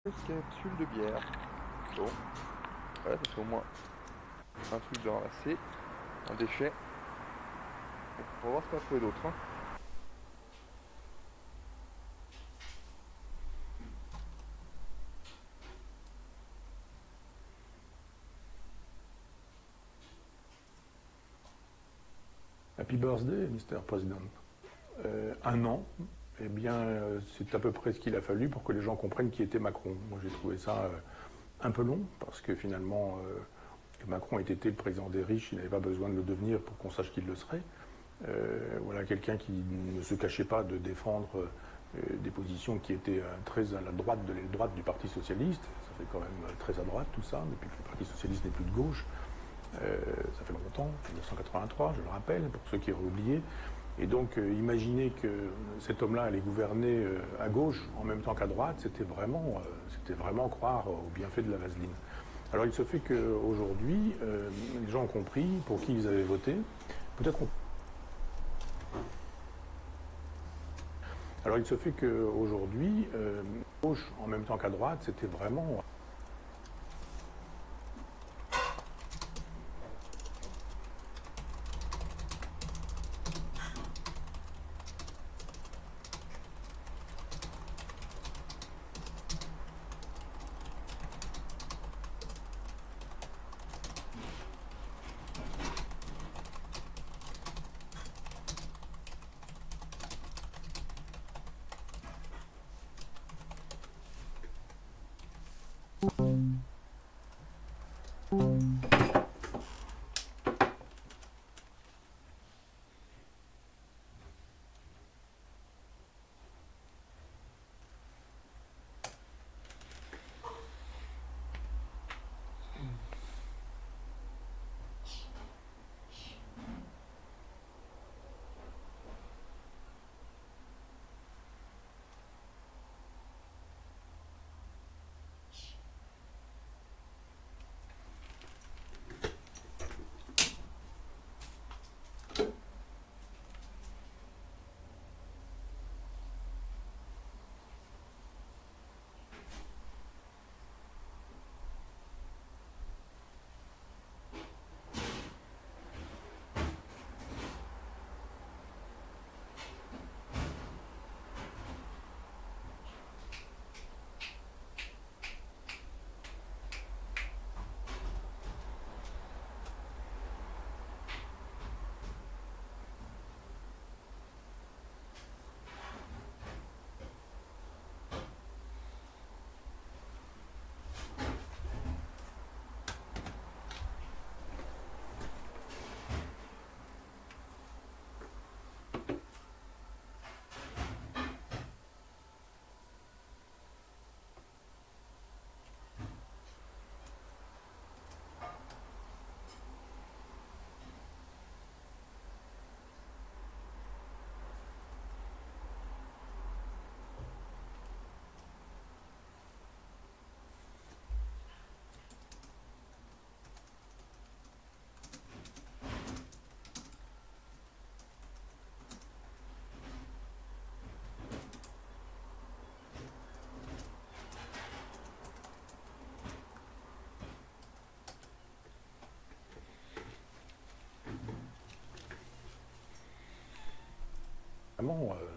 Capsule de bière. Bon, voilà, ça fait au moins un truc de ramasser, un déchet. On va voir ce qu'on va trouver d'autre. Hein. Happy birthday, Mr. President. Un an, eh bien, c'est à peu près ce qu'il a fallu pour que les gens comprennent qui était Macron. Moi, j'ai trouvé ça un peu long, parce que finalement, que Macron ait été le président des riches, il n'avait pas besoin de le devenir pour qu'on sache qu'il le serait. Voilà quelqu'un qui ne se cachait pas de défendre des positions qui étaient très à la droite de l'aile droite du Parti Socialiste. Ça fait quand même très à droite tout ça, depuis que le Parti Socialiste n'est plus de gauche. Ça fait longtemps, 1983, je le rappelle, pour ceux qui auraient oublié. Et donc, imaginer que cet homme-là allait gouverner à gauche en même temps qu'à droite, c'était vraiment croire au bienfait de la vaseline. Alors, il se fait qu'aujourd'hui, les gens ont compris pour qui ils avaient voté. Peut-être qu'on... Alors, il se fait qu'aujourd'hui, gauche en même temps qu'à droite, c'était vraiment...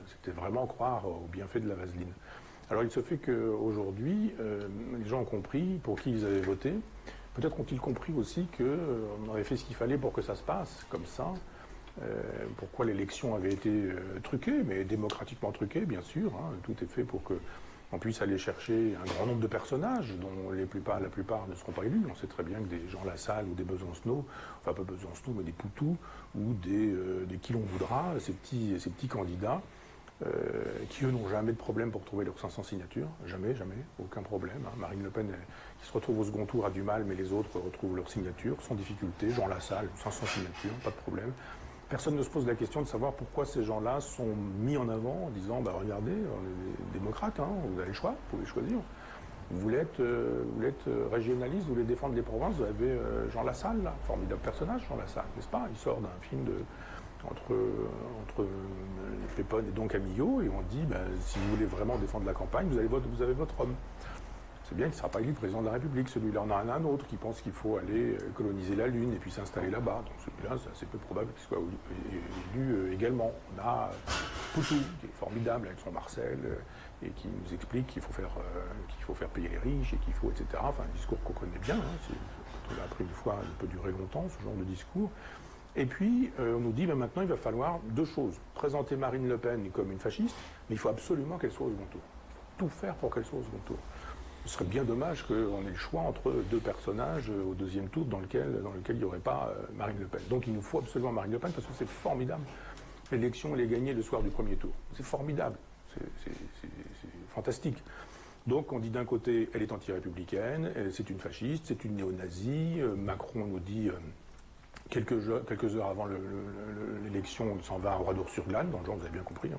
C'était vraiment croire au bienfait de la vaseline. Alors il se fait qu'aujourd'hui, les gens ont compris pour qui ils avaient voté. Peut-être ont-ils compris aussi qu'on avait fait ce qu'il fallait pour que ça se passe comme ça. Pourquoi l'élection avait été truquée, mais démocratiquement truquée, bien sûr. Hein. Tout est fait pour qu'on puisse aller chercher un grand nombre de personnages, dont la plupart ne seront pas élus. On sait très bien que des Jean Lassalle ou des Besancenot, enfin pas Besancenot, mais des Poutou, ou des qui l'on voudra, ces petits candidats, qui eux n'ont jamais de problème pour trouver leurs 500 signatures, jamais, aucun problème. Hein. Marine Le Pen, qui se retrouve au second tour, a du mal, mais les autres retrouvent leurs signatures sans difficulté. Jean Lassalle, 500 signatures, pas de problème. Personne ne se pose la question de savoir pourquoi ces gens-là sont mis en avant en disant bah, regardez, on est des démocrates, hein, vous avez le choix, vous pouvez choisir. Vous voulez être régionaliste, vous voulez défendre les provinces, vous avez Jean Lassalle, là, formidable personnage, Jean Lassalle, n'est-ce pas? Il sort d'un film entre Pépone et Don Camillo, et on dit, ben, si vous voulez vraiment défendre la campagne, vous avez votre homme. C'est bien qu'il ne sera pas élu président de la République, celui-là. On en a un autre qui pense qu'il faut aller coloniser la Lune et puis s'installer là-bas. Donc celui-là, c'est assez peu probable qu'il soit élu également. On a Poutou, qui est formidable avec son Marcel, et qui nous explique qu'il faut faire payer les riches, et qu'il faut, etc. Enfin, un discours qu'on connaît bien. Quand on l'a appris une fois, il peut durer longtemps, ce genre de discours. Et puis, on nous dit, maintenant, il va falloir deux choses. Présenter Marine Le Pen comme une fasciste, mais il faut absolument qu'elle soit au second tour. Il faut tout faire pour qu'elle soit au second tour. Ce serait bien dommage qu'on ait le choix entre deux personnages au deuxième tour dans lequel il n'y aurait pas Marine Le Pen. Donc il nous faut absolument Marine Le Pen parce que c'est formidable. L'élection, elle est gagnée le soir du premier tour. C'est formidable. C'est fantastique. Donc on dit d'un côté, elle est anti-républicaine, c'est une fasciste, c'est une néo-nazie. Macron nous dit... Quelques heures avant l'élection, il s'en va à Oradour-sur-Glane, dans le genre, vous avez bien compris.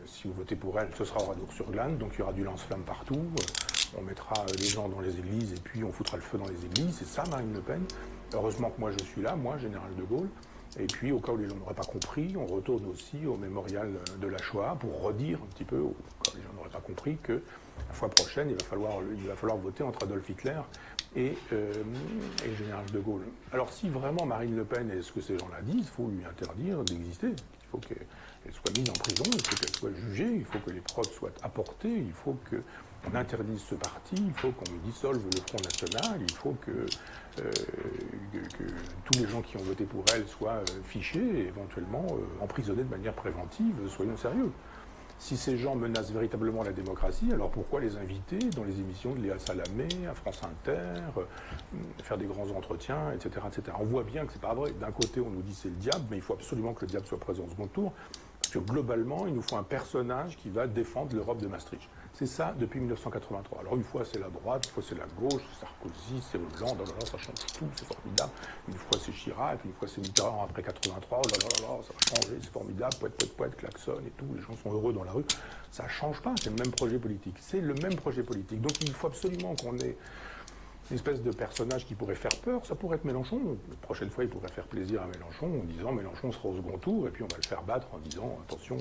Si vous votez pour elle, ce sera Oradour-sur-Glane, donc il y aura du lance-flamme partout. On mettra les gens dans les églises et puis on foutra le feu dans les églises. C'est ça, Marine Le Pen. Heureusement que moi je suis là, moi, général de Gaulle. Et puis, au cas où les gens n'auraient pas compris, on retourne aussi au mémorial de la Shoah pour redire un petit peu, au cas où les gens n'auraient pas compris, que la fois prochaine, il va falloir voter entre Adolf Hitler et le général de Gaulle. Alors, si vraiment Marine Le Pen est ce que ces gens-là disent, il faut lui interdire d'exister. Il faut qu'elle soit mise en prison, il faut qu'elle soit jugée, il faut que les preuves soient apportées, il faut qu'on interdise ce parti, il faut qu'on dissolve le Front National, il faut que tous les gens qui ont voté pour elle soient fichés et éventuellement emprisonnés de manière préventive. Soyons sérieux. Si ces gens menacent véritablement la démocratie, alors pourquoi les inviter dans les émissions de Léa Salamé, à France Inter, faire des grands entretiens, etc., etc. On voit bien que c'est pas vrai. D'un côté, on nous dit c'est le diable, mais il faut absolument que le diable soit présent au second tour, parce que globalement, il nous faut un personnage qui va défendre l'Europe de Maastricht. C'est ça depuis 1983. Alors une fois c'est la droite, une fois c'est la gauche, c'est Sarkozy, c'est Hollande, oh là là, ça change tout, c'est formidable. Une fois c'est Chirac, une fois c'est Mitterrand après 83, oh là là là, ça va changer, c'est formidable, poète, klaxon et tout, les gens sont heureux dans la rue. Ça change pas, c'est le même projet politique. C'est le même projet politique. Donc il faut absolument qu'on ait une espèce de personnage qui pourrait faire peur. Ça pourrait être Mélenchon. La prochaine fois, il pourrait faire plaisir à Mélenchon en disant Mélenchon sera au second tour, et puis on va le faire battre en disant attention,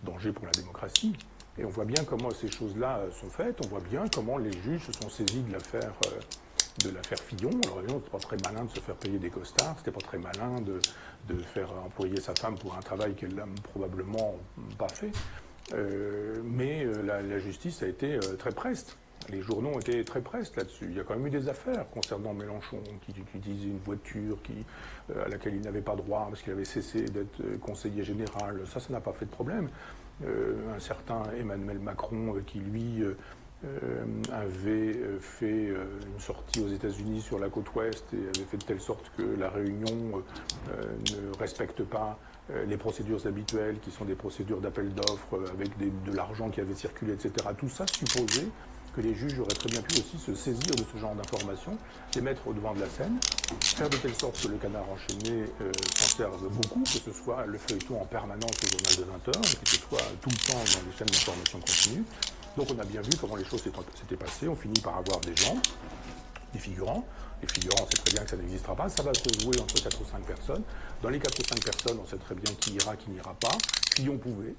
danger pour la démocratie. Et on voit bien comment ces choses-là sont faites. On voit bien comment les juges se sont saisis de l'affaire Fillon. Alors évidemment, c'était pas très malin de se faire payer des costards. C'était pas très malin de faire employer sa femme pour un travail qu'elle n'a probablement pas fait. Mais la justice a été très preste. Les journaux ont été très prestes là-dessus. Il y a quand même eu des affaires concernant Mélenchon qui utilisait une voiture à laquelle il n'avait pas droit parce qu'il avait cessé d'être conseiller général. Ça n'a pas fait de problème. Un certain Emmanuel Macron qui, lui, avait fait une sortie aux États-Unis sur la côte ouest et avait fait de telle sorte que la Réunion ne respecte pas les procédures habituelles, qui sont des procédures d'appel d'offres avec de l'argent qui avait circulé, etc. Tout ça supposait que les juges auraient très bien pu aussi se saisir de ce genre d'informations, les mettre au devant de la scène, faire de telle sorte que le canard enchaîné s'en serve beaucoup, que ce soit le feuilleton en permanence au journal de 20 heures, que ce soit tout le temps dans les chaînes d'information continue. Donc on a bien vu comment les choses s'étaient passées. On finit par avoir des gens, des figurants. Les figurants, on sait très bien que ça n'existera pas. Ça va se jouer entre 4 ou 5 personnes. Dans les 4 ou 5 personnes, on sait très bien qui ira, qui n'ira pas. Fillon pouvait.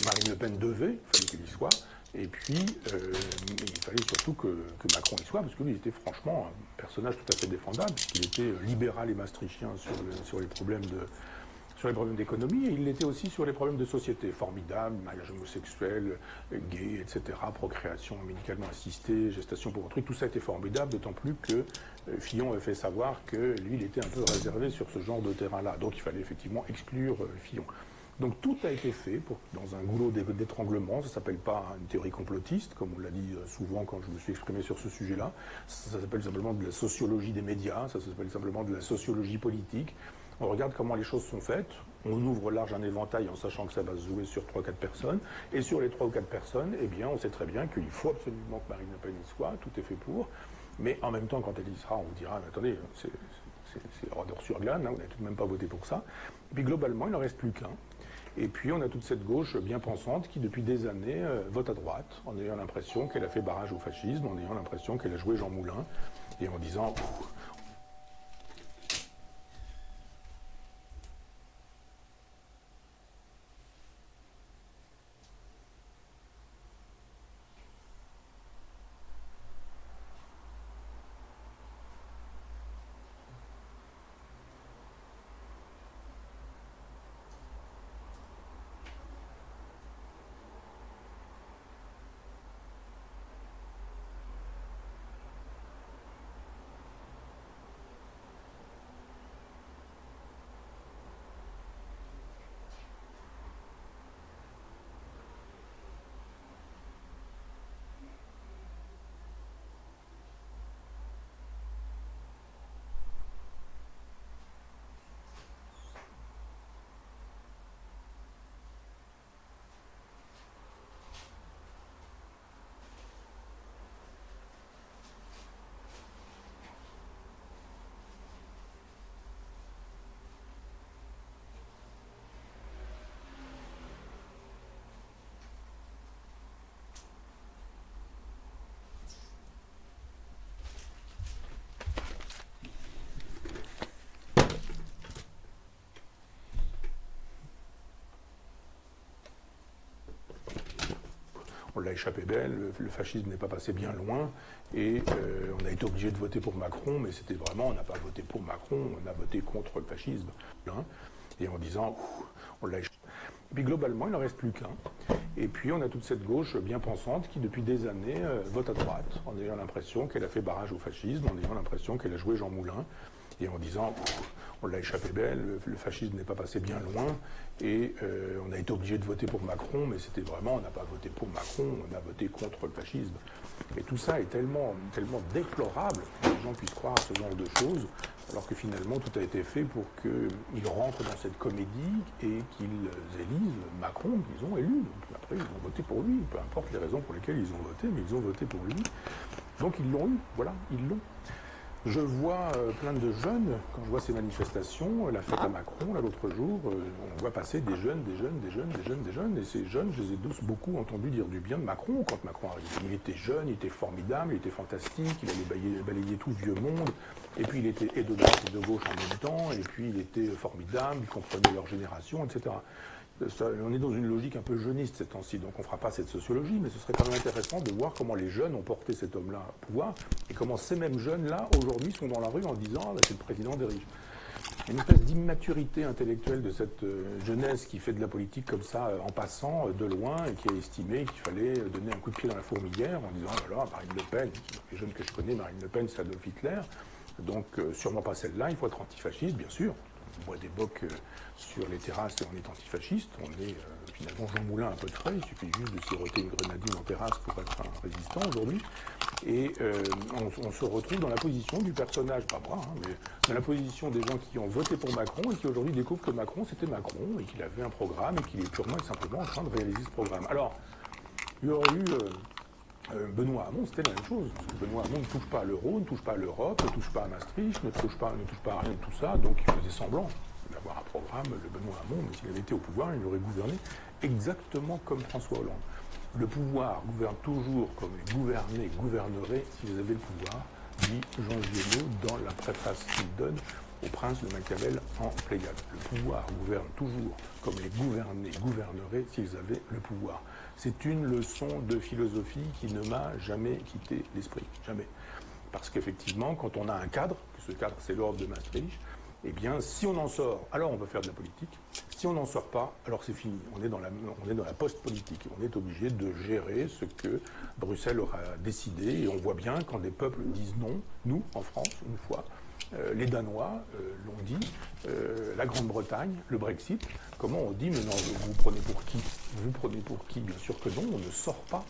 Marine Le Pen devait. Il fallait qu'il y soit. Et puis, il fallait surtout que Macron y soit, parce que lui, il était franchement un personnage tout à fait défendable, puisqu'il était libéral et maastrichtien sur les problèmes d'économie, et il l'était aussi sur les problèmes de société. Formidable, mariage homosexuel, gay, etc., procréation médicalement assistée, gestation pour autrui, tout ça était formidable, d'autant plus que Fillon avait fait savoir que lui, il était un peu réservé sur ce genre de terrain-là. Donc il fallait effectivement exclure Fillon. Donc tout a été fait dans un goulot d'étranglement. Ça ne s'appelle pas une théorie complotiste, comme on l'a dit souvent quand je me suis exprimé sur ce sujet-là. Ça s'appelle simplement de la sociologie des médias, ça s'appelle simplement de la sociologie politique. On regarde comment les choses sont faites, on ouvre large un éventail en sachant que ça va se jouer sur 3 ou 4 personnes, et sur les 3 ou 4 personnes, eh bien, on sait très bien qu'il faut absolument que Marine Le Pen y soit, tout est fait pour, mais en même temps, quand elle y sera, on vous dira, mais attendez, c'est Oradour-sur-Glane, on n'a tout de même pas voté pour ça. Et puis globalement, il n'en reste plus qu'un. Et puis on a toute cette gauche bien pensante qui, depuis des années, vote à droite, en ayant l'impression qu'elle a fait barrage au fascisme, en ayant l'impression qu'elle a joué Jean Moulin, et en disant... l'a échappé belle, le fascisme n'est pas passé bien loin, et on a été obligé de voter pour Macron, mais c'était vraiment, on n'a pas voté pour Macron, on a voté contre le fascisme. Hein, et en disant, on l'a échappé. Et puis globalement, il n'en reste plus qu'un. Et puis on a toute cette gauche bien pensante qui, depuis des années, vote à droite, en ayant l'impression qu'elle a fait barrage au fascisme, en ayant l'impression qu'elle a joué Jean Moulin, et en disant, on l'a échappé belle, le fascisme n'est pas passé bien loin, et on a été obligé de voter pour Macron, mais c'était vraiment, on n'a pas voté pour Macron, on a voté contre le fascisme. Et tout ça est tellement déplorable que les gens puissent croire à ce genre de choses, alors que finalement tout a été fait pour qu'ils rentrent dans cette comédie et qu'ils élisent Macron, qu'ils ont élu. Donc après, ils ont voté pour lui, peu importe les raisons pour lesquelles ils ont voté, mais ils ont voté pour lui. Donc ils l'ont eu, voilà, ils l'ont. Je vois plein de jeunes, quand je vois ces manifestations, la fête à Macron, là l'autre jour, on voit passer des jeunes, et ces jeunes, je les ai beaucoup entendus dire du bien de Macron quand Macron arrivait. Il était jeune, il était formidable, il était fantastique, il allait balayer tout le vieux monde, et puis il était et de droite et de gauche en même temps, et puis il était formidable, il comprenait leur génération, etc. On est dans une logique un peu jeuniste ces temps-ci, donc on ne fera pas cette sociologie, mais ce serait quand même intéressant de voir comment les jeunes ont porté cet homme-là au pouvoir, et comment ces mêmes jeunes-là, aujourd'hui, sont dans la rue en disant ah, c'est le président des riches. Il y a une espèce d'immaturité intellectuelle de cette jeunesse qui fait de la politique comme ça, en passant de loin, et qui a estimé qu'il fallait donner un coup de pied dans la fourmilière, en disant voilà, Marine Le Pen, les jeunes que je connais, Marine Le Pen, c'est Adolf Hitler, donc sûrement pas celle-là, il faut être antifasciste, bien sûr. On boit des bocs sur les terrasses et on est antifasciste. On est finalement Jean Moulin un peu de frais. Il suffit juste de siroter une grenadine en terrasse pour être un résistant aujourd'hui. Et on se retrouve dans la position du personnage, pas moi, hein, mais dans la position des gens qui ont voté pour Macron et qui aujourd'hui découvrent que Macron c'était Macron et qu'il avait un programme et qu'il est purement et simplement en train de réaliser ce programme. Alors, il y aurait eu Benoît Hamon, c'était la même chose. Parce que Benoît Hamon ne touche pas à l'euro, ne touche pas à l'Europe, ne touche pas à Maastricht, ne touche pas à rien de tout ça. Donc il faisait semblant d'avoir un programme, le Benoît Hamon, mais s'il avait été au pouvoir, il aurait gouverné exactement comme François Hollande. Le pouvoir gouverne toujours comme les gouvernés gouverneraient s'ils avaient le pouvoir, dit Jean Giono dans la préface qu'il donne au prince de Machiavel en Pléiade. Le pouvoir gouverne toujours comme les gouvernés gouverneraient s'ils avaient le pouvoir. C'est une leçon de philosophie qui ne m'a jamais quitté l'esprit, jamais. Parce qu'effectivement, quand on a un cadre, que ce cadre c'est l'ordre de Maastricht, eh bien, si on en sort, alors on peut faire de la politique. Si on n'en sort pas, alors c'est fini. On est dans la post-politique. On est obligé de gérer ce que Bruxelles aura décidé. Et on voit bien quand des peuples disent non, nous, en France, une fois, les Danois l'ont dit, la Grande-Bretagne, le Brexit, comment on dit, mais non, vous prenez pour qui? Vous prenez pour qui? Bien sûr que non, on ne sort pas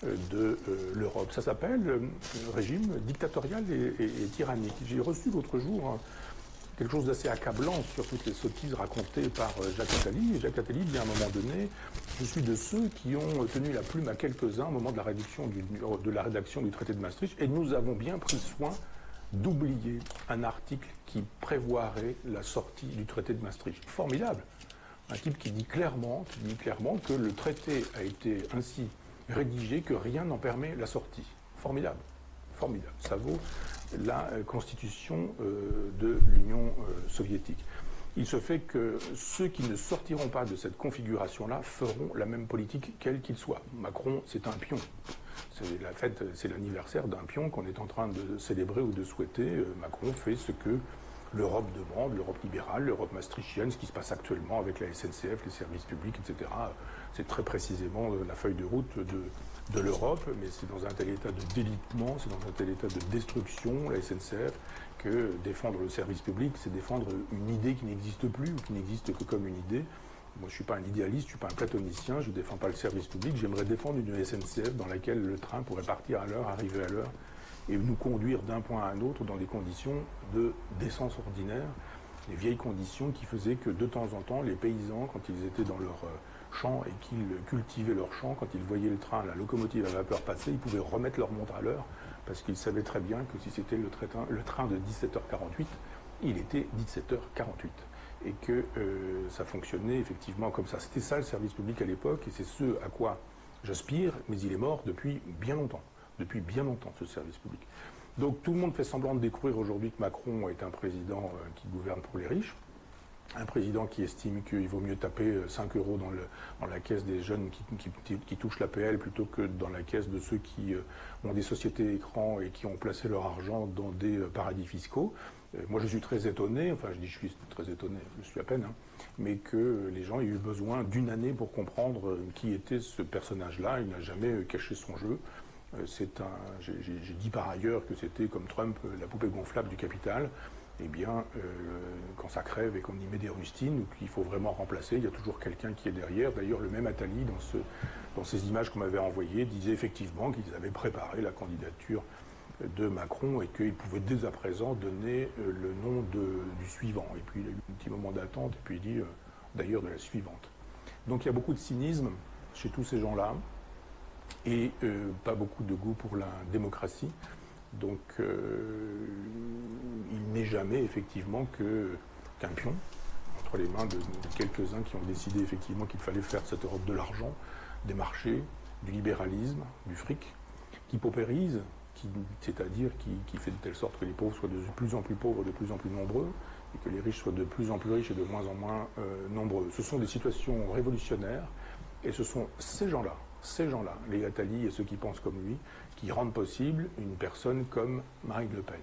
de l'Europe. Ça s'appelle régime dictatorial et tyrannique. J'ai reçu l'autre jour quelque chose d'assez accablant sur toutes les sottises racontées par Jacques Attali. Et Jacques Attali dit à un moment donné, je suis de ceux qui ont tenu la plume à quelques-uns au moment de la rédaction du traité de Maastricht, et nous avons bien pris soin d'oublier un article qui prévoirait la sortie du traité de Maastricht. Formidable. Un type qui dit clairement que le traité a été ainsi rédigé que rien n'en permet la sortie. Formidable. Formidable. Ça vaut la constitution de l'Union soviétique. Il se fait que ceux qui ne sortiront pas de cette configuration-là feront la même politique quel qu'il soit. Macron, c'est un pion. C'est la fête, c'est l'anniversaire d'un pion qu'on est en train de célébrer ou de souhaiter. Macron fait ce que l'Europe demande, l'Europe libérale, l'Europe maastrichtienne, ce qui se passe actuellement avec la SNCF, les services publics, etc. C'est très précisément la feuille de route de l'Europe, mais c'est dans un tel état de délitement, c'est dans un tel état de destruction, la SNCF, que défendre le service public, c'est défendre une idée qui n'existe plus ou qui n'existe que comme une idée. Moi, je ne suis pas un idéaliste, je ne suis pas un platonicien, je ne défends pas le service public. J'aimerais défendre une SNCF dans laquelle le train pourrait partir à l'heure, arriver à l'heure, et nous conduire d'un point à un autre dans des conditions de décence ordinaire, les vieilles conditions qui faisaient que de temps en temps, les paysans, quand ils étaient dans leur champ et qu'ils cultivaient leur champ, quand ils voyaient le train, la locomotive à vapeur passer, ils pouvaient remettre leur montre à l'heure, parce qu'ils savaient très bien que si c'était le train de 17h48, il était 17h48. Et que ça fonctionnait effectivement comme ça. C'était ça le service public à l'époque, et c'est ce à quoi j'aspire, mais il est mort depuis bien longtemps, ce service public. Donc tout le monde fait semblant de découvrir aujourd'hui que Macron est un président qui gouverne pour les riches, un président qui estime qu'il vaut mieux taper 5 euros dans la caisse des jeunes qui touchent l'APL plutôt que dans la caisse de ceux qui ont des sociétés écrans et qui ont placé leur argent dans des paradis fiscaux. Moi, je suis très étonné, enfin, je dis je suis très étonné, je suis à peine, hein, mais que les gens aient eu besoin d'une année pour comprendre qui était ce personnage-là. Il n'a jamais caché son jeu. J'ai dit par ailleurs que c'était comme Trump, la poupée gonflable du capital. Eh bien, quand ça crève et qu'on y met des rustines ou qu'il faut vraiment remplacer, il y a toujours quelqu'un qui est derrière. D'ailleurs, le même Attali, dans ces images qu'on m'avait envoyées, disait effectivement qu'ils avaient préparé la candidature de Macron et qu'il pouvait dès à présent donner le nom du suivant. Et puis, il a eu un petit moment d'attente et puis il dit d'ailleurs de la suivante. Donc, il y a beaucoup de cynisme chez tous ces gens-là et pas beaucoup de goût pour la démocratie. Donc, il n'est jamais effectivement qu'un pion entre les mains de quelques-uns qui ont décidé effectivement qu'il fallait faire cette Europe de l'argent, des marchés, du libéralisme, du fric, qui paupérise, c'est-à-dire qui fait de telle sorte que les pauvres soient de plus en plus pauvres, de plus en plus nombreux, et que les riches soient de plus en plus riches et de moins en moins nombreux. Ce sont des situations révolutionnaires, et ce sont ces gens-là, les Attali et ceux qui pensent comme lui, qui rendent possible une personne comme Marine Le Pen.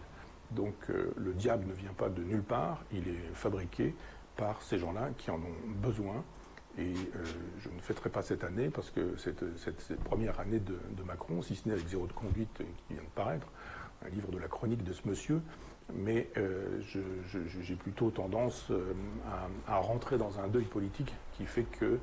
Donc le diable ne vient pas de nulle part, il est fabriqué par ces gens-là qui en ont besoin. Et je ne fêterai pas cette année parce que cette première année de Macron, si ce n'est avec Zéro de conduite qui vient de paraître, un livre de la chronique de ce monsieur, mais j'ai plutôt tendance à rentrer dans un deuil politique qui fait que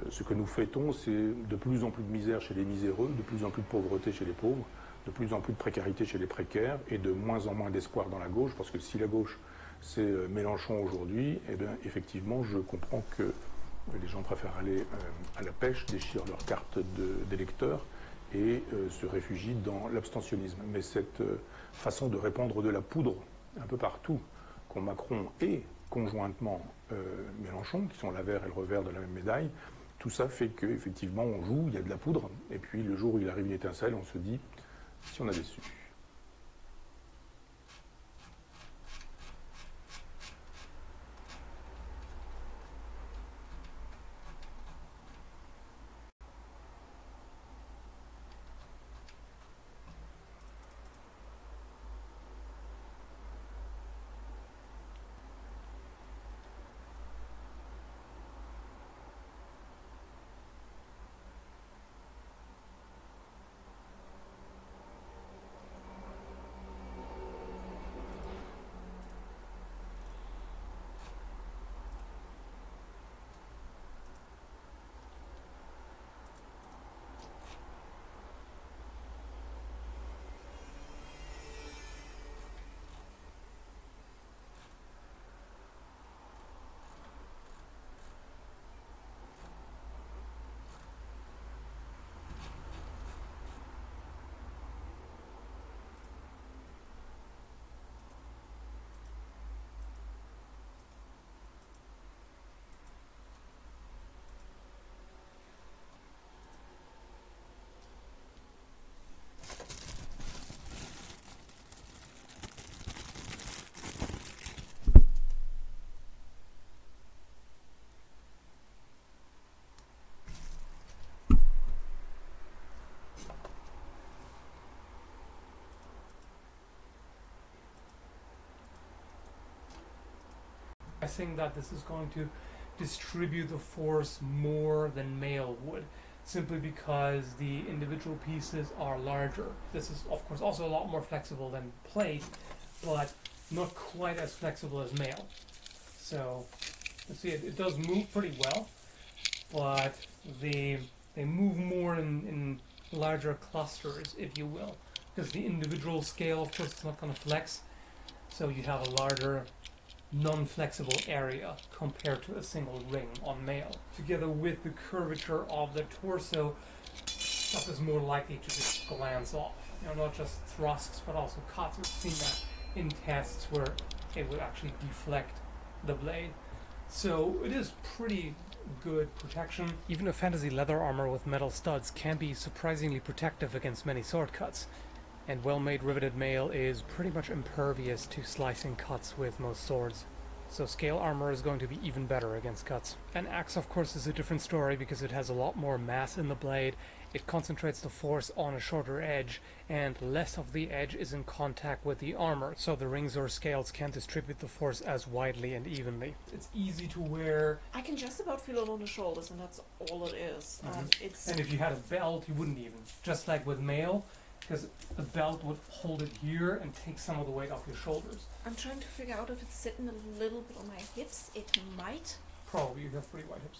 ce que nous fêtons, c'est de plus en plus de misère chez les miséreux, de plus en plus de pauvreté chez les pauvres, de plus en plus de précarité chez les précaires et de moins en moins d'espoir dans la gauche, parce que si la gauche c'est Mélenchon aujourd'hui, eh bien effectivement je comprends que les gens préfèrent aller à la pêche, déchirent leur carte d'électeur et se réfugient dans l'abstentionnisme. Mais cette façon de répandre de la poudre un peu partout, qu'ont Macron et conjointement Mélenchon, qui sont l'avers et le revers de la même médaille, tout ça fait qu'effectivement on joue, il y a de la poudre, et puis le jour où il arrive une étincelle, on se dit si on avait su. Guessing that this is going to distribute the force more than mail would, simply because the individual pieces are larger. This is of course also a lot more flexible than plate, but not quite as flexible as mail. So let's see, it does move pretty well, but they move more in larger clusters, if you will, because the individual scale of course is not going to flex, so you have a larger non-flexible area compared to a single ring on mail. Together with the curvature of the torso, stuff is more likely to just glance off. You know, not just thrusts, but also cuts. We've seen that in tests where it would actually deflect the blade. So it is pretty good protection. Even a fantasy leather armor with metal studs can be surprisingly protective against many sword cuts. And well-made riveted mail is pretty much impervious to slicing cuts with most swords. So scale armor is going to be even better against cuts. An axe, of course, is a different story because it has a lot more mass in the blade. It concentrates the force on a shorter edge, and less of the edge is in contact with the armor, so the rings or scales can't distribute the force as widely and evenly. It's easy to wear. I can just about feel it on the shoulders, and that's all it is. And if you had a belt, you wouldn't even. Just like with mail, because the belt would hold it here and take some of the weight off your shoulders. I'm trying to figure out if it's sitting a little bit on my hips. It might. Probably, you have pretty wide hips.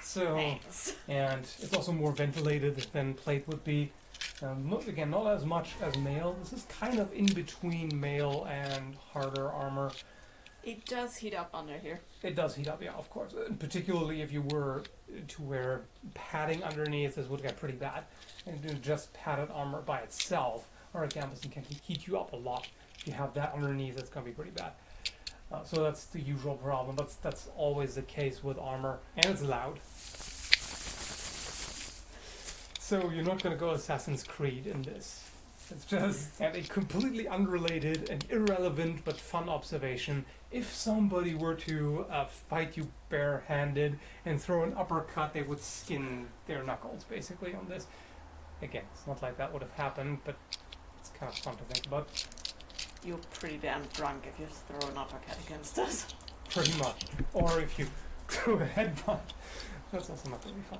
So, Thanks. and it's also more ventilated than plate would be. Again, not as much as mail. This is kind of in between mail and harder armor. It does heat up under here. It does heat up, yeah, of course. And particularly if you were to wear padding underneath, this would get pretty bad. And just padded armor by itself, or a gambeson can heat you up a lot. If you have that underneath, it's going to be pretty bad. So that's the usual problem. That's always the case with armor, and it's loud. So you're not going to go Assassin's Creed in this. It's just and a completely unrelated and irrelevant but fun observation. If somebody were to fight you barehanded and throw an uppercut, they would skin their knuckles basically on this. Again, it's not like that would have happened, but it's kind of fun to think about. You're pretty damn drunk if you throw an uppercut against us. Pretty much. Or if you throw a headbutt. That's also not going to be fun.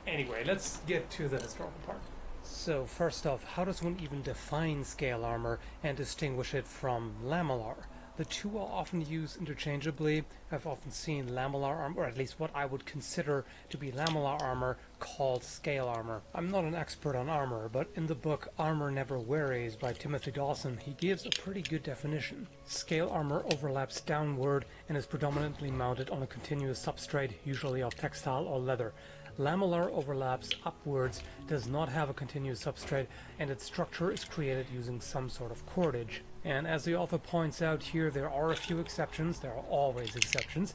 Anyway, let's get to the historical part. So first off, how does one even define scale armor and distinguish it from lamellar? The two are often used interchangeably. I've often seen lamellar armor, or at least what I would consider to be lamellar armor, called scale armor. I'm not an expert on armor, but in the book Armor Never Wearies by Timothy Dawson, he gives a pretty good definition. Scale armor overlaps downward and is predominantly mounted on a continuous substrate, usually of textile or leather. Lamellar overlaps upwards, does not have a continuous substrate, and its structure is created using some sort of cordage. And as the author points out here, there are a few exceptions, there are always exceptions,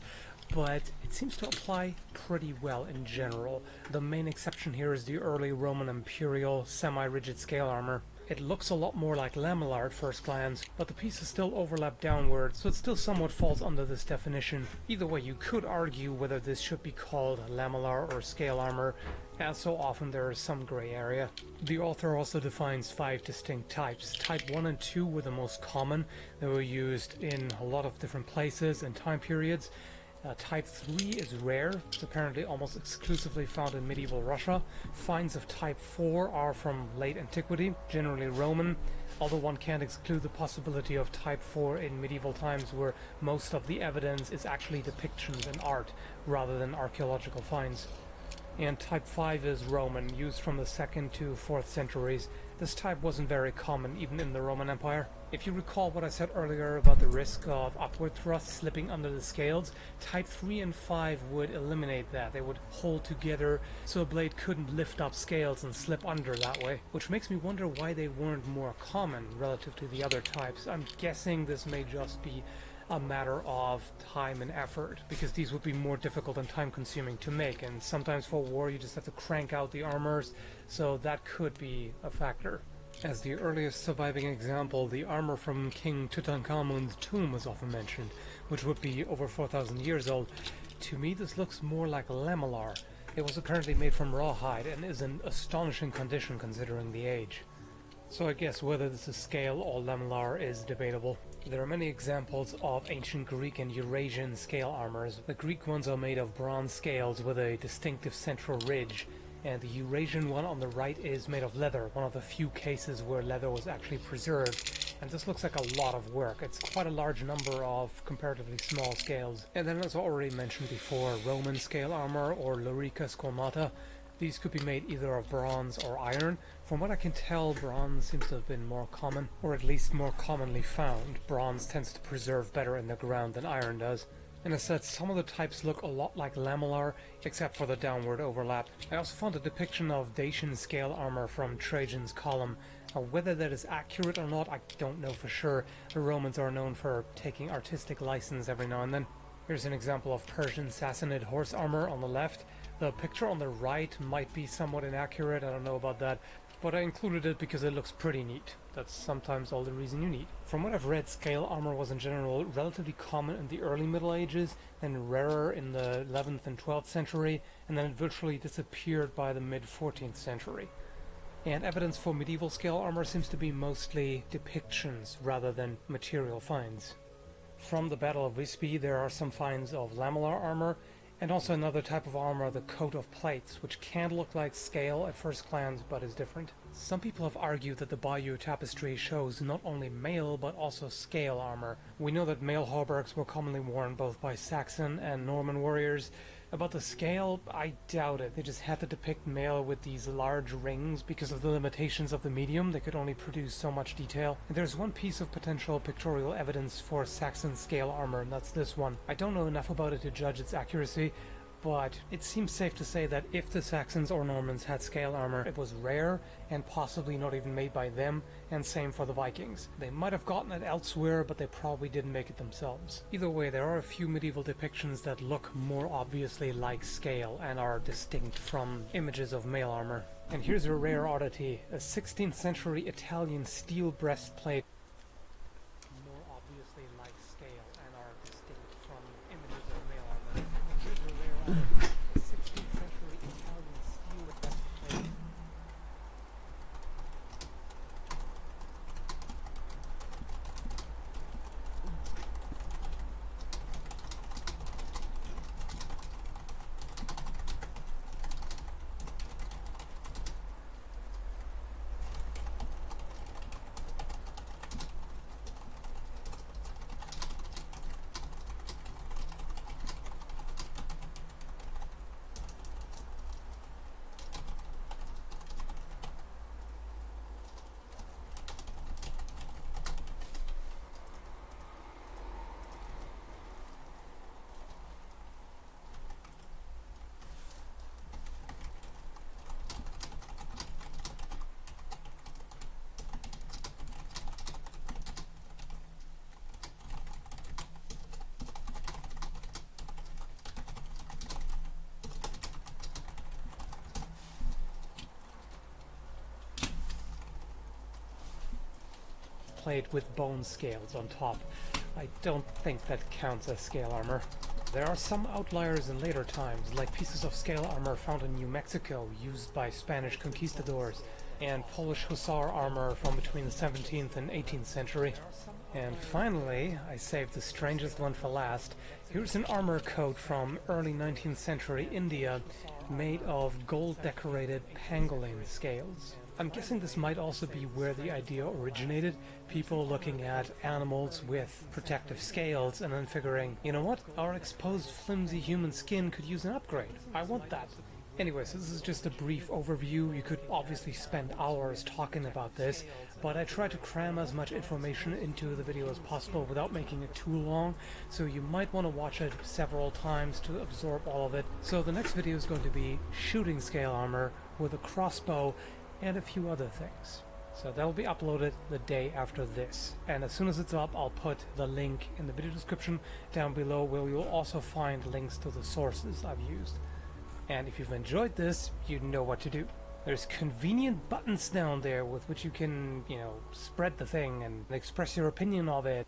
but it seems to apply pretty well in general. The main exception here is the early Roman imperial semi-rigid scale armor. It looks a lot more like lamellar at first glance, but the pieces still overlap downward, so it still somewhat falls under this definition. Either way, you could argue whether this should be called lamellar or scale armor, as so often there is some gray area. The author also defines 5 distinct types. Type 1 and 2 were the most common. They were used in a lot of different places and time periods. Type 3 is rare. It's apparently almost exclusively found in medieval Russia. Finds of Type 4 are from late antiquity, generally Roman, although one can't exclude the possibility of Type 4 in medieval times where most of the evidence is actually depictions and art rather than archaeological finds. And Type 5 is Roman, used from the 2nd to 4th centuries. This type wasn't very common even in the Roman Empire. If you recall what I said earlier about the risk of upward thrust slipping under the scales, Type 3 and 5 would eliminate that. They would hold together so a blade couldn't lift up scales and slip under that way, which makes me wonder why they weren't more common relative to the other types. I'm guessing this may just be a matter of time and effort, because these would be more difficult and time consuming to make, and sometimes for war you just have to crank out the armors, so that could be a factor. As the earliest surviving example, the armor from King Tutankhamun's tomb was often mentioned, which would be over 4,000 years old. To me this looks more like lamellar. It was apparently made from rawhide and is in astonishing condition considering the age. So I guess whether this is scale or lamellar is debatable. There are many examples of ancient Greek and Eurasian scale armors. The Greek ones are made of bronze scales with a distinctive central ridge, and the Eurasian one on the right is made of leather, one of the few cases where leather was actually preserved. And this looks like a lot of work. It's quite a large number of comparatively small scales. And then, as already mentioned before, Roman scale armor or lorica squamata. These could be made either of bronze or iron. From what I can tell, bronze seems to have been more common, or at least more commonly found. Bronze tends to preserve better in the ground than iron does. And as said, some of the types look a lot like lamellar, except for the downward overlap. I also found a depiction of Dacian scale armor from Trajan's column. Now, whether that is accurate or not, I don't know for sure. The Romans are known for taking artistic license every now and then. Here's an example of Persian Sassanid horse armor on the left. The picture on the right might be somewhat inaccurate, I don't know about that. but I included it because it looks pretty neat. That's sometimes all the reason you need. From what I've read, scale armor was in general relatively common in the early Middle Ages, then rarer in the 11th and 12th century, and then it virtually disappeared by the mid-14th century. And evidence for medieval scale armor seems to be mostly depictions rather than material finds. From the Battle of Visby there are some finds of lamellar armor, and also another type of armor, the coat of plates, which can look like scale at first glance but is different. Some people have argued that the Bayeux tapestry shows not only mail but also scale armor. We know that mail hauberks were commonly worn both by Saxon and Norman warriors. About the scale, I doubt it. They just had to depict mail with these large rings because of the limitations of the medium. They could only produce so much detail. And there's one piece of potential pictorial evidence for Saxon scale armor, and that's this one. I don't know enough about it to judge its accuracy, but it seems safe to say that if the Saxons or Normans had scale armor, it was rare and possibly not even made by them, and same for the Vikings. They might have gotten it elsewhere, but they probably didn't make it themselves. Either way, there are a few medieval depictions that look more obviously like scale and are distinct from images of mail armor. And here's a rare oddity, a 16th century Italian steel breastplate. More obviously like scale and are distinct from images of mail armor. Here's a rare oddity, a 16th century Italian steel breastplate. Plate with bone scales on top. I don't think that counts as scale armor. There are some outliers in later times, like pieces of scale armor found in New Mexico used by Spanish conquistadors, and Polish hussar armor from between the 17th and 18th century. And finally, I saved the strangest one for last. Here's an armor coat from early 19th century India made of gold-decorated pangolin scales. I'm guessing this might also be where the idea originated, people looking at animals with protective scales and then figuring, you know what, our exposed flimsy human skin could use an upgrade. I want that. Anyway, so this is just a brief overview. You could obviously spend hours talking about this, but I try to cram as much information into the video as possible without making it too long, so you might want to watch it several times to absorb all of it. So the next video is going to be shooting scale armor with a crossbow and a few other things. So that'll be uploaded the day after this. And as soon as it's up, I'll put the link in the video description down below, where you'll also find links to the sources I've used. And if you've enjoyed this, you know what to do. There's convenient buttons down there with which you can, spread the thing and express your opinion of it.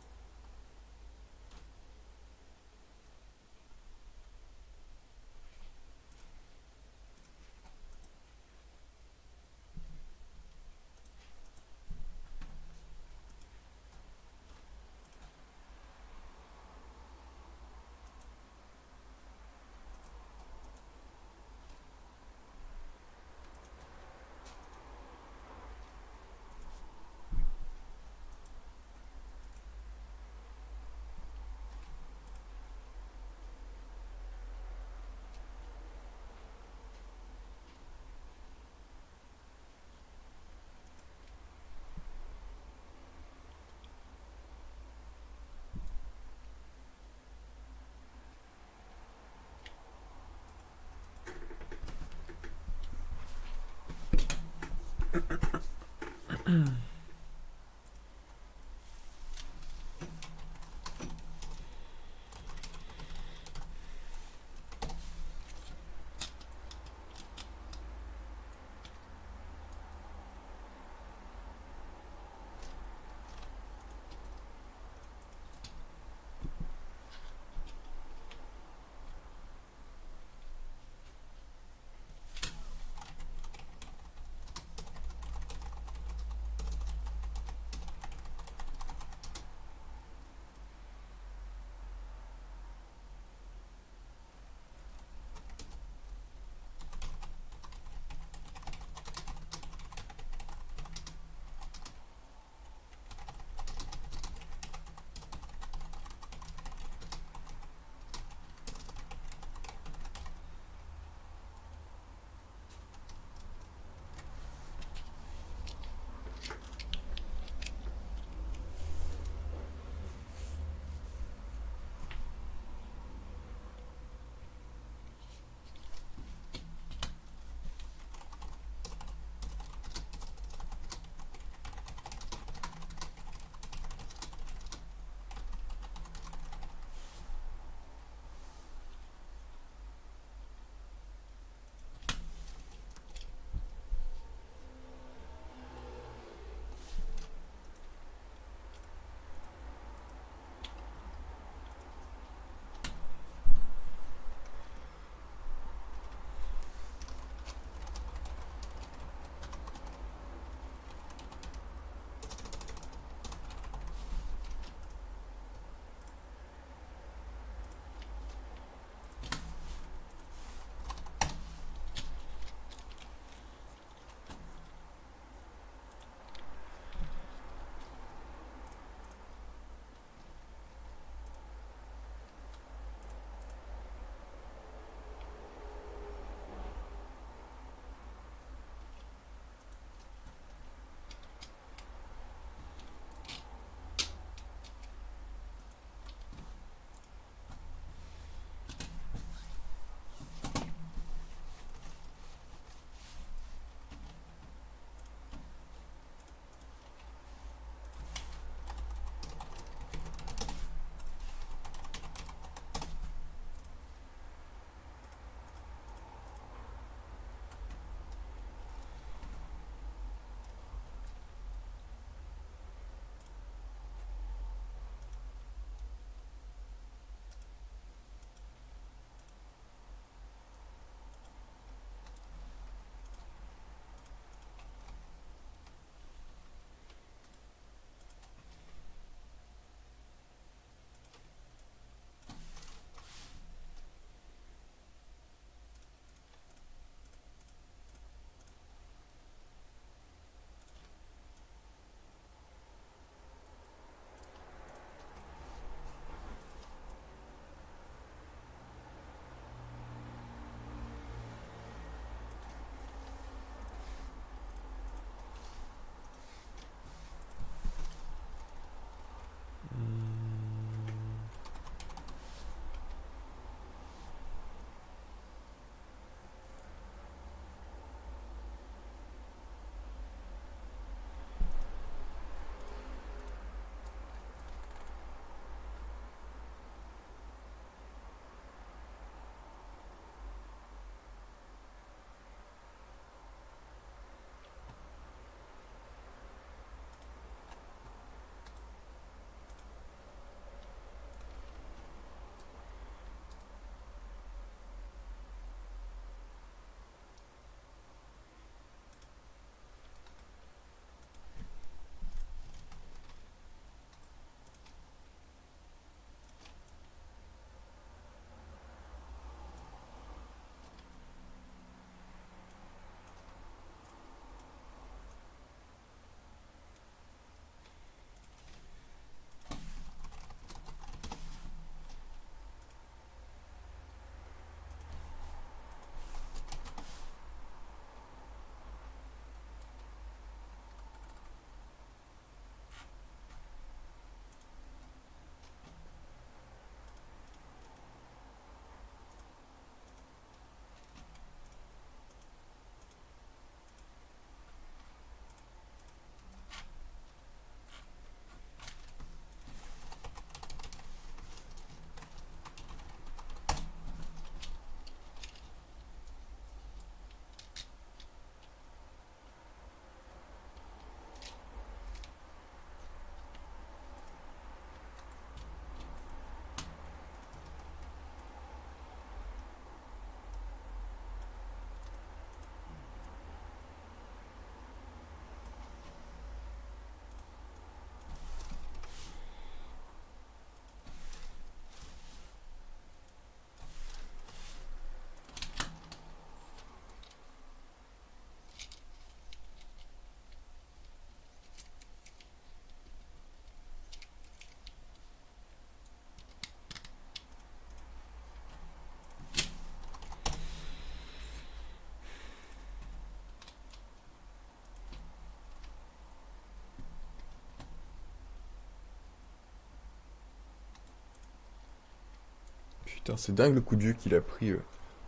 Putain, c'est dingue le coup de vieux qu'il a pris,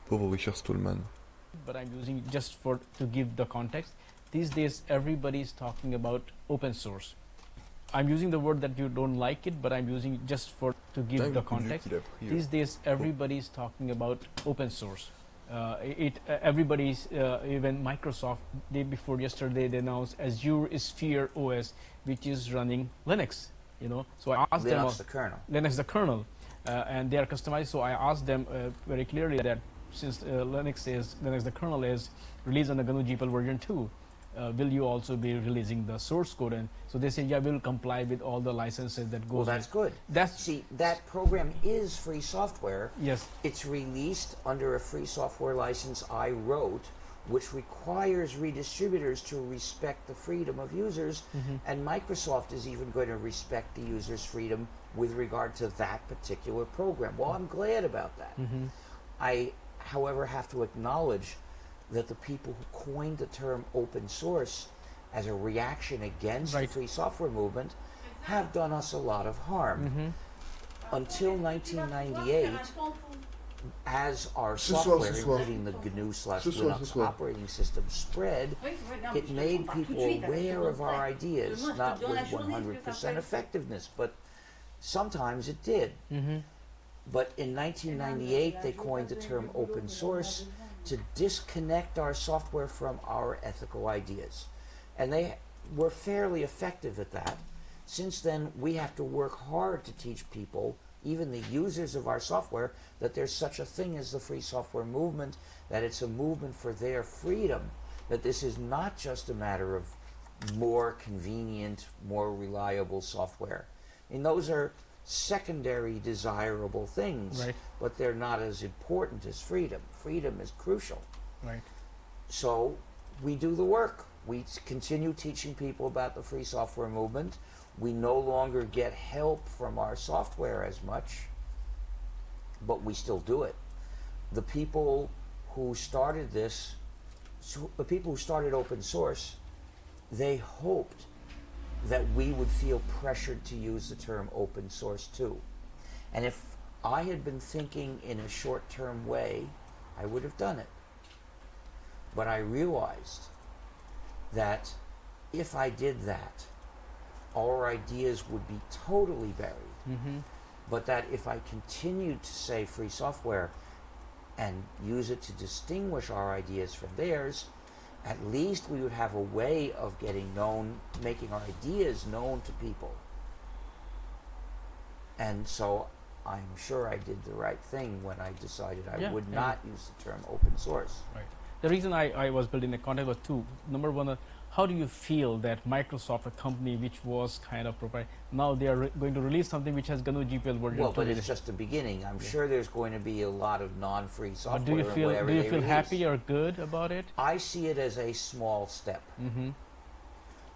pauvre Richard Stallman. But I'm using just to give the context. These days, everybody is talking about open source. I'm using the word that you don't like it, but I'm using just to give the context. These days, everybody is talking about open source. Everybody's, even Microsoft, day before yesterday, they announced Azure Sphere OS, which is running Linux. You know, so I asked them. Linux the kernel, and they are customized. So I asked them very clearly that since Linux the kernel is released on the GNU GPL version 2, will you also be releasing the source code? And so they say, yeah, we'll comply with all the licenses that goes. Well, that's good. See, that program is free software. Yes. It's released under a free software license I wrote, which requires redistributors to respect the freedom of users, and Microsoft is even going to respect the user's freedom with regard to that particular program. Well, I'm glad about that. I, however, have to acknowledge that the people who coined the term open source as a reaction against the free software movement have done us a lot of harm. Until 1998, as our software, including the GNU/Linux operating system, spread, it made people aware of our ideas, not with 100% effectiveness, but sometimes it did. But in 1998, they coined the term open source to disconnect our software from our ethical ideas. And they were fairly effective at that. Since then, we have to work hard to teach people, even the users of our software, that there's such a thing as the free software movement, that it's a movement for their freedom, that this is not just a matter of more convenient, more reliable software. And those are secondary desirable things, but they're not as important as freedom. Freedom is crucial. So we do the work. We continue teaching people about the free software movement. We no longer get help from our software as much, but we still do it. The people who started this, the people who started open source, they hoped that we would feel pressured to use the term open source too. And if I had been thinking in a short-term way, I would have done it. But I realized that if I did that, our ideas would be totally buried. But that if I continued to say free software and use it to distinguish our ideas from theirs, at least we would have a way of getting known, making our ideas known to people. And so I'm sure I did the right thing when I decided I would not use the term open source. The reason I was building a context was two. Number one, how do you feel that Microsoft, a company which was kind of proprietary, now they are going to release something which has GNU GPL version 2? Well, but it's just the beginning. I'm sure there's going to be a lot of non-free software. But do you feel happy or good about it? I see it as a small step.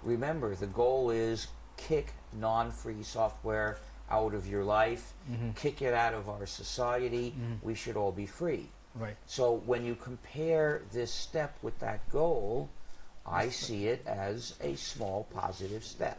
Remember, the goal is kick non-free software out of your life, kick it out of our society. We should all be free. So when you compare this step with that goal, I see it as a small positive step.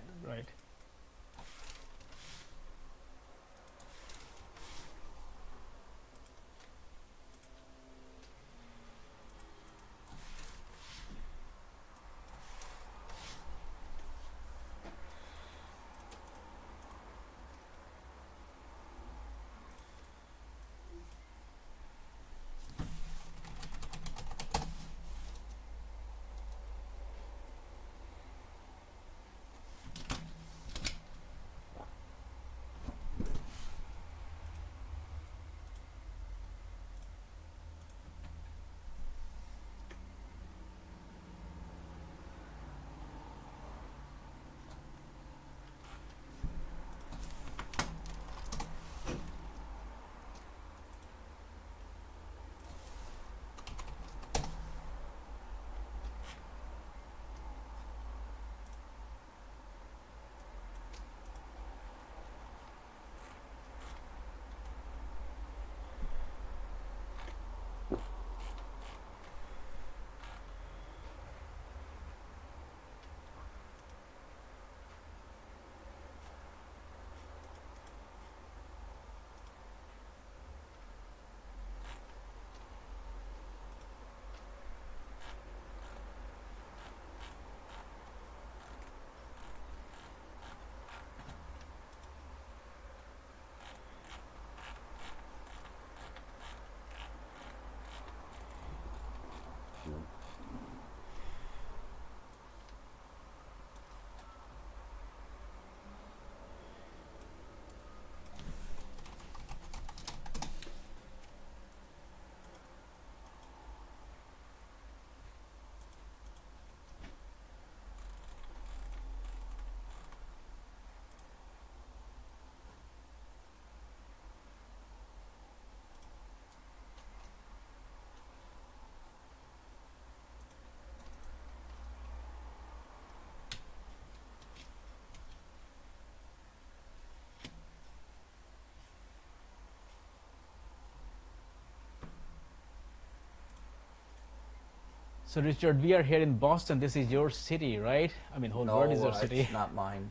So Richard, we are here in Boston. This is your city, right? I mean, whole world is your city. It's not mine.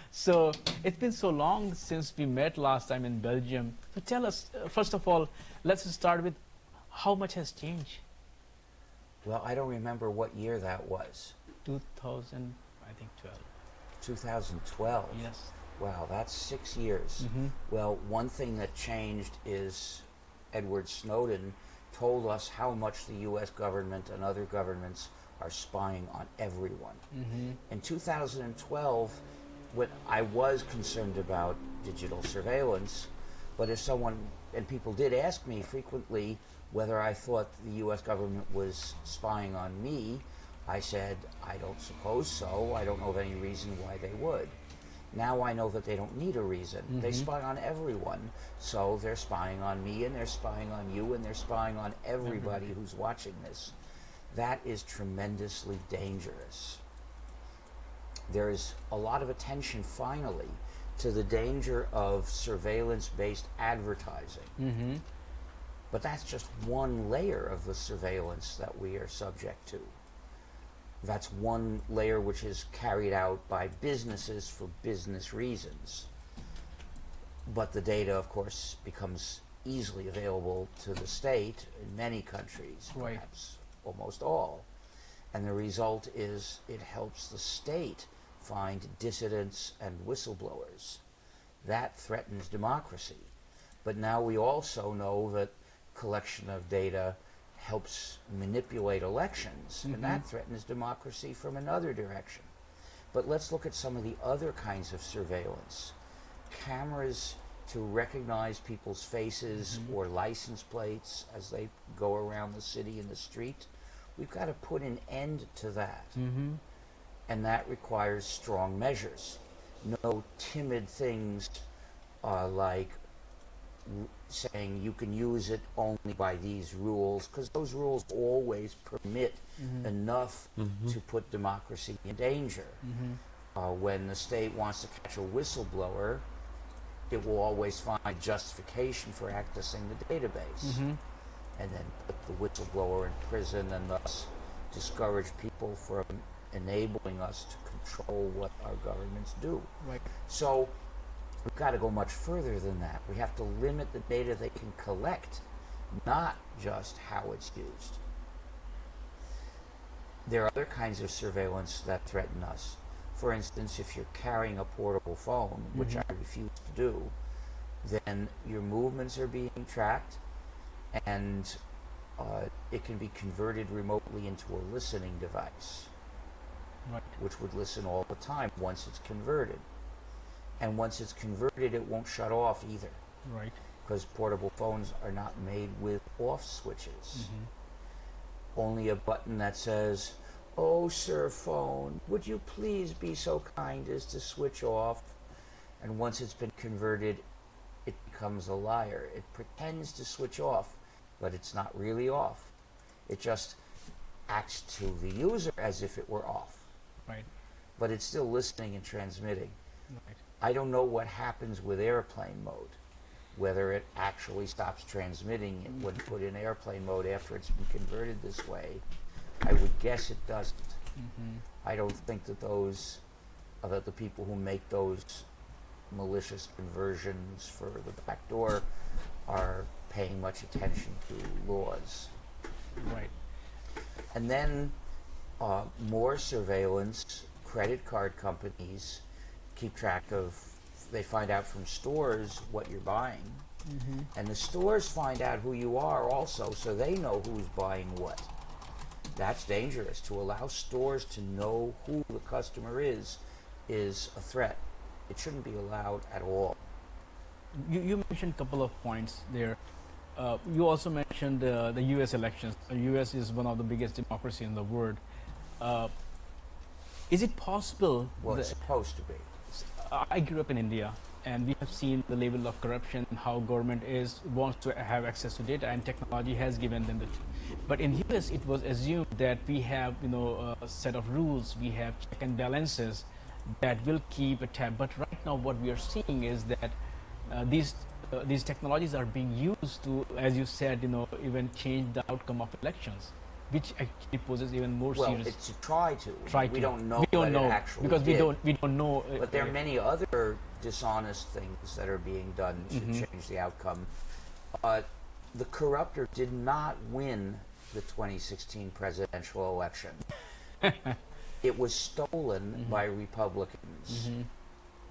So it's been so long since we met last time in Belgium. So tell us, first of all, let's start with how much has changed. Well, I don't remember what year that was. 2000, I think 12. 2012. Yes. Wow, that's 6 years. Well, one thing that changed is Edward Snowden told us how much the U.S. government and other governments are spying on everyone. In 2012, when I was concerned about digital surveillance, but if someone, and people did ask me frequently whether I thought the U.S. government was spying on me, I said, I don't suppose so. I don't know of any reason why they would. Now I know that they don't need a reason. They spy on everyone. So they're spying on me, and they're spying on you, and they're spying on everybody who's watching this. That is tremendously dangerous. There is a lot of attention, finally, to the danger of surveillance-based advertising. But that's just one layer of the surveillance that we are subject to. That's one layer which is carried out by businesses for business reasons. But the data, of course, becomes easily available to the state in many countries, perhaps almost all. And the result is it helps the state find dissidents and whistleblowers. That threatens democracy. But now we also know that collection of data helps manipulate elections, and that threatens democracy from another direction. But let's look at some of the other kinds of surveillance. Cameras to recognize people's faces or license plates as they go around the city and the street. We've got to put an end to that. And that requires strong measures. No timid things like saying you can use it only by these rules, because those rules always permit enough to put democracy in danger. When the state wants to catch a whistleblower, it will always find justification for accessing the database, and then put the whistleblower in prison, and thus discourage people from enabling us to control what our governments do. So we've got to go much further than that. We have to limit the data they can collect, not just how it's used. There are other kinds of surveillance that threaten us. For instance, if you're carrying a portable phone, which I refuse to do, then your movements are being tracked, and it can be converted remotely into a listening device, which would listen all the time once it's converted. And once it's converted, it won't shut off either. Because portable phones are not made with off switches. Only a button that says, "Oh, sir, phone, would you please be so kind as to switch off?" And once it's been converted, it becomes a liar. It pretends to switch off, but it's not really off. It just acts to the user as if it were off. But it's still listening and transmitting. I don't know what happens with airplane mode, whether it actually stops transmitting when put in airplane mode after it's been converted this way. I would guess it doesn't. I don't think that that the people who make those malicious conversions for the back door are paying much attention to laws. And then more surveillance. Credit card companies keep track of, they find out from stores what you're buying. And the stores find out who you are also, so they know who's buying what. That's dangerous. To allow stores to know who the customer is a threat. It shouldn't be allowed at all. You mentioned a couple of points there. You also mentioned the U.S. elections. The U.S. is one of the biggest democracies in the world. Is it possible? Well, it's supposed to be. I grew up in India, and we have seen the level of corruption and how government wants to have access to data, and technology has given them the. But in US, it was assumed that we have a set of rules, we have check and balances that will keep a tab. But right now, what we are seeing is that these technologies are being used to, as you said, even change the outcome of elections. which actually poses even more Well, serious. it's to try to. Try we to. don't know We don't what know it actually because did. we don't know. But there are many other dishonest things that are being done to Mm-hmm. change the outcome. The corrupter did not win the 2016 presidential election. It was stolen by Republicans.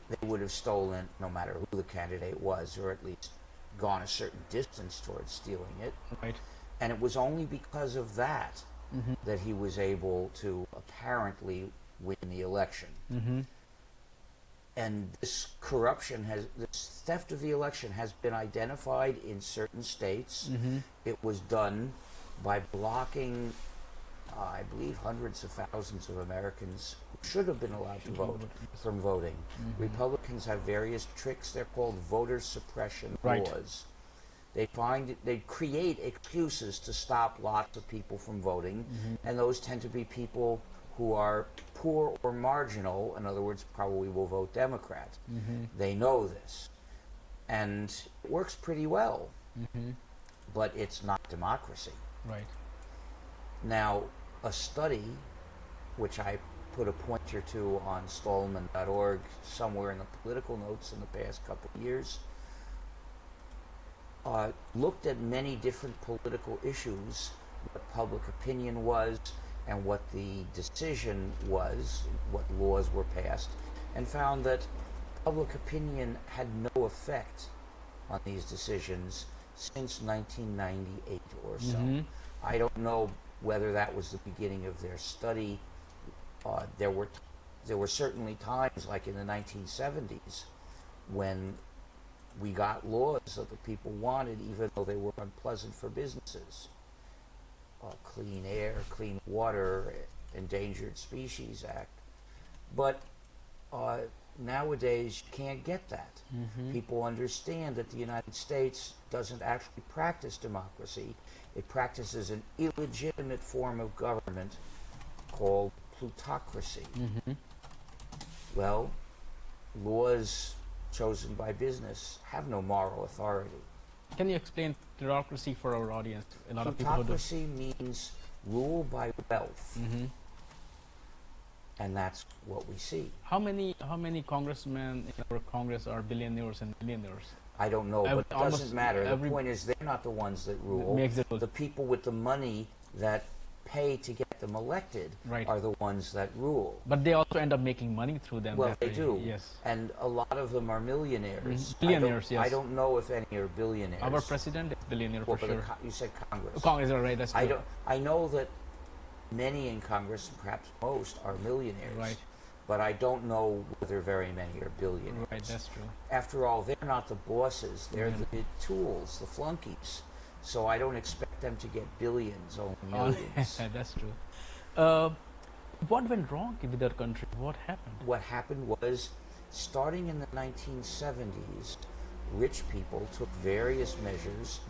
They would have stolen no matter who the candidate was, or at least gone a certain distance towards stealing it. Right. And it was only because of that that he was able to apparently win the election. And this this theft of the election has been identified in certain states. It was done by blocking, I believe, hundreds of thousands of Americans who should have been allowed to vote from voting. Republicans have various tricks. They're called voter suppression laws. They create excuses to stop lots of people from voting, and those tend to be people who are poor or marginal, in other words, probably will vote Democrat. They know this. And it works pretty well, but it's not democracy. Right. Now, a study, which I put a pointer to on Stallman.org somewhere in the political notes in the past couple of years, looked at many different political issues, what public opinion was, and what the decision was, what laws were passed, and found that public opinion had no effect on these decisions since 1998 or so. I don't know whether that was the beginning of their study. There were certainly times, like in the 1970s, when we got laws that the people wanted, even though they were unpleasant for businesses. Clean Air, Clean Water, Endangered Species Act. But nowadays you can't get that. People understand that the United States doesn't actually practice democracy. It practices an illegitimate form of government called plutocracy. Well, laws chosen by business have no moral authority. Can you explain plutocracy for our audience? A lot of people who do. Plutocracy means rule by wealth. And that's what we see. How many congressmen in our Congress are billionaires and millionaires? I don't know, but it doesn't matter. The point is, they're not the ones that rule. The people with the money that pay to get them elected are the ones that rule. But they also end up making money through them. Well, they do. Yes. And a lot of them are millionaires. Billionaires, yes. I don't know if any are billionaires. Our president is billionaire for sure. You said Congress. Congress, right? That's true. I know that many in Congress, perhaps most, are millionaires. Right. But I don't know whether very many are billionaires. Right, that's true. After all, they're not the bosses. They're the tools, the flunkies. So I don't expect them to get billions, only millions. That's true. What went wrong with our country? What happened? What happened was, starting in the 1970s, rich people took various measures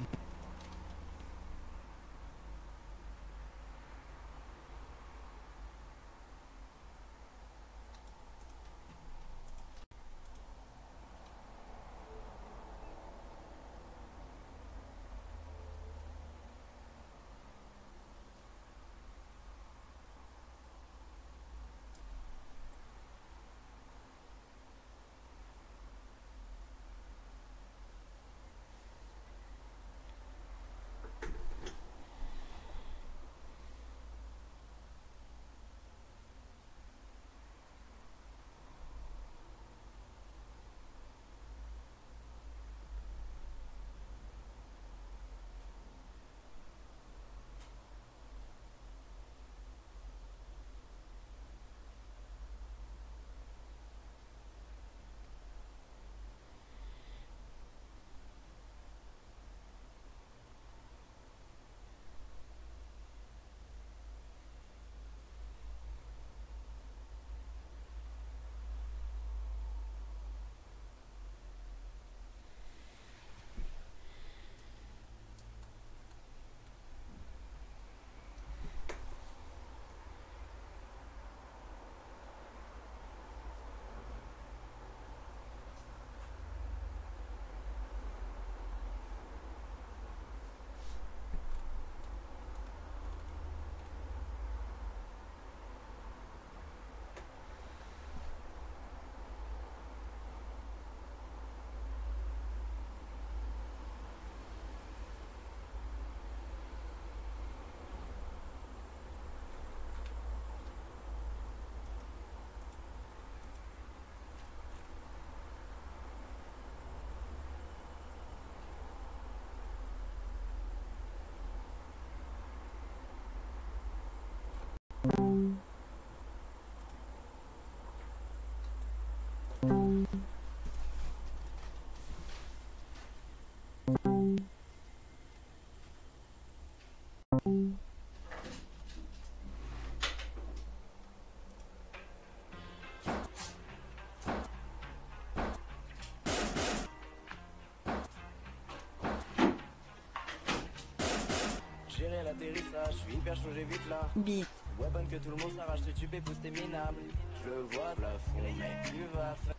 je suis hyper chaud, j'ai vite là. Beat. Weapon que tout le monde s'arrache, te tuer, pousse tes minables. Je le vois, plafond, mec, tu vas faire.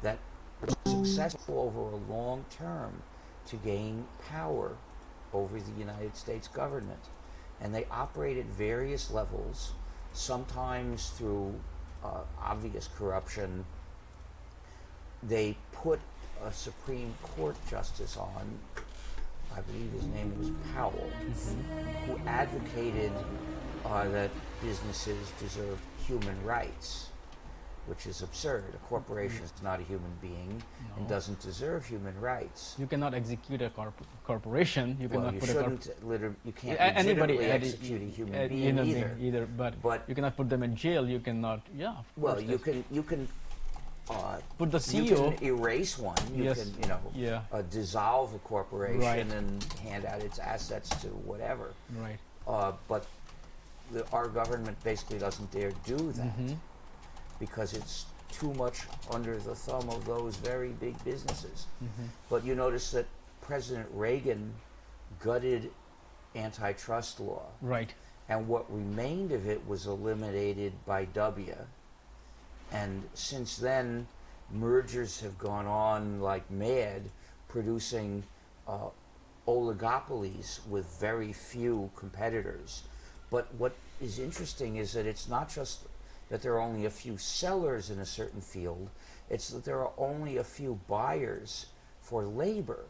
that were successful over a long term to gain power over the United States government. And they operate at various levels, sometimes through obvious corruption. They put a Supreme Court justice on, I believe his name was Powell, who advocated that businesses deserve human rights, which is absurd. A corporation is not a human being and doesn't deserve human rights. You cannot execute a corporation. You cannot put you can't anybody legitimately execute a human being either. But you cannot put them in jail. You cannot. Yeah. Well, you can. Put the CEO. You can erase one. You can, dissolve a corporation and hand out its assets to whatever. Right. But our government basically doesn't dare do that because it's too much under the thumb of those very big businesses. But you notice that President Reagan gutted antitrust law. Right. And what remained of it was eliminated by W. And since then, mergers have gone on like mad, producing oligopolies with very few competitors. But what is interesting is that it's not just that there are only a few sellers in a certain field, it's that there are only a few buyers for labor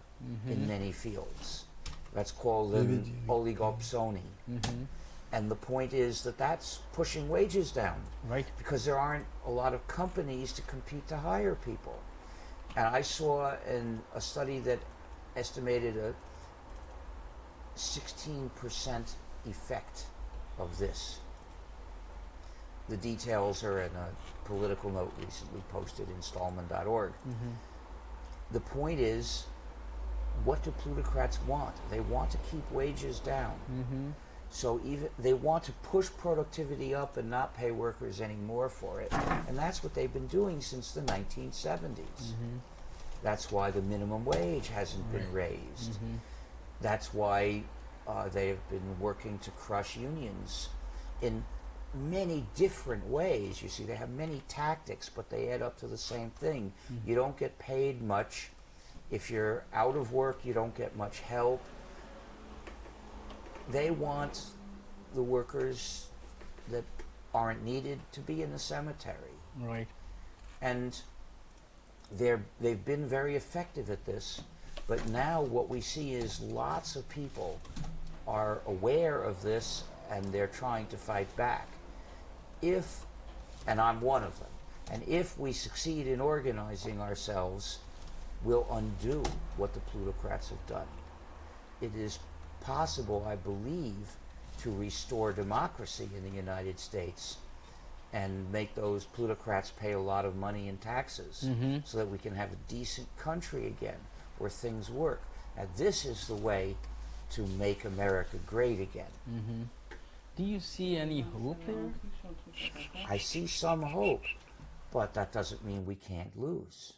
in many fields. That's called an oligopsony. And the point is that that's pushing wages down. Right. Because there aren't a lot of companies to compete to hire people. And I saw in a study that estimated a 16% effect of this. The details are in a political note recently posted in stallman.org. The point is, what do plutocrats want? They want to keep wages down. So even they want to push productivity up and not pay workers any more for it. And that's what they've been doing since the 1970s. That's why the minimum wage hasn't been raised. That's why they have been working to crush unions in many different ways. You see, they have many tactics, but they add up to the same thing. You don't get paid much. If you're out of work, you don't get much help. They want the workers that aren't needed to be in the cemetery. Right. And they've been very effective at this, but now what we see is lots of people are aware of this and they're trying to fight back. If, and I'm one of them, and if we succeed in organizing ourselves, we'll undo what the plutocrats have done. It is possible, I believe, to restore democracy in the United States and make those plutocrats pay a lot of money in taxes so that we can have a decent country again where things work. And this is the way to make America great again. Do you see any hope there? I see some hope, but that doesn't mean we can't lose.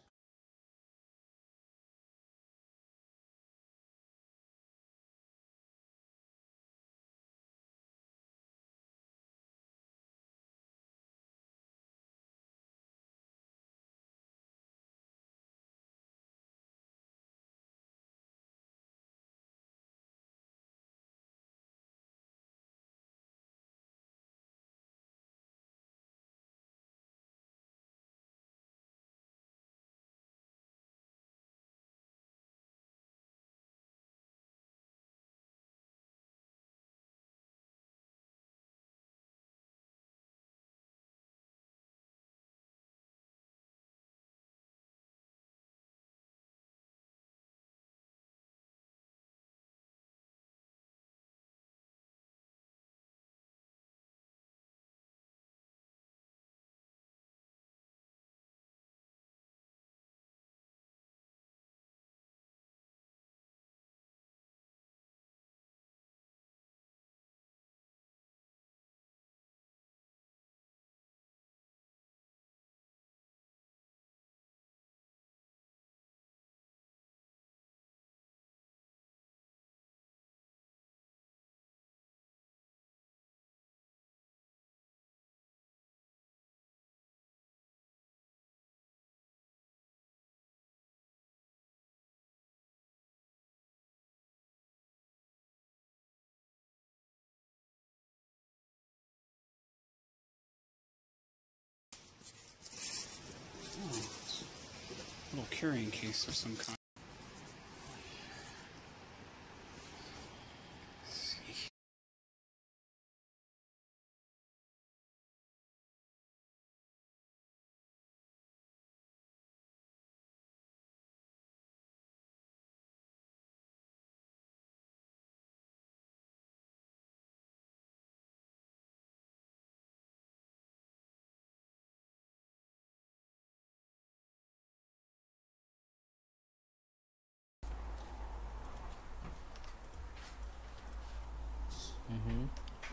curing case of some kind.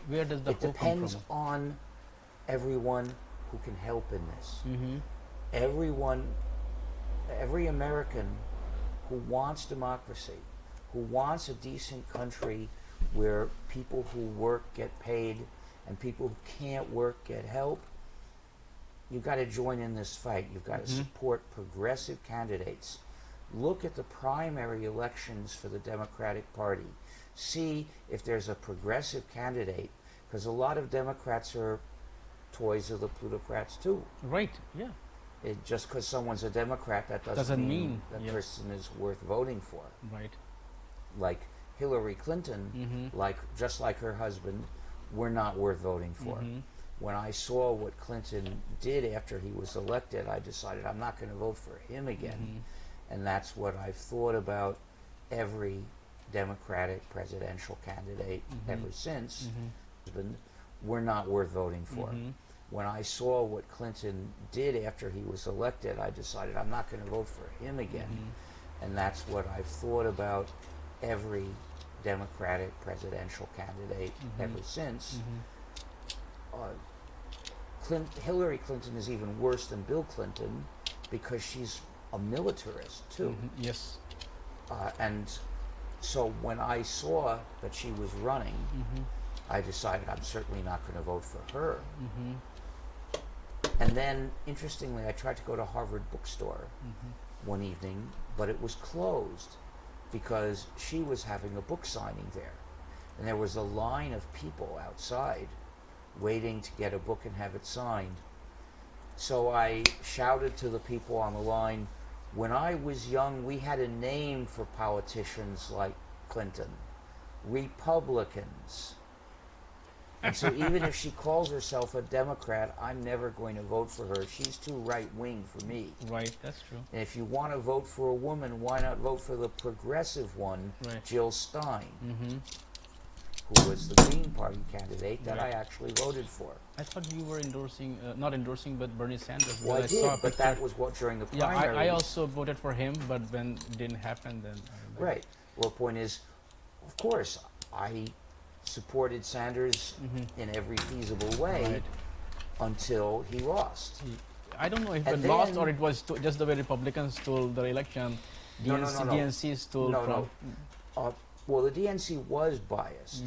Where does the It hope come depends from? on everyone who can help in this. Mm-hmm. Every American who wants democracy, who wants a decent country where people who work get paid and people who can't work get help, you've got to join in this fight. You've got to support progressive candidates. Look at the primary elections for the Democratic Party. See if there's a progressive candidate, because a lot of Democrats are toys of the plutocrats too. Right, yeah. Just because someone's a Democrat, that doesn't, Doesn't mean mean, that yes. person is worth voting for. Right. Like Hillary Clinton, just like her husband, we're not worth voting for. When I saw what Clinton did after he was elected, I decided I'm not going to vote for him again. And that's what I've thought about every Democratic presidential candidate ever since. We're not worth voting for. When I saw what Clinton did after he was elected, I decided I'm not going to vote for him again. And that's what I've thought about every Democratic presidential candidate ever since. Hillary Clinton is even worse than Bill Clinton because she's a militarist too. Yes. And so when I saw that she was running, I decided I'm certainly not going to vote for her. And then, interestingly, I tried to go to Harvard Bookstore one evening, but it was closed because she was having a book signing there. And there was a line of people outside waiting to get a book and have it signed. So I shouted to the people on the line, when I was young, we had a name for politicians like Clinton, Republicans. And so even if she calls herself a Democrat, I'm never going to vote for her. She's too right-wing for me. Right, that's true. And if you want to vote for a woman, why not vote for the progressive one, Jill Stein, who was the Green Party candidate that I actually voted for. I thought you were endorsing, not endorsing, but Bernie Sanders. Well, I did, but that was what during the primaries. Yeah, I also voted for him, but when it didn't happen, then... Right. Well, the point is, of course, I supported Sanders in every feasible way until he lost. I don't know if it lost or it was just the way Republicans stole the election. DNC stole from... well, the DNC was biased,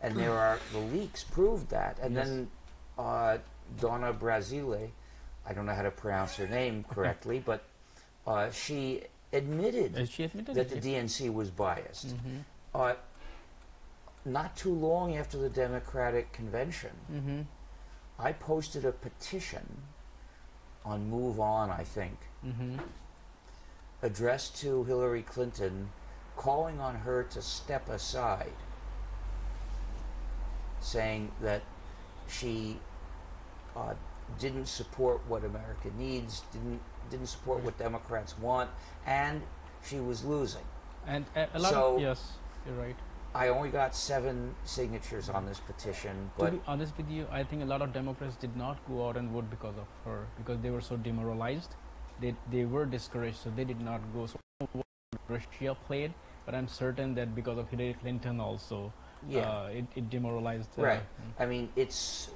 and the leaks proved that. And then Donna Brazile, I don't know how to pronounce her name correctly, but she admitted that the DNC was biased. Not too long after the Democratic convention, I posted a petition on Move On, I think, addressed to Hillary Clinton, calling on her to step aside, saying that she didn't support what America needs, didn't support what Democrats want, and she was losing. And a lot yes, you're right. I only got 7 signatures on this petition, but... To be honest with you, I think a lot of Democrats did not go out and vote because of her, because they were so demoralized. They were discouraged, so they did not go. So Russia played, but I'm certain that because of Hillary Clinton also, it demoralized. Right. I mean, it's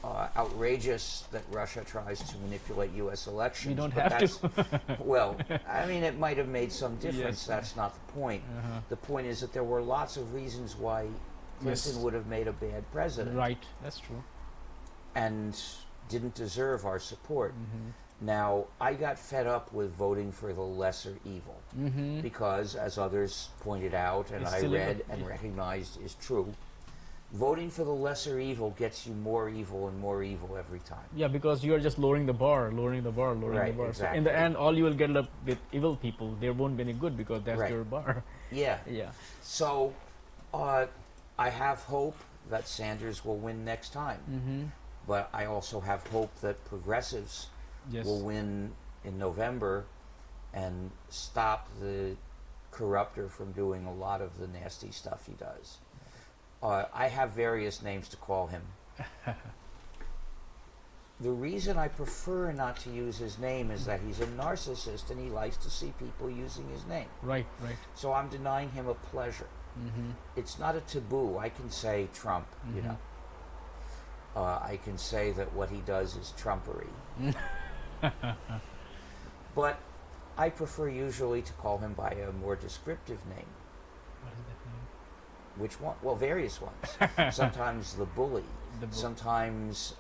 outrageous that Russia tries to manipulate U.S. elections. You don't have to. Well, I mean, it might have made some difference. Yes. That's not the point. The point is that there were lots of reasons why Clinton would have made a bad president. Right, that's true. And didn't deserve our support. Now, I got fed up with voting for the lesser evil because, as others pointed out and I read and recognized is true, voting for the lesser evil gets you more evil and more evil every time. Yeah, because you are just lowering the bar, lowering the bar, lowering Right, the bar. exactly. So in the end, all you will get up with evil people. There won't be any good because that's Right. your bar. Yeah. Yeah. So, I have hope that Sanders will win next time. Mm-hmm. But I also have hope that progressives Yes. will win in November and stop the corruptor from doing a lot of the nasty stuff he does. I have various names to call him. The reason I prefer not to use his name is that he's a narcissist and he likes to see people using his name. Right, right. So I'm denying him a pleasure. Mm-hmm. It's not a taboo. I can say Trump, you know. I can say that what he does is Trumpery. But I prefer usually to call him by a more descriptive name. What is that name? Which one? Well, various ones. Sometimes the bully. Sometimes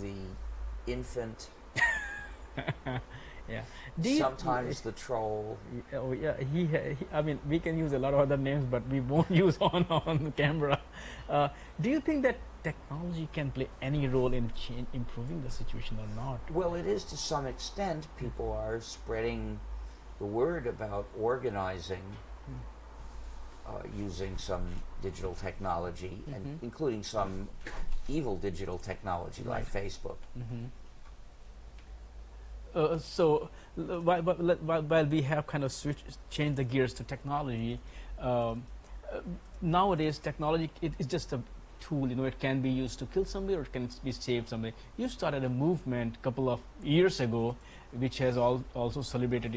the infant. Yeah. Sometimes the troll. Oh yeah, he. I mean, we can use a lot of other names, but we won't use on camera. Do you think that technology can play any role in improving the situation or not? Well, it is to some extent. People are spreading the word about organizing using some digital technology, and including some evil digital technology like Facebook. Mm-hmm. So while we have kind of changed the gears to technology, nowadays technology is just a tool. You know, it can be used to kill somebody or it can be saved somebody. You started a movement a couple of years ago, which has also celebrated,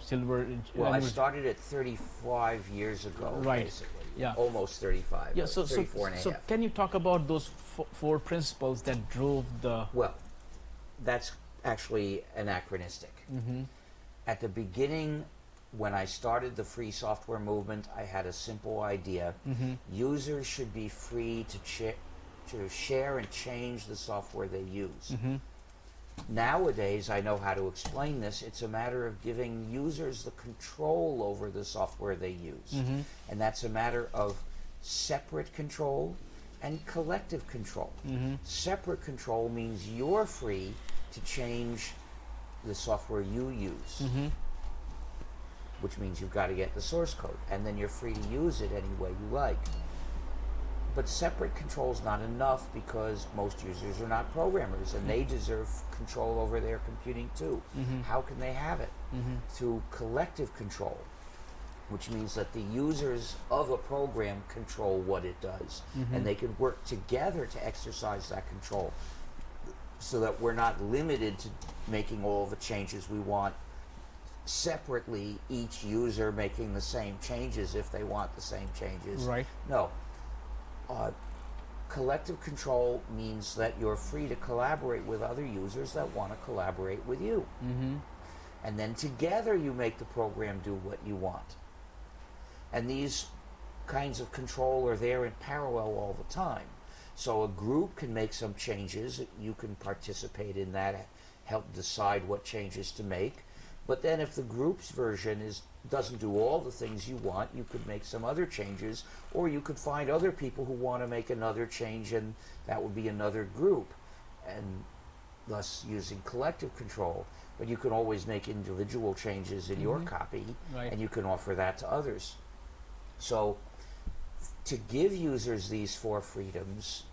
silver. Well, I started it 35 years ago, right. basically. Yeah. Almost 35. Yeah. 34 and a so half. can you talk about those four principles that drove the? Well, that's actually anachronistic. Mm-hmm. At the beginning, when I started the free software movement, I had a simple idea. Mm-hmm. Users should be free to share and change the software they use. Mm-hmm. Nowadays, I know how to explain this. It's a matter of giving users the control over the software they use. Mm-hmm. And that's a matter of separate control and collective control. Mm-hmm. Separate control means you're free to change the software you use, Mm-hmm. which means you've got to get the source code, and then you're free to use it any way you like. But separate control is not enough because most users are not programmers, and they deserve control over their computing too. Mm-hmm. How can they have it? Mm-hmm. Through collective control, which means that the users of a program control what it does, Mm-hmm. and they can work together to exercise that control, so that we're not limited to making all the changes we want separately, each user making the same changes if they want the same changes. Right. No. Collective control means that you're free to collaborate with other users that want to collaborate with you. Mm-hmm. And then together you make the program do what you want. And these kinds of control are there in parallel all the time. So a group can make some changes, you can participate in that, help decide what changes to make. But then if the group's version doesn't do all the things you want, you could make some other changes, or you could find other people who want to make another change, and that would be another group, and thus using collective control. But you can always make individual changes in your copy, Right. and you can offer that to others. So to give users these four freedoms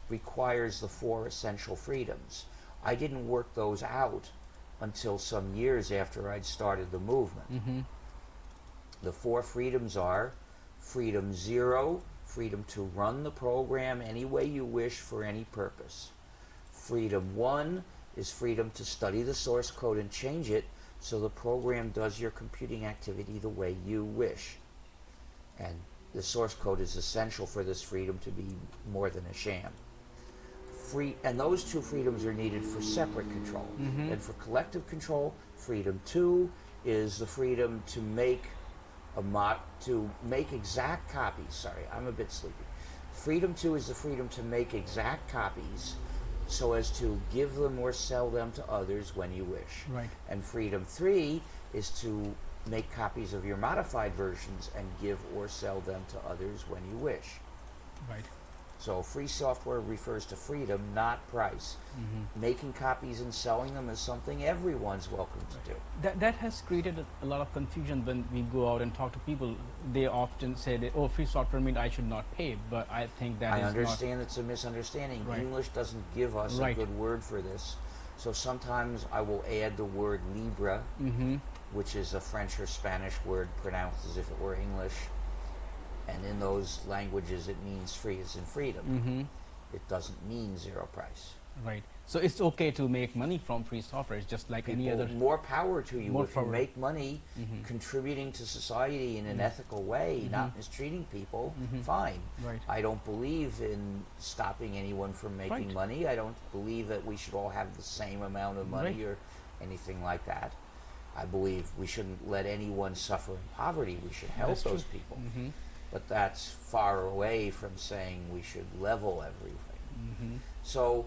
requires the four essential freedoms. I didn't work those out until some years after I'd started the movement. Mm-hmm. The four freedoms are freedom 0, freedom to run the program any way you wish for any purpose. Freedom 1 is freedom to study the source code and change it so the program does your computing activity the way you wish. And the source code is essential for this freedom to be more than a sham. And those two freedoms are needed for separate control. Mm-hmm. And for collective control, freedom 2 is the freedom to make exact copies. Sorry, I'm a bit sleepy. Freedom 2 is the freedom to make exact copies so as to give them or sell them to others when you wish. Right. And freedom 3 is to make copies of your modified versions and give or sell them to others when you wish. Right. So free software refers to freedom, not price. Making copies and selling them is something everyone's welcome to do. That has created a lot of confusion when we go out and talk to people. They often say that, oh, free software means I should not pay, but I think that I is understand it's a misunderstanding. Right. English doesn't give us a good word for this. So sometimes I will add the word libre, which is a French or Spanish word pronounced as if it were English. And in those languages, it means free as in freedom. It doesn't mean zero price. Right. So it's okay to make money from free software. It's just like any other. More power to you. If you power. make money contributing to society in an ethical way, not mistreating people, fine. Right. I don't believe in stopping anyone from making money. I don't believe that we should all have the same amount of money or anything like that. I believe we shouldn't let anyone suffer in poverty. We should help those people. But that's far away from saying we should level everything. So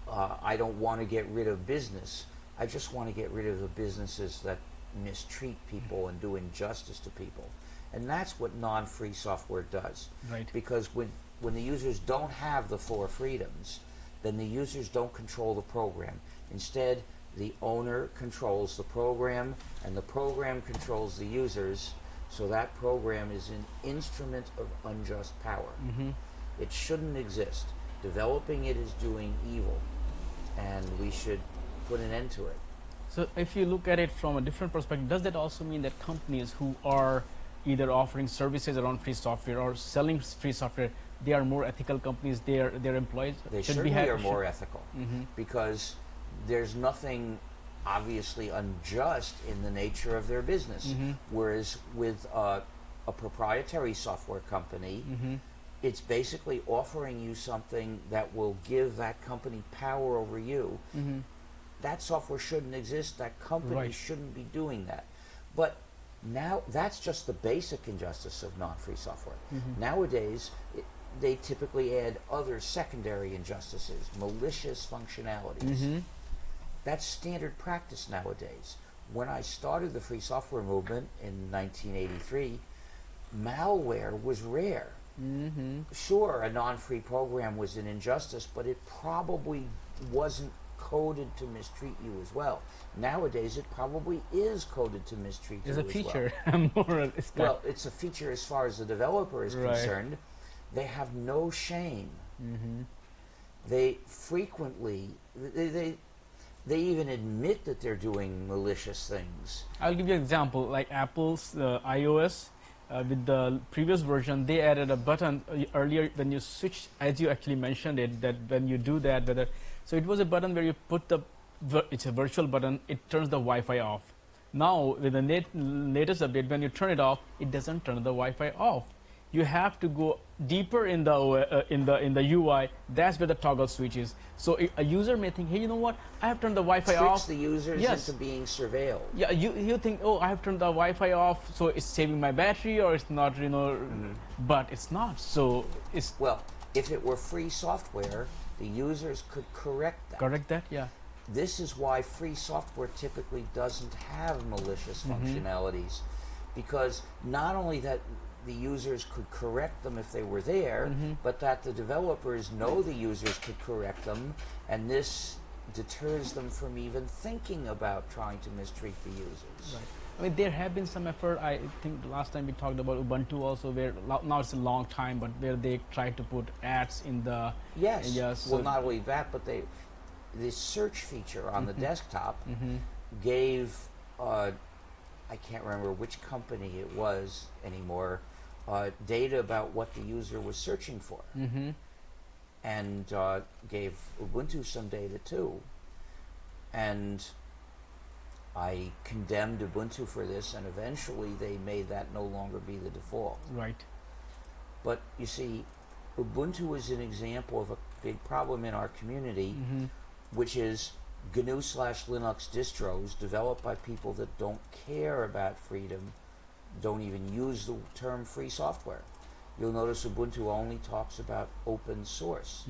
I don't want to get rid of business. I just want to get rid of the businesses that mistreat people and do injustice to people. And that's what non-free software does. Right. Because when the users don't have the four freedoms, then the users don't control the program. Instead, the owner controls the program, and the program controls the users. So that program is an instrument of unjust power. It shouldn't exist. Developing it is doing evil, and we should put an end to it. So if you look at it from a different perspective, does that also mean that companies who are either offering services around free software or selling free software, they are more ethical companies, their employees They should certainly be are more ethical, because there's nothing obviously unjust in the nature of their business. Whereas with a proprietary software company, it's basically offering you something that will give that company power over you. That software shouldn't exist. That company shouldn't be doing that. But now that's just the basic injustice of non-free software. Nowadays, they typically add other secondary injustices, malicious functionalities. That's standard practice nowadays. When I started the free software movement in 1983, malware was rare. Sure, a non-free program was an injustice, but it probably wasn't coded to mistreat you as well. Nowadays, it probably is coded to mistreat you as well. It's a feature. More well, it's a feature as far as the developer is concerned. They have no shame. They frequently, they even admit that they're doing malicious things. I'll give you an example, like Apple's iOS. With the previous version, they added a button earlier when you switch, as you actually mentioned it, that when you do that, so it was a button where you put it's a virtual button, it turns the Wi-Fi off. Now, with the latest update, when you turn it off, it doesn't turn the Wi-Fi off. You have to go deeper in the UI. That's where the toggle switch is. So a user may think, hey, you know what? I have turned the Wi-Fi off. Tricks the users into being surveilled. Yeah, you think, oh, I have turned the Wi-Fi off, so it's saving my battery, or it's not, but it's not. So it's well, if it were free software, the users could correct that. Correct that, yeah. This is why free software typically doesn't have malicious functionalities, because not only that the users could correct them if they were there, but that the developers know the users could correct them, and this deters them from even thinking about trying to mistreat the users. Right. I mean, there have been some effort. I think the last time we talked about Ubuntu also, where now it's a long time, but where they tried to put ads in the so well, not only that, but the search feature on the desktop gave I can't remember which company it was anymore, data about what the user was searching for, and gave Ubuntu some data too. And I condemned Ubuntu for this, and eventually they made that no longer be the default. Right. But you see, Ubuntu is an example of a big problem in our community, which is GNU/Linux distros developed by people that don't care about freedom, don't even use the term free software. You'll notice Ubuntu only talks about open source.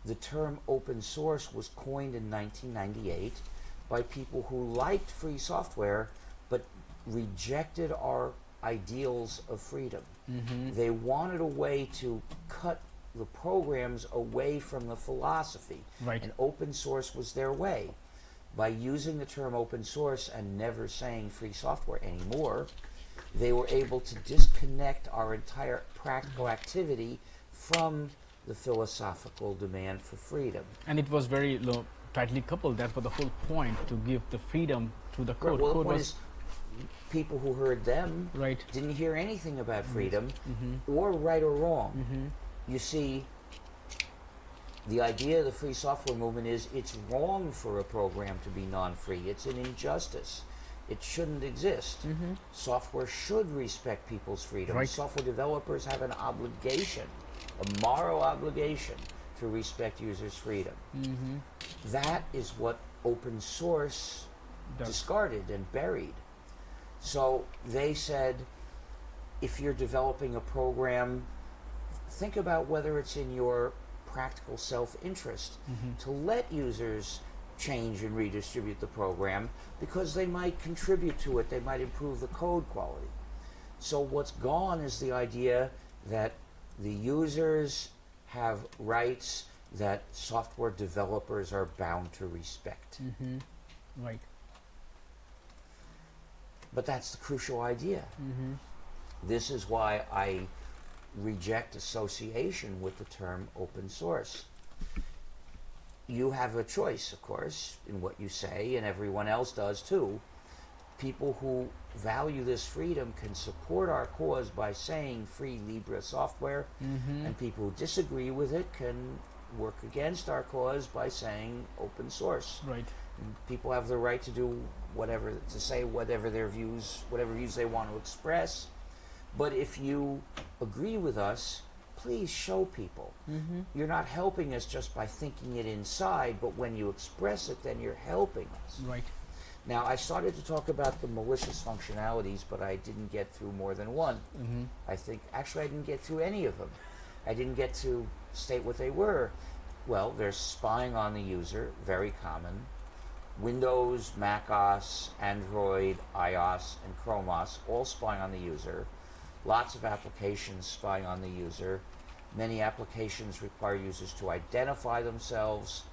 The term open source was coined in 1998 by people who liked free software but rejected our ideals of freedom. Mm-hmm. They wanted a way to cut the programs away from the philosophy. Right. And open source was their way. By using the term open source and never saying free software anymore, they were able to disconnect our entire practical activity from the philosophical demand for freedom. And it was very tightly coupled. That was the whole point, to give the freedom through the code. Well, the Code point was is, people who heard them right. didn't hear anything about freedom, Mm-hmm. or right or wrong. Mm-hmm. You see, the idea of the free software movement is it's wrong for a program to be non-free. It's an injustice. It shouldn't exist. Mm-hmm. Software should respect people's freedom. Right. Software developers have an obligation, a moral obligation, to respect users' freedom. Mm-hmm. That is what open source Does. discarded and buried. So they said, if you're developing a program, think about whether it's in your practical self-interest Mm-hmm. to let users change and redistribute the program, because they might contribute to it, they might improve the code quality. So what's gone is the idea that the users have rights that software developers are bound to respect. Mm-hmm. Right. But that's the crucial idea. Mm-hmm. This is why I reject association with the term open source. You have a choice, of course, in what you say, and everyone else does too. People who value this freedom can support our cause by saying free Libre software, Mm-hmm. and people who disagree with it can work against our cause by saying open source. Right. And people have the right to do whatever, to say whatever their views, whatever views they want to express. But if you agree with us, please show people. Mm-hmm. You're not helping us just by thinking it inside, but when you express it, then you're helping us. Right. Now, I started to talk about the malicious functionalities, but I didn't get through more than one. Mm-hmm. I think, actually, I didn't get through any of them. I didn't get to state what they were. Well, there's spying on the user, very common. Windows, Mac OS, Android, iOS, and Chrome OS all spying on the user. Lots of applications spying on the user. Many applications require users to identify themselves,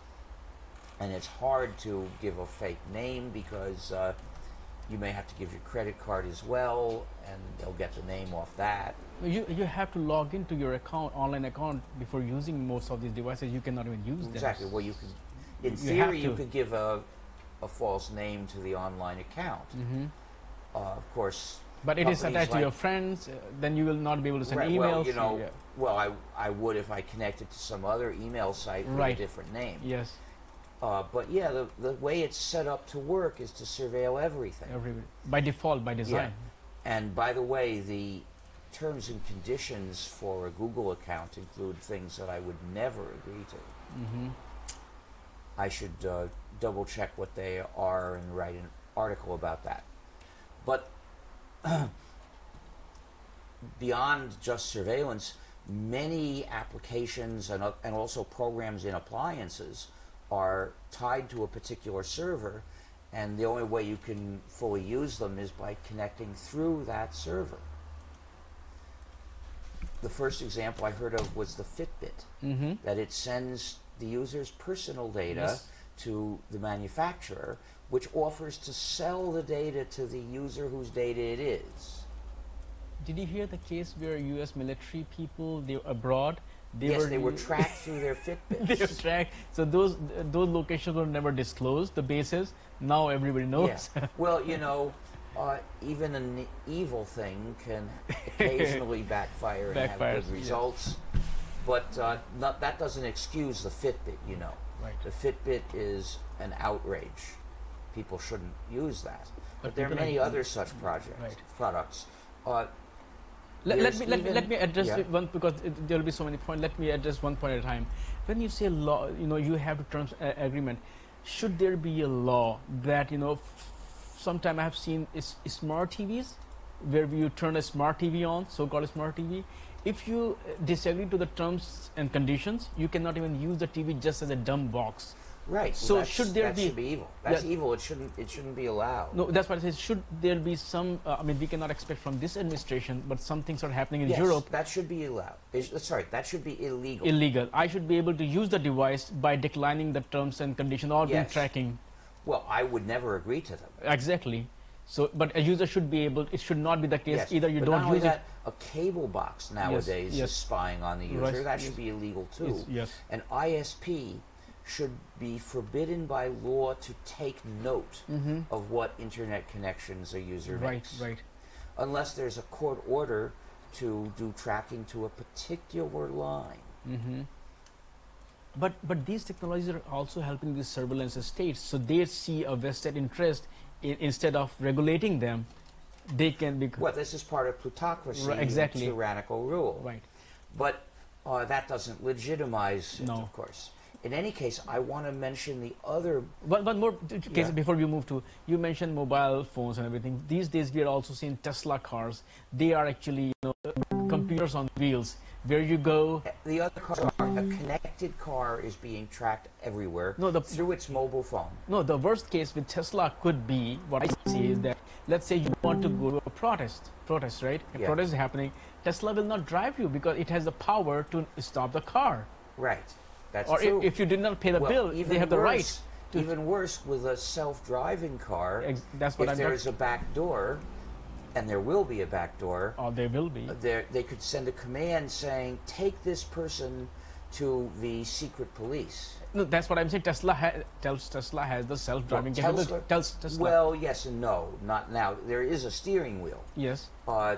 and it's hard to give a fake name because you may have to give your credit card as well, and they'll get the name off that. You have to log into your account, online account, before using most of these devices. You cannot even use them. Exactly. Well, you can, in You have theory, you to. could give a false name to the online account. Mm-hmm. Of course. But it is companies attached to like- your friends. Then you will not be able to send Right, emails. well, you know, Yeah. well, I would if I connected to some other email site with Right. a different name. Yes. But yeah, the way it's set up to work is to surveil everything. By default, by design. And by the way, the terms and conditions for a Google account include things that I would never agree to. Mm-hmm. I should double check what they are and write an article about that. But beyond just surveillance, many applications and also programs in appliances are tied to a particular server, and the only way you can fully use them is by connecting through that server. The first example I heard of was the Fitbit, Mm-hmm. that it sends the user's personal data Yes. to the manufacturer, which offers to sell the data to the user whose data it is. Did you hear the case where U.S. military people, they were abroad? They were tracked through their Fitbits. They were tracked. So those locations were never disclosed. The bases. Now everybody knows. Yeah. Well, you know, even an evil thing can occasionally backfire and have Backfires, good results. But that doesn't excuse the Fitbit, you know. Right. The Fitbit is an outrage. People shouldn't use that. But there are people many like- other such Right. products. Let There's me address yeah. one, because there will be so many points. Let me address one point at a time. When you say law, you know, you have to terms agreement. Should there be a law that, you know, sometime I have seen smart TVs where you turn a smart TV on, so-called smart TV. If you disagree to the terms and conditions, you cannot even use the TV just as a dumb box. Right. So well, should there that be? should be evil. That's Yeah. evil. It shouldn't be allowed. No, that's what I said. Should there be some? I mean, we cannot expect from this administration, but some things are happening in Yes, Europe. that should be allowed. Sorry, that should be illegal. Illegal. I should be able to use the device by declining the terms and conditions or doing Yes. tracking. Well, I would never agree to them. Exactly. So, but a user should be able. It should not be the case. Yes. Either you but don't not only use that, a cable box nowadays yes. is spying on the user. Right, That yes. should be illegal too. It's- yes. An ISP should be forbidden by law to take note of what internet connections a user it. Right. makes. Right. Unless there's a court order to do tracking to a particular line. But these technologies are also helping these surveillance states. So they see a vested interest instead of regulating them. They can be Well, this is part of plutocracy, Right, exactly. and tyrannical rule. right. But that doesn't legitimize it, No. of course. In any case, I want to mention the other. One more case Yeah. before we move to, you mentioned mobile phones and everything. These days we are also seeing Tesla cars. They are actually computers on wheels where you go. The other cars are a connected car is being tracked everywhere No, through its mobile phone. No, the worst case with Tesla could be, what I see is that, let's say you want to go to a protest, right? A Yeah. protest is happening. Tesla will not drive you because it has the power to stop the car. Right. That's Or true. if you did not pay the Well, bill, even they have the right. worse- to- Even worse, with a self-driving car, That's what if I'm there is a back door, and there will be a back door, Or they will be. they could send a command saying, take this person to the secret police. No, that's what I'm saying. Tesla has the self-driving Well, capability. Tesla. Well, yes and no. Not now. There is a steering wheel. Yes. I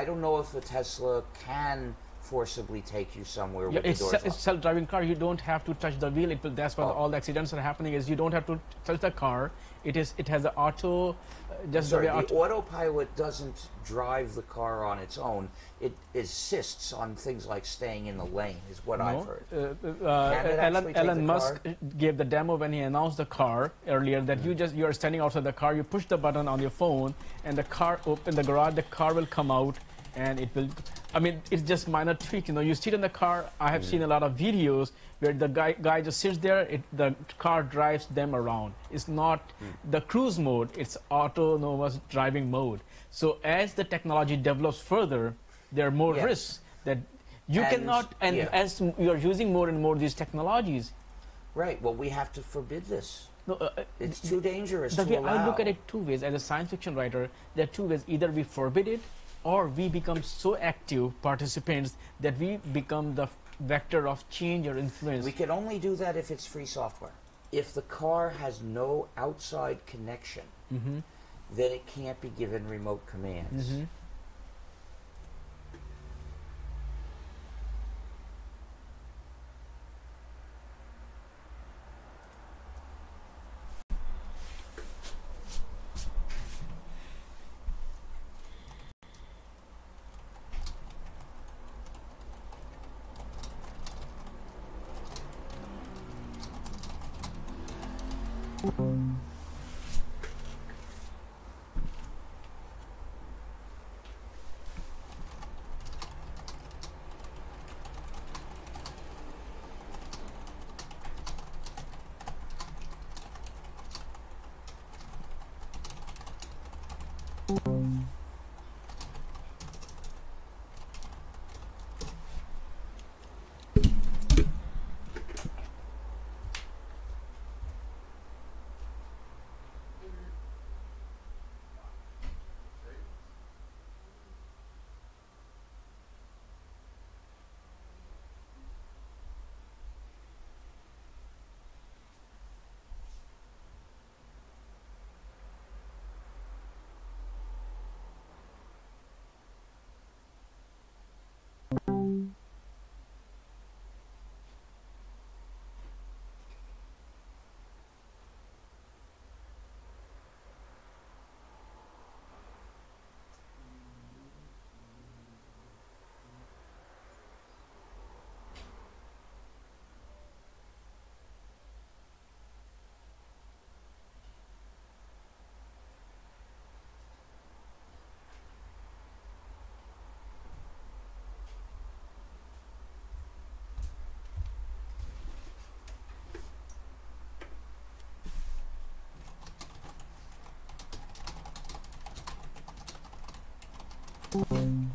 don't know if a Tesla can forcibly take you somewhere Yeah, with the doors it's locked. self-driving car. You don't have to touch the wheel. That's why Oh. all the accidents are happening. Is you don't have to touch the car. It has an auto. Just Sorry, the way the autopilot doesn't drive the car on its own. It insists on things like staying in the lane, is what I've heard. Can it actually take Elon the Musk car? gave the demo when he announced the car earlier that you are standing outside the car, you push the button on your phone, and the car open the garage, the car will come out, and it will. I mean, it's just minor tweak. You sit in the car. I have seen a lot of videos where the guy just sits there. The car drives them around. It's not the cruise mode. It's autonomous driving mode. So as the technology develops further, there are more Yes. risks that you And- cannot. And yeah. as you are using more and more these technologies, Right. Well, we have to forbid this. no, It's too dangerous the to way allow. I look at it two ways. As a science fiction writer, there are two ways. Either we forbid it, or we become so active participants that we become the vector of change or influence. We can only do that if it's free software. If the car has no outside connection, then it can't be given remote commands. Vale.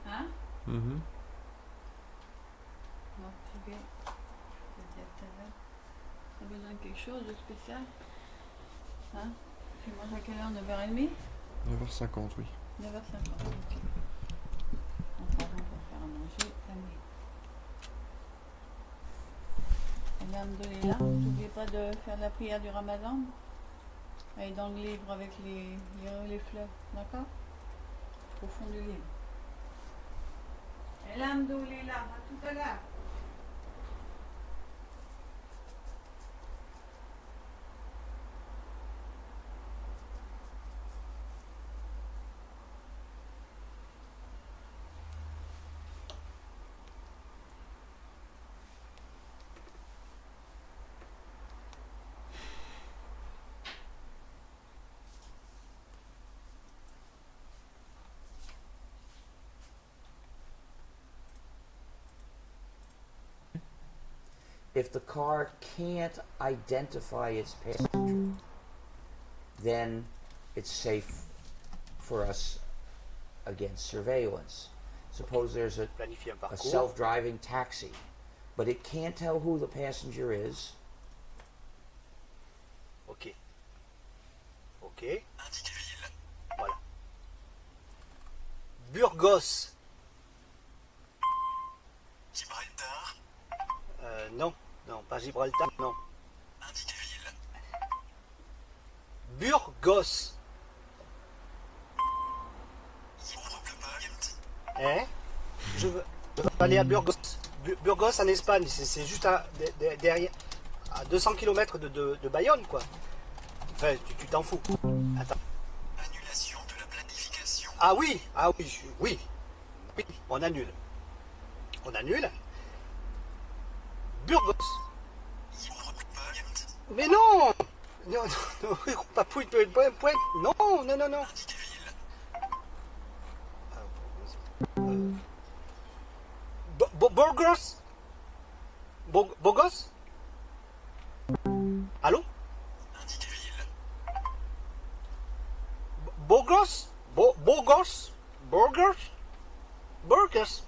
Hein? Mhm. Non, c'est bien. Je vais dire tout à l'heure. T'as besoin de quelque chose de spécial? Hein? Tu manges à quelle heure? 9h30? 9h50, oui. 9h50, ok. On va faire à manger. Allez. Alhamdoulilah, n'oubliez pas de faire la prière du Ramadan. Et dans le livre avec les fleurs, d'accord? Au fond du livre. Alhamdoulilah, à tout à l'heure. if the car can't identify its passenger, then it's safe for us against surveillance. Suppose there's a Planifier un parcours. self-driving taxi, but it can't tell who the passenger is. Ok. Ok. Voilà. Burgos. Gibraltar. Non. Non, pas Gibraltar, non. Burgos. Hein? Je veux aller à Burgos. Burgos en Espagne, c'est juste derrière, à 200 km de Bayonne, quoi. Enfin, tu t'en fous. Attends. Annulation de la planification. Ah oui, oui, on annule. On annule. Burgos. Mais non! Non, pas point, non, non. Burgos? Bogos? Allô? Bogos? Bogos? Burgers? Burgers?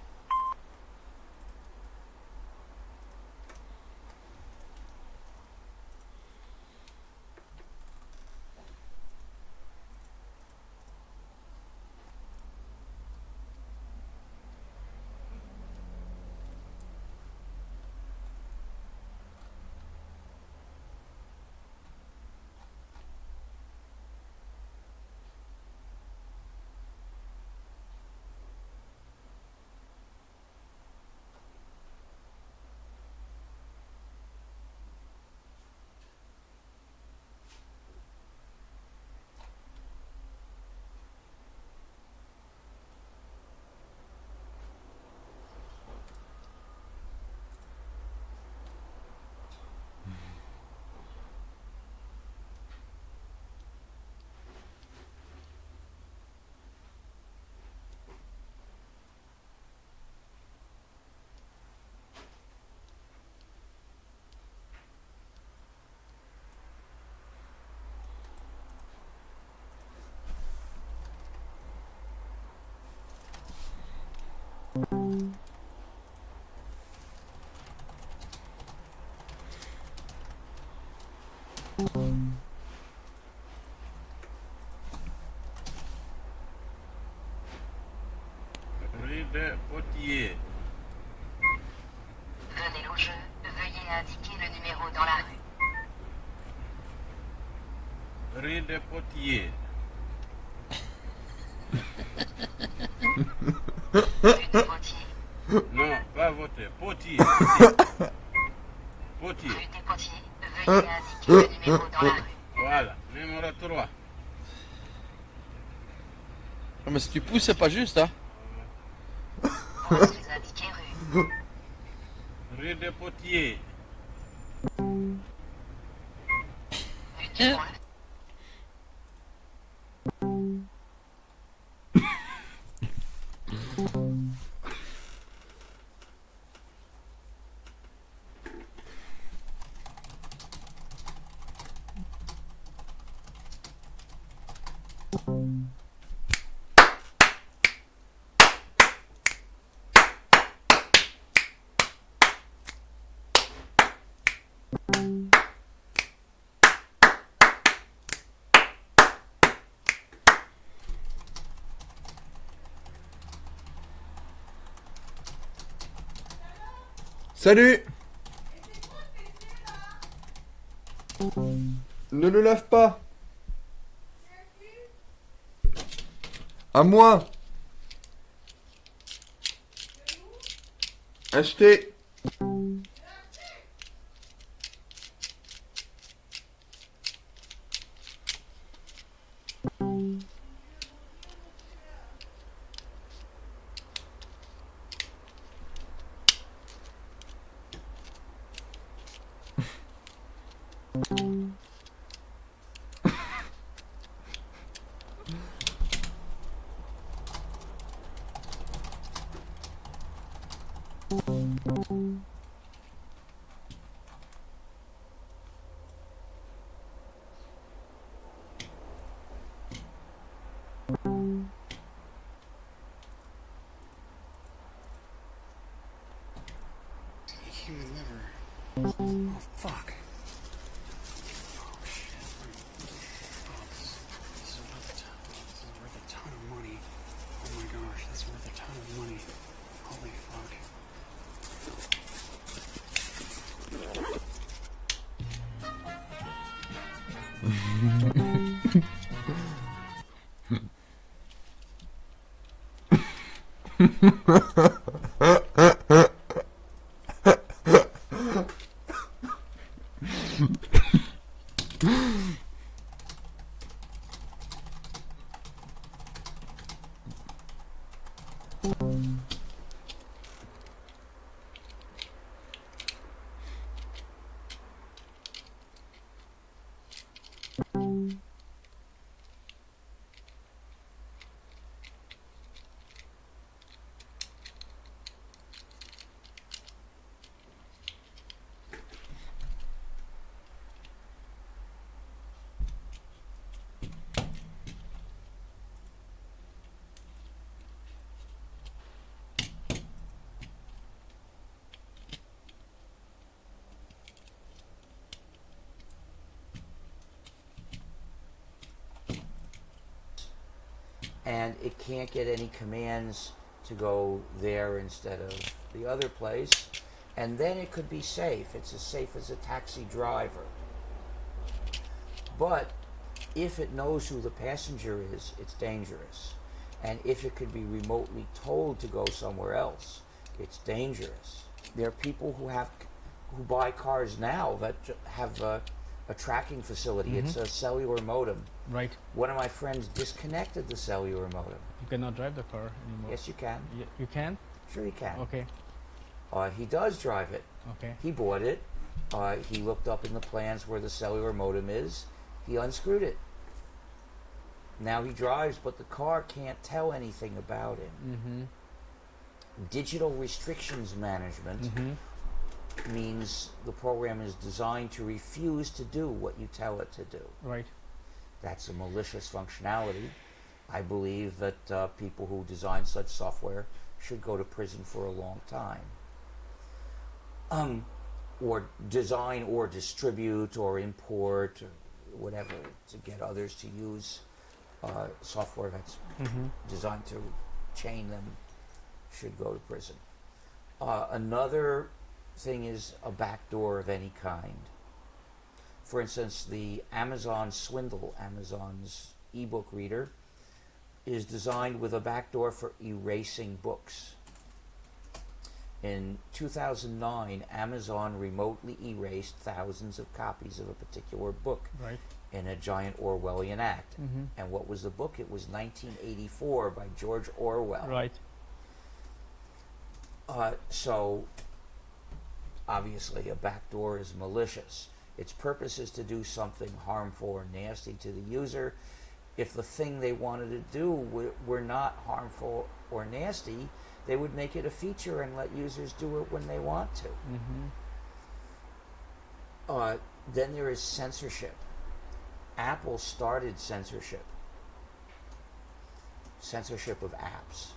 Rue de Potier. Venez au jeu, veuillez indiquer le numéro dans la rue. Rue de Potier. Rue de Potier. Non, pas voter. Potier. Potier. Rue des Potiers, veuillez indiquer le numéro dans la rue. Voilà, numéro 3. Non, mais si tu pousses, c'est pas juste, hein. Voici indiqué rue. Rue de Potier. Rue du Point. Salut! Ne le lave pas! À moi! Acheter! Oh, fuck. Oh, shit. Oh, this is worth a ton of money. Oh my gosh, that's worth a ton of money. Holy fuck. And it can't get any commands to go there instead of the other place. And then it could be safe. It's as safe as a taxi driver. But if it knows who the passenger is, it's dangerous. And if it could be remotely told to go somewhere else, it's dangerous. There are people who buy cars now that have a tracking facility. It's a cellular modem. Right. One of my friends disconnected the cellular modem. You cannot drive the car anymore. Yes, you can. You can? Sure you can. Okay. He does drive it. Okay. He bought it. He looked up in the plans where the cellular modem is. He unscrewed it. Now he drives, but the car can't tell anything about him. Digital restrictions management means the program is designed to refuse to do what you tell it to do. Right. That's a malicious functionality. I believe that people who design such software should go to prison for a long time. Or design or distribute or import or whatever to get others to use software that's designed to chain them should go to prison. Another thing is a backdoor of any kind. For instance, the Amazon Swindle, Amazon's ebook reader, is designed with a backdoor for erasing books. In 2009, Amazon remotely erased thousands of copies of a particular book in a giant Orwellian act. And what was the book? It was 1984 by George Orwell. Right. So, obviously, a backdoor is malicious. Its purpose is to do something harmful or nasty to the user. If the thing they wanted to do were not harmful or nasty, they would make it a feature and let users do it when they want to. Then there is censorship. Apple started censorship. Censorship of apps.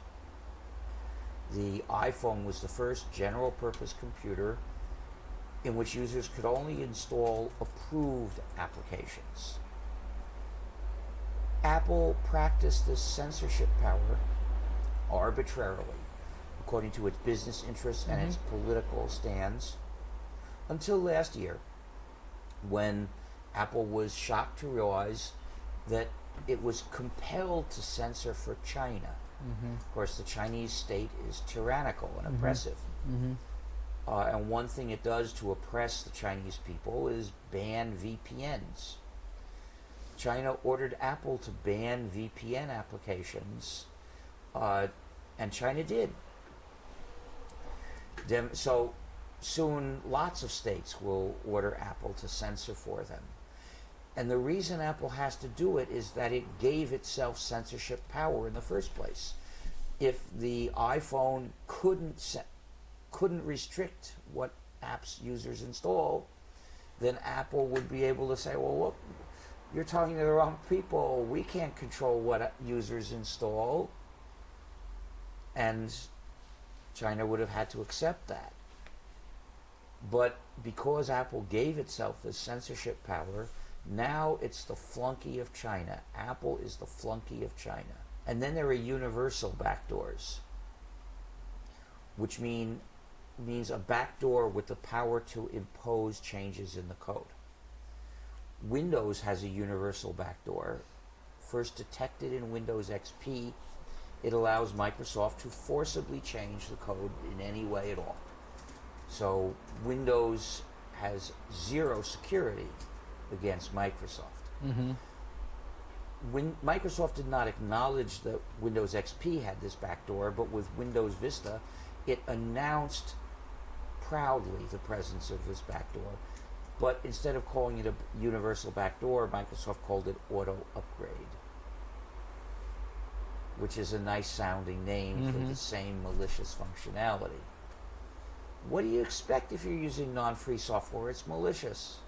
The iPhone was the first general-purpose computer in which users could only install approved applications. Apple practiced this censorship power arbitrarily, according to its business interests and its political stands, until last year, when Apple was shocked to realize that it was compelled to censor for China. Of course, the Chinese state is tyrannical and oppressive. And one thing it does to oppress the Chinese people is ban VPNs. China ordered Apple to ban VPN applications, and China did. So soon lots of states will order Apple to censor for them. And the reason Apple has to do it is that it gave itself censorship power in the first place. If the iPhone couldn't restrict what apps users install, then Apple would be able to say, well, look, you're talking to the wrong people. We can't control what users install. And China would have had to accept that. But because Apple gave itself this censorship power, now it's the flunky of China. Apple is the flunky of China. And then there are universal backdoors, which means a backdoor with the power to impose changes in the code. Windows has a universal backdoor. First detected in Windows XP, it allows Microsoft to forcibly change the code in any way at all. So Windows has zero security against Microsoft. When Microsoft did not acknowledge that Windows XP had this backdoor, but with Windows Vista, it announced proudly the presence of this backdoor. But instead of calling it a universal backdoor, Microsoft called it auto upgrade, which is a nice sounding name for the same malicious functionality. What do you expect if you're using non-free software? It's malicious.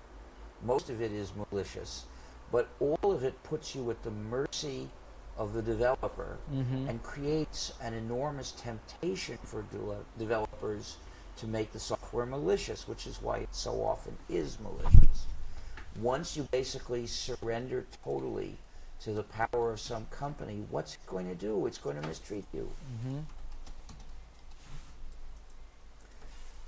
Most of it is malicious, but all of it puts you at the mercy of the developer and creates an enormous temptation for developers to make the software malicious, which is why it so often is malicious. Once you basically surrender totally to the power of some company, what's it going to do? It's going to mistreat you.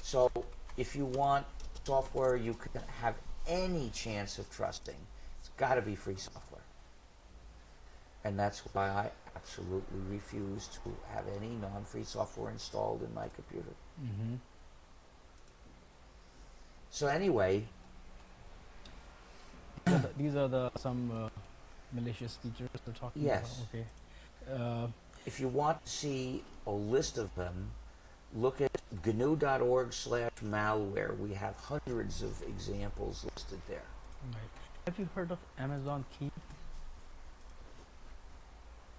So if you want software you can have any chance of trusting, it's got to be free software. And that's why I absolutely refuse to have any non-free software installed in my computer. So anyway, these are some malicious features we're talking about. Okay. If you want to see a list of them, look at GNU.org/malware. We have hundreds of examples listed there. Right. Have you heard of Amazon Key?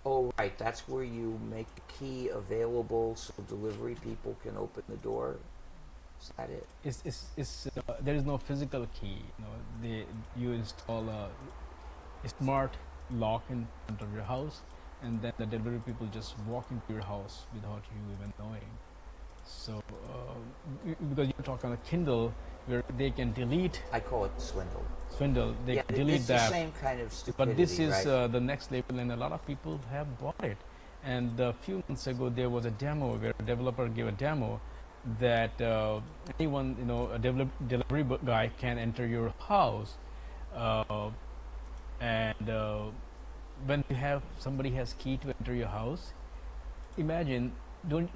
Oh, right. That's where you make the key available so delivery people can open the door. Is that it? There is no physical key. You install a smart lock in front of your house, and then the delivery people just walk into your house without you even knowing. So, because you're talking on a Kindle where they can delete. I call it swindle. Swindle. They can delete it's that. The same kind of stupidity, but this is right? the next level, and a lot of people have bought it. And a few months ago, there was a demo where a developer gave a demo that anyone, a delivery guy can enter your house, and when you have somebody has key to enter your house, imagine. When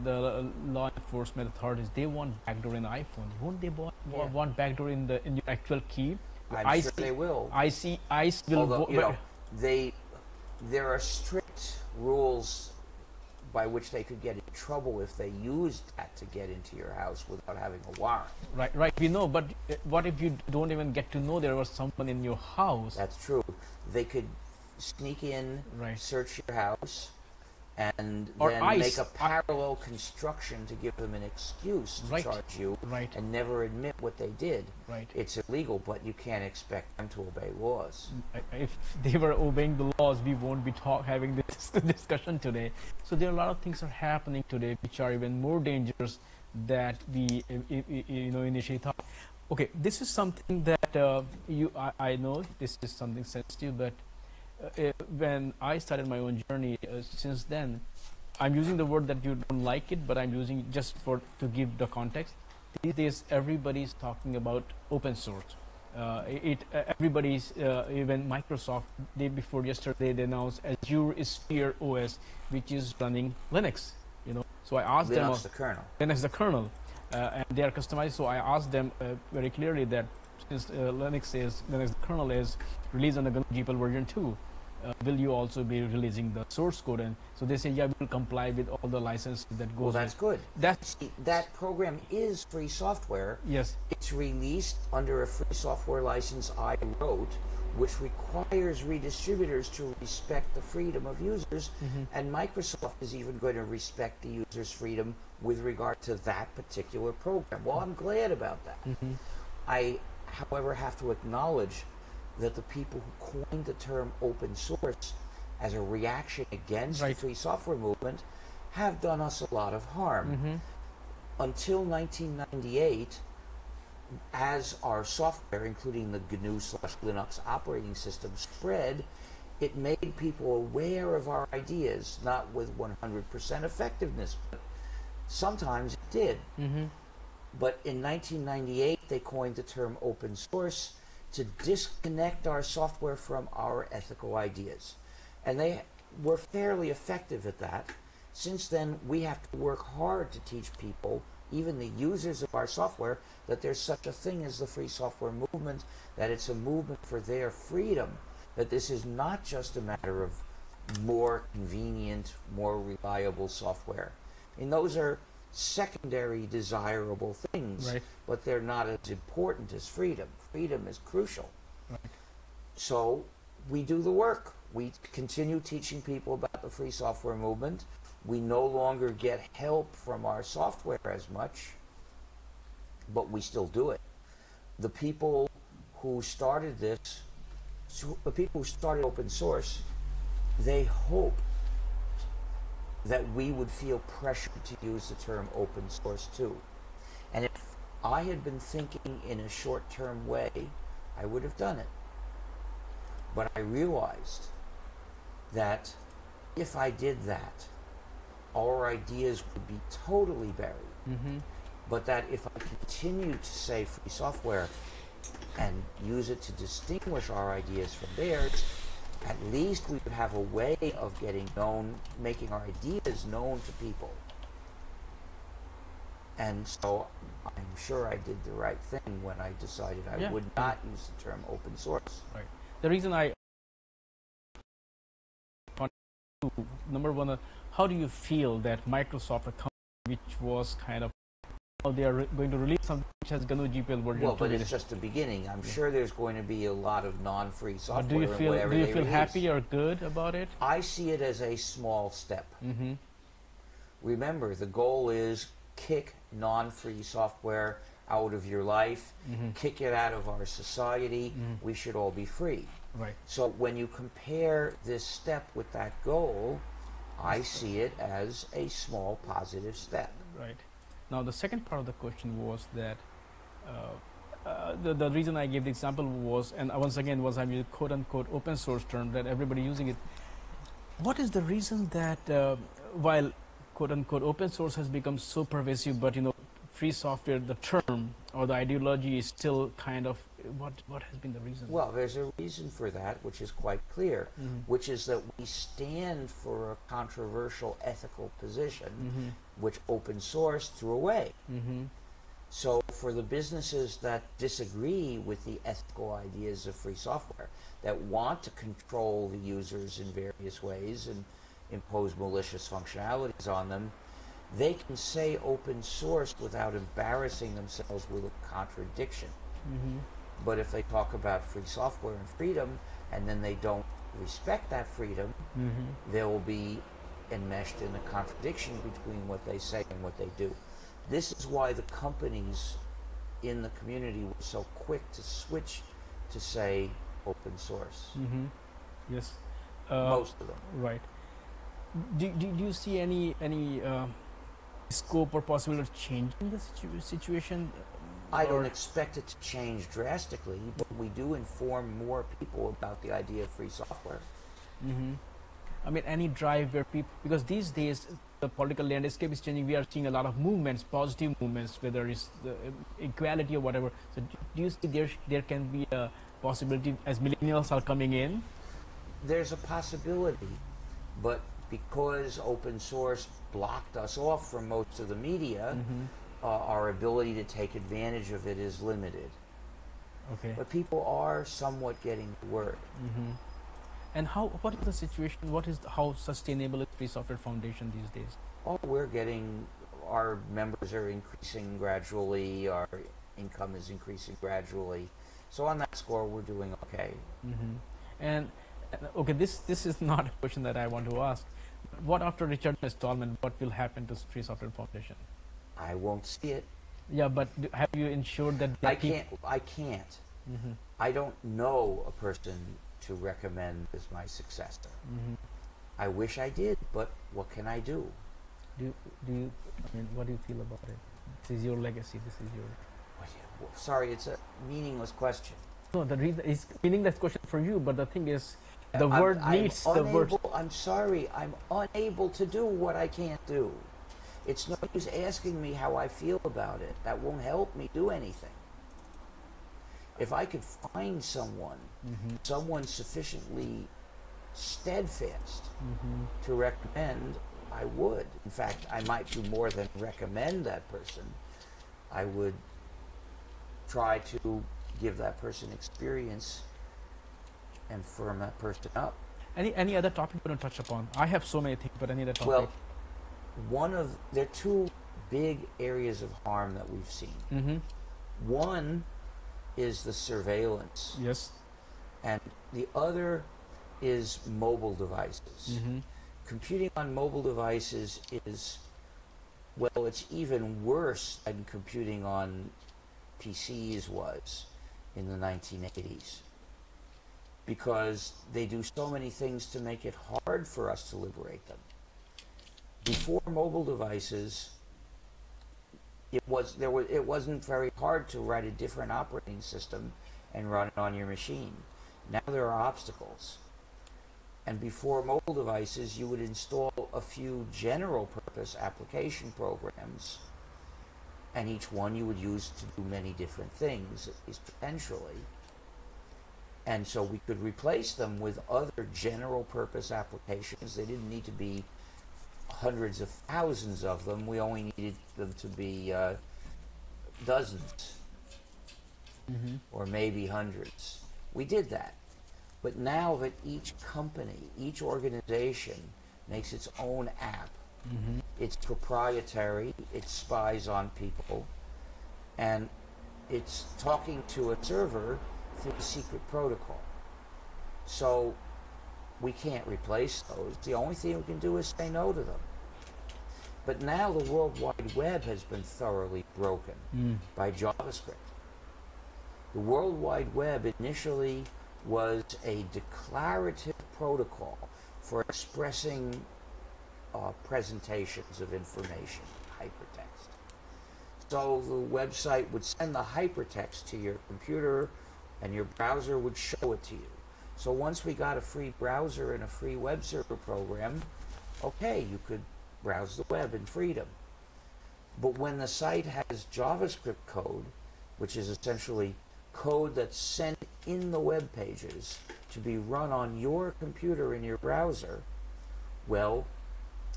the law enforcement authorities, they want backdoor in iPhone, won't they want backdoor in your actual key? I'm sure they will. ICE will. Although, there are strict rules by which they could get in trouble if they used that to get into your house without having a warrant. Right. We know, but what if you don't even get to know there was someone in your house? That's true. They could sneak in, search your house, and then make a parallel construction to give them an excuse to charge you and never admit what they did. It's illegal, but you can't expect them to obey laws. If they were obeying the laws, we won't be having this discussion today. So there are a lot of things are happening today which are even more dangerous that we initially thought. Okay, this is something that I know this is something sensitive, but when I started my own journey, since then, I'm using the word that you don't like it, but I'm using it just to give the context. These days, everybody's talking about open source. Everybody's, even Microsoft, day before yesterday, they announced Azure Sphere OS, which is running Linux. So I asked them. Linux the kernel. Linux the kernel, and they are customized. So I asked them very clearly that since Linux the kernel is released on the GPL version 2, will you also be releasing the source code? And so they say, yeah, we will comply with all the licenses that goes. Well, that's good. See, that program is free software. Yes. It's released under a free software license I wrote, which requires redistributors to respect the freedom of users, and Microsoft is even going to respect the user's freedom with regard to that particular program. Well, I'm glad about that. I, however, have to acknowledge that the people who coined the term open source as a reaction against the free software movement have done us a lot of harm. until 1998, as our software, including the GNU/Linux operating system, spread, it made people aware of our ideas, not with 100% effectiveness, but sometimes it did. But in 1998, they coined the term open source to disconnect our software from our ethical ideas. And they were fairly effective at that. Since then, we have to work hard to teach people, even the users of our software, that there's such a thing as the free software movement, that it's a movement for their freedom, that this is not just a matter of more convenient, more reliable software. And those are secondary desirable things, Right. but they're not as important as freedom. Freedom is crucial. Right. So we do the work. We continue teaching people about the free software movement. We no longer get help from our software as much, but we still do it. The people who started this, the people who started open source, they hoped that we would feel pressured to use the term open source too. And if I had been thinking in a short-term way, I would have done it. But I realized that if I did that, our ideas would be totally buried. But that if I continued to say free software and use it to distinguish our ideas from theirs, at least we would have a way of getting known, making our ideas known to people. And so I'm sure I did the right thing when I decided I would not use the term open source. Right. The reason I number one, how do you feel that Microsoft, a company which was kind of, they are going to release something which has GNU GPL version 2? Well, but it's just the beginning. I'm sure there's going to be a lot of non-free software. Do you feel release. happy or good about it? I see it as a small step. Remember, the goal is kick non-free software out of your life, kick it out of our society. We should all be free. Right. So when you compare this step with that goal, I see it as a small positive step. Right. Now the second part of the question was that the reason I gave the example was, and once again was I'm using quote-unquote open source term that everybody using it. What is the reason that while quote-unquote open source has become so pervasive, but free software, the term or the ideology is still kind of, what has been the reason? Well, there's a reason for that, which is quite clear, which is that we stand for a controversial ethical position, which open source threw away. So for the businesses that disagree with the ethical ideas of free software, that want to control the users in various ways and impose malicious functionalities on them, they can say open source without embarrassing themselves with a contradiction. But if they talk about free software and freedom, and then they don't respect that freedom, they will be enmeshed in a contradiction between what they say and what they do. This is why the companies in the community were so quick to switch to say open source. Yes. Most of them. Right. Do you see any scope or possibility of changing the situation? I don't expect it to change drastically, but we do inform more people about the idea of free software. I mean, any drive where people, because these days the political landscape is changing. We are seeing a lot of movements, positive movements, whether it's the equality or whatever. So do you see there can be a possibility as millennials are coming in? There's a possibility, but because open source blocked us off from most of the media, our ability to take advantage of it is limited. Okay. But people are somewhat getting the word. And what is the situation? How sustainable is Free Software Foundation these days? Oh, our members are increasing gradually, our income is increasing gradually. So on that score, we're doing okay. And okay, this is not a question that I want to ask. What after Richard installment, what will happen to Free Software Foundation? I won't see it. Yeah, but have you ensured that I can't. I don't know a person to recommend as my successor. I wish I did, but what can I do? Do you? I mean, what do you feel about it? This is your legacy. This is your. Sorry, it's a meaningless question. No, the reason is meaningless question for you, but the thing is, the word needs the word. I'm sorry, I'm unable to do what I can't do. It's no use asking me how I feel about it. That won't help me do anything. If I could find someone, someone sufficiently steadfast to recommend, I would. In fact, I might do more than recommend that person. I would try to give that person experience and firm that person up. Any other topic you want to touch upon? I have so many things, but any other topic? Well, there are two big areas of harm that we've seen. One is the surveillance. Yes. And the other is mobile devices. Computing on mobile devices is, well, it's even worse than computing on PCs was in the 1980s, because they do so many things to make it hard for us to liberate them. Before mobile devices, it wasn't very hard to write a different operating system and run it on your machine. Now there are obstacles. And before mobile devices, you would install a few general purpose application programs, and each one you would use to do many different things, at least potentially. And so we could replace them with other general purpose applications. They didn't need to be hundreds of thousands of them. We only needed them to be dozens or maybe hundreds. We did that. But now that each company, each organization makes its own app, it's proprietary, it spies on people, and it's talking to a server through a secret protocol. So we can't replace those. The only thing we can do is say no to them. But now the World Wide Web has been thoroughly broken by JavaScript. The World Wide Web initially was a declarative protocol for expressing presentations of information, hypertext. So the website would send the hypertext to your computer and your browser would show it to you. So once we got a free browser and a free web server program, okay, you could browse the web in freedom. But when the site has JavaScript code, which is essentially code that's sent in the web pages to be run on your computer in your browser, well,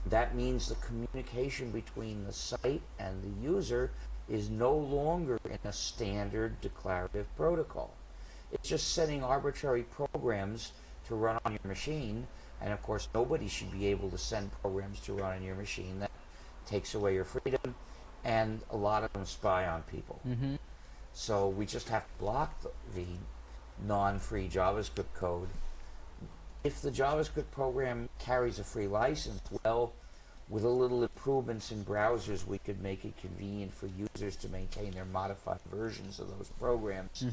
that means the communication between the site and the user is no longer in a standard declarative protocol. It's just sending arbitrary programs to run on your machine, and of course nobody should be able to send programs to run on your machine. That takes away your freedom, and a lot of them spy on people. So we just have to block the non-free JavaScript code. If the JavaScript program carries a free license, well, with a little improvements in browsers, we could make it convenient for users to maintain their modified versions of those programs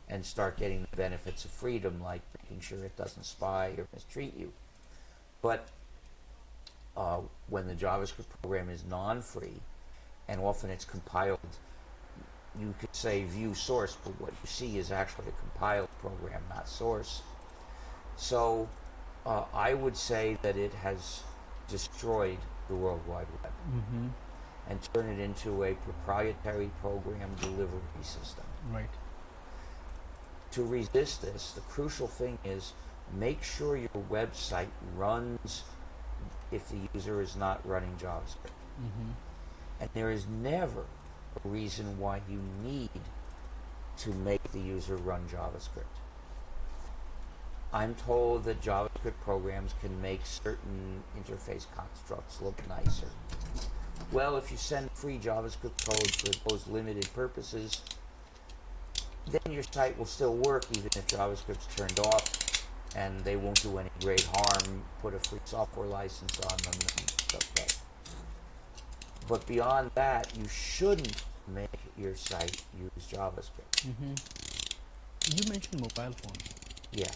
and start getting the benefits of freedom, like making sure it doesn't spy or mistreat you. But when the JavaScript program is non-free, and often it's compiled, you could say view source, but what you see is actually a compiled program, not source. So I would say that it has destroyed the World Wide Web and turned it into a proprietary program delivery system. Right. To resist this, the crucial thing is make sure your website runs if the user is not running JavaScript. And there is never a reason why you need to make the user run JavaScript. I'm told that JavaScript programs can make certain interface constructs look nicer. Well, if you send free JavaScript code for those limited purposes, then your site will still work even if JavaScript's turned off, and they won't do any great harm, put a free software license on them and stuff like that. But beyond that, you shouldn't make your site use JavaScript. You mentioned mobile phones. Yeah.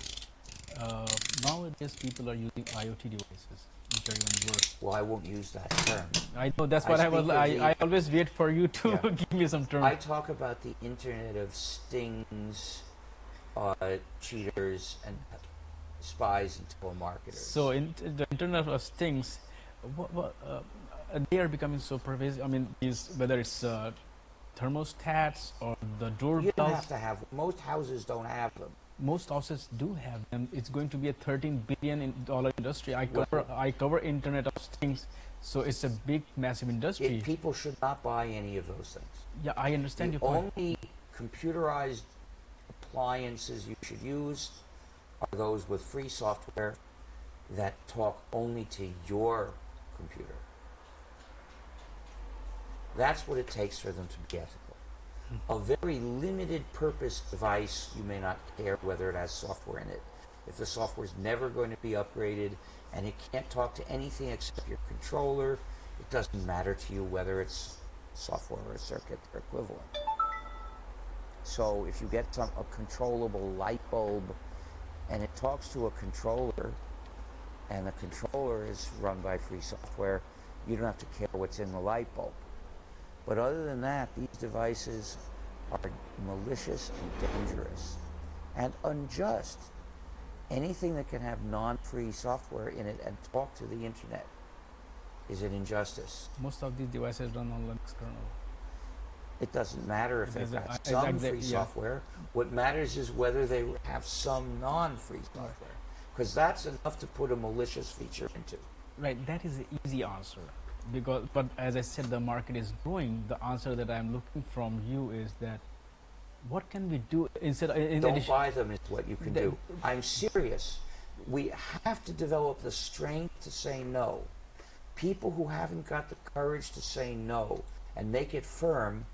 Nowadays, people are using IoT devices. which are even worse. Well, I won't use that term. I know, that's what I always wait for you to give me some terms. I talk about the internet of stings, cheaters, and spies and telemarketers. So the internet of things, they are becoming so pervasive. I mean, whether it's thermostats or the doorbells. You don't have to have. Most houses don't have them. Most houses do have them. It's going to be a $13 billion industry. I cover Internet of Things, so it's a big, massive industry. People should not buy any of those things. Yeah, I understand your point. The only computerized appliances you should use are those with free software that talk only to your computer. That's what it takes for them to be ethical. A very limited purpose device, you may not care whether it has software in it. If the software is never going to be upgraded and it can't talk to anything except your controller, it doesn't matter to you whether it's software or a circuit or equivalent. So if you get a controllable light bulb and it talks to a controller and the controller is run by free software, you don't have to care what's in the light bulb. But other than that, these devices are malicious and dangerous and unjust. Anything that can have non-free software in it and talk to the internet is an injustice. Most of these devices run on Linux kernel. It doesn't matter if they've got some free software. What matters is whether they have some non-free software, because that's enough to put a malicious feature into. Right, that is the easy answer. But as I said, the market is growing. The answer that I'm looking from you is that what can we do instead? Don't buy them is what you can do. I'm serious. We have to develop the strength to say no. People who haven't got the courage to say no and make it firm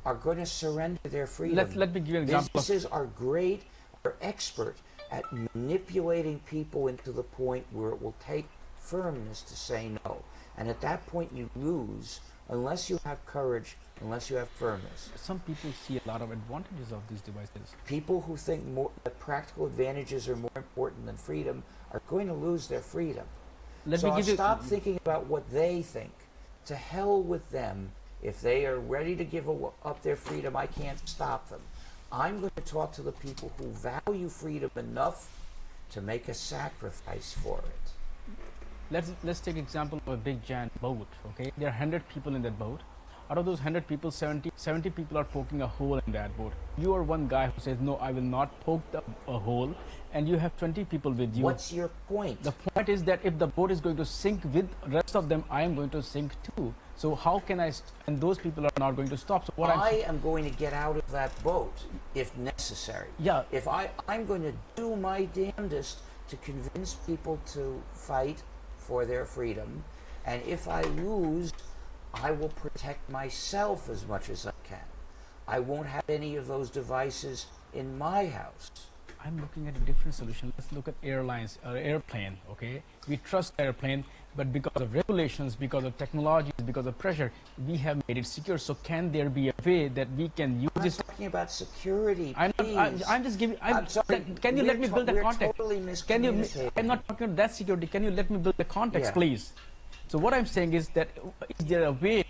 are going to surrender their freedom. Let me give you an example. Businesses are great, are expert at manipulating people into the point where it will take firmness to say no. And at that point you lose unless you have courage, unless you have firmness. Some people see a lot of advantages of these devices. People who think that practical advantages are more important than freedom are going to lose their freedom. Stop thinking about what they think. To hell with them. If they are ready to give up their freedom, I can't stop them. I'm going to talk to the people who value freedom enough to make a sacrifice for it. Let's take example of a big giant boat. Okay, there are 100 people in that boat. Out of those 100 people, 70 people are poking a hole in that boat. You are one guy who says, no, I will not poke a hole, and you have 20 people with you. What's your point? The point is that if the boat is going to sink with the rest of them, I am going to sink too. So how can I, and those people are not going to stop. So what I am going to get out of that boat if necessary. Yeah. If I'm going to do my damnedest to convince people to fight for their freedom, and if I lose, I will protect myself as much as I can. I won't have any of those devices in my house. I'm looking at a different solution. Let's look at airlines or airplane. Okay, we trust airplane, but because of regulations, because of technologies, because of pressure, we have made it secure. So can there be a way that we can use this? I'm talking about security. I'm just giving. I'm sorry. Can you let me build the context? Can you? I'm not talking about that security. Can you let me build the context, please? So what I'm saying is that is there a way?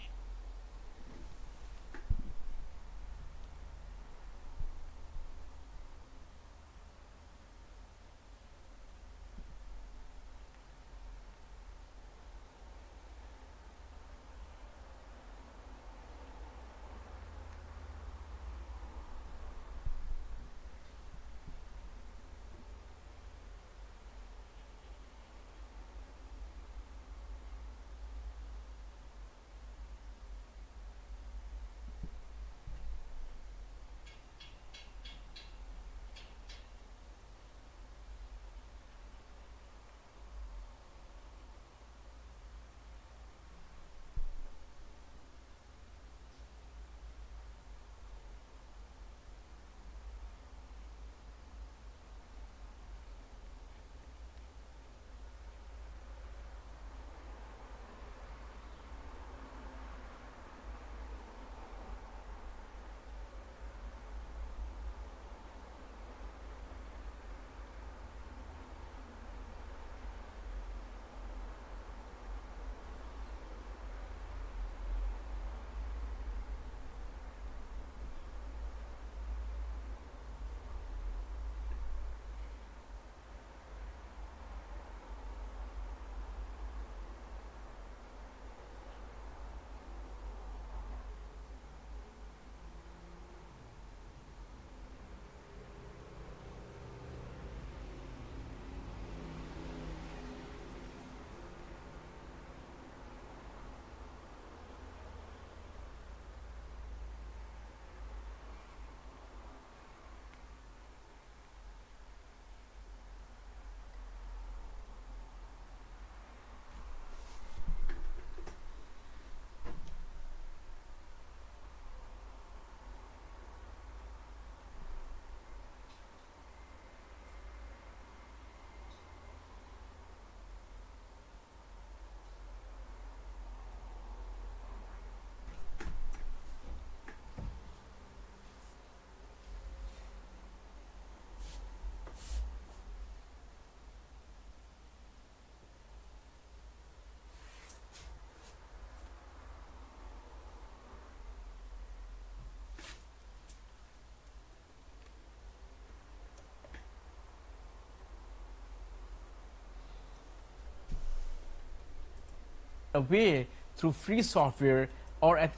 away through free software or at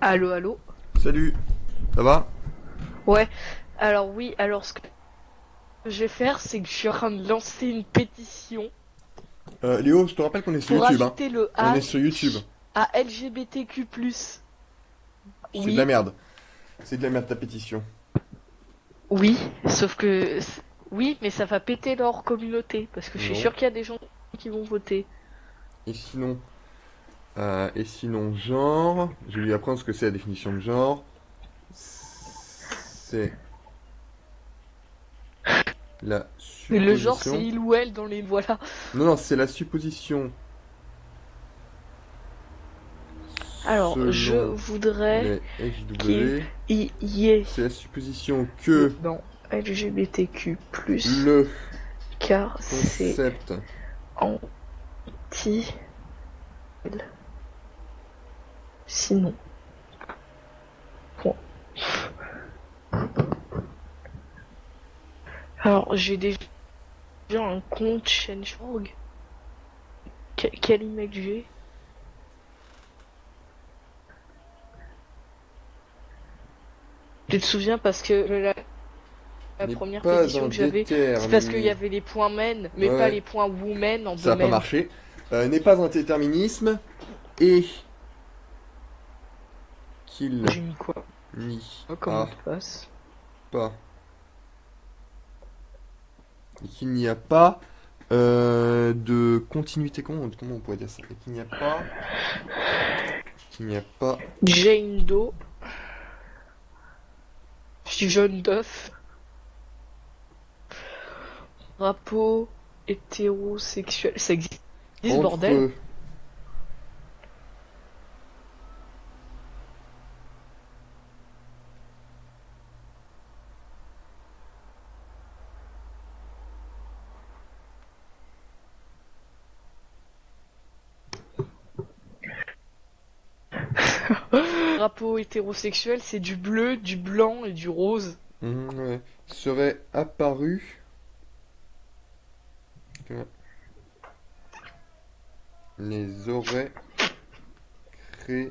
Allô, allô. Salut, ça va? Ouais, alors oui, alors ce que je vais faire, c'est que je suis en train de lancer une pétition Léo, je te rappelle qu'on est sur pour YouTube. ajouter le On est hash sur YouTube. à LGBTQ+. C'est Oui. de la merde. C'est de la merde ta pétition. Oui, sauf que... Oui, mais ça va péter leur communauté, parce que je suis Non. sûre qu'il y a des gens qui vont voter. Et sinon, genre, je vais lui apprendre ce que c'est la définition de genre. C'est la Mais le genre, supposition. c'est il ou elle dans les... Voilà. Non, c'est la supposition. Alors, je Selon voudrais les FW, qu'il y ait... c'est la supposition que Non, LGBTQ+, le car c'est concept anti... Sinon. Point. Alors, j'ai déjà un compte Change.org. Quel email j'ai? Tu te souviens parce que la n'est première pas pétition un que j'avais, c'est parce déterminisme. qu'il y avait les points men, mais Ouais. pas les points women en Ça n'a pas domaine. marché. N'est pas un déterminisme et qu'il J'ai mis quoi? n'y Comment a tu passes? pas et qu'il n'y a pas de continuité. Comment on pourrait dire ça? Et qu'il n'y a pas Jane Doe. Je suis jeune d'œuf. Rapport hétérosexuel. Ça existe, bordel. entre Rapport hétérosexuel, c'est du bleu, du blanc et du rose. ouais, serait apparu que les aurait créés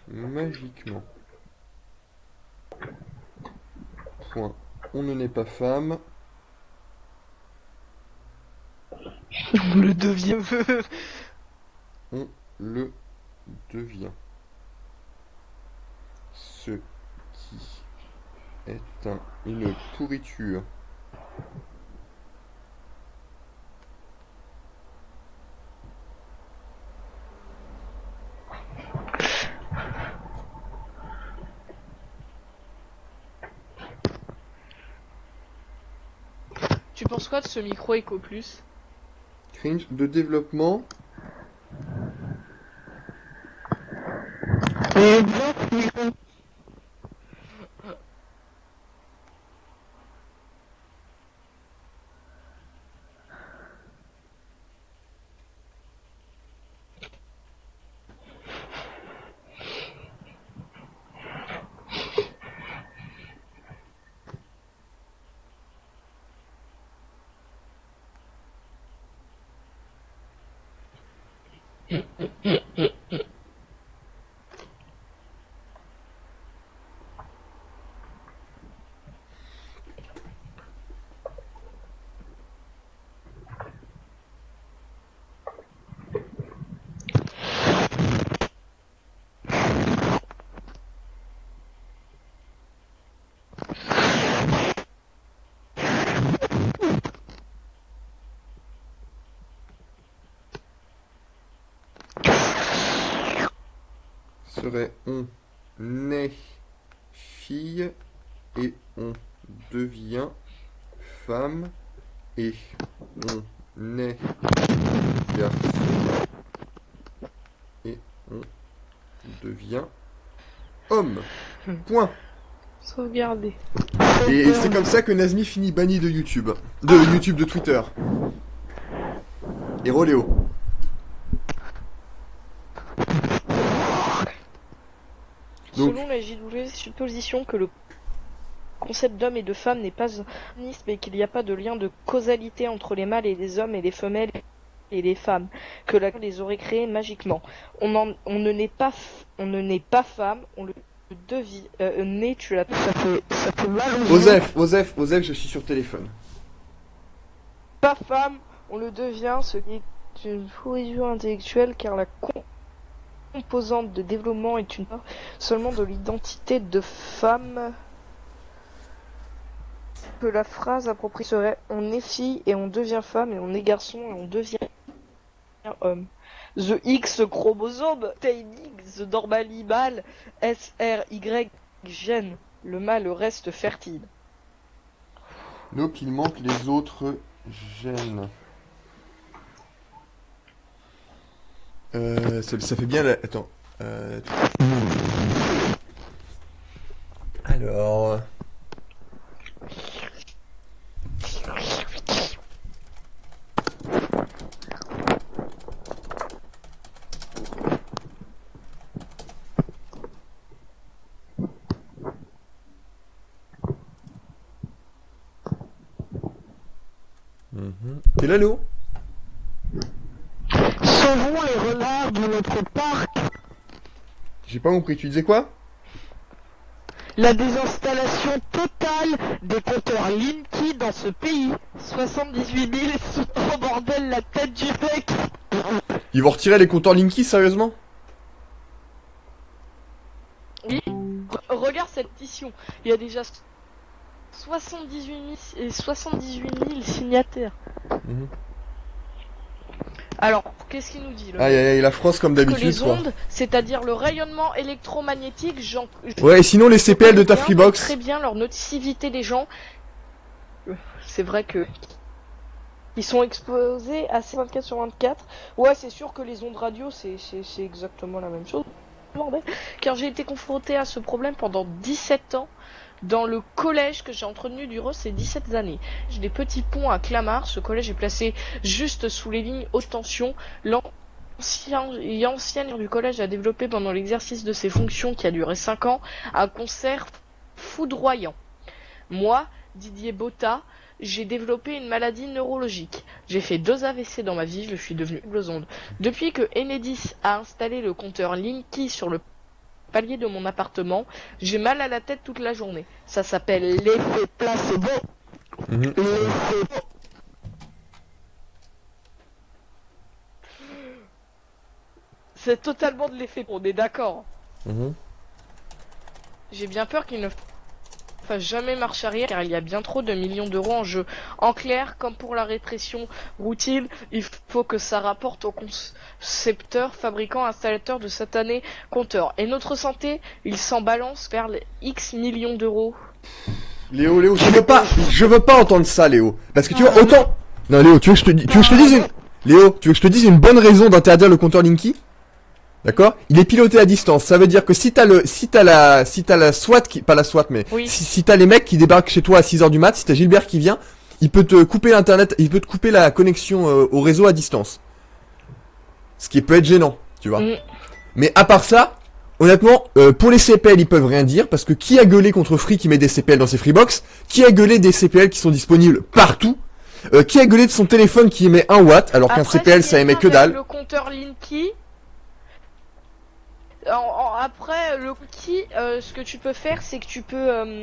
magiquement. Point. On ne naît pas femme. On le devient. On le devient. Ce qui est une pourriture. Tu penses quoi de ce micro Eco Plus? Cringe de développement. Serait on naît fille et on devient femme et on naît garçon et on devient homme. Point. Sauvegarder. Et c'est comme ça que Nazmi finit banni de YouTube. De Twitter. Et Roléo. Donc, Selon la JW, supposition que le concept d'homme et de femme n'est pas un mécanisme et qu'il n'y a pas de lien de causalité entre les mâles et les hommes et les femelles et les femmes, que la les aurait créés magiquement. On ne naît pas femme, on le devient. Né, tu l'as. Ça fait mal aux Osef, je suis sur téléphone. Pas femme, on le devient, ce qui est une pourriture intellectuelle car la composante de développement est une part seulement de l'identité de femme. Que la phrase appropriée serait on est fille et on devient femme et on est garçon et on devient homme. The X chromosome, Tiny, the normally mâle, SRY gène. Le mâle reste fertile. Donc il manque les autres gènes. Ça fait bien la... Attends. Alors... T'es là, Léo? Sauvons les renards de notre parc. J'ai pas compris, tu disais quoi? La désinstallation totale des compteurs Linky dans ce pays. 78 000 sous oh bordel la tête du mec. Ils vont retirer les compteurs Linky, sérieusement? Oui. Regarde cette pétition. Il y a déjà 78 000 signataires. Mhm. Alors, qu'est-ce qu'il nous dit Aïe aïe aïe, la France comme que d'habitude les quoi. ondes, c'est-à-dire le rayonnement électromagnétique, Ouais, et sinon les CPL de ta Freebox. très bien leur nocivité des gens. C'est vrai que ils sont exposés à 24/24. Ouais, c'est sûr que les ondes radio, c'est exactement la même chose. Bordel. Car j'ai été confronté à ce problème pendant 17 ans. Dans le collège que j'ai entretenu durant ces 17 années. J'ai des petits ponts à Clamart. Ce collège est placé juste sous les lignes haute tension. L'ancien du collège a développé pendant l'exercice de ses fonctions qui a duré 5 ans un concert foudroyant. Moi, Didier Botta, j'ai développé une maladie neurologique. J'ai fait 2 AVC dans ma vie, je suis devenu blosonde. Depuis que Enedis a installé le compteur Linky sur le palier de mon appartement, j'ai mal à la tête toute la journée. Ça s'appelle l'effet placebo. L'effet... C'est totalement de l'effet, on est d'accord. J'ai bien peur qu'il ne fasse jamais marche arrière car il y a bien trop de millions d'euros en jeu. En clair, comme pour la répression routine, il faut que ça rapporte aux concepteurs, fabricants, installateurs de satanés compteurs. Et notre santé, il s'en balance vers les X millions d'euros. Léo, je veux pas entendre ça, Léo. Parce que tu vois, autant... Non, Léo, tu veux que je te dise une... Léo, tu veux que je te dise une bonne raison d'interdire le compteur Linky? D'accord? Il est piloté à distance. Ça veut dire que si t'as la SWAT pas la SWAT, mais oui. si t'as les mecs qui débarquent chez toi à 6h du mat, si t'as Gilbert qui vient, il peut te couper l'internet, il peut te couper la connexion au réseau à distance. Ce qui peut être gênant, tu vois. Mais à part ça, honnêtement, pour les CPL, ils peuvent rien dire, parce que qui a gueulé contre Free qui met des CPL dans ses Freebox? Qui a gueulé des CPL qui sont disponibles partout? Qui a gueulé de son téléphone qui émet 1 watt, alors qu'un CPL ça émet que dalle? Le compteur Linky. Après le Linky, ce que tu peux faire, c'est que tu peux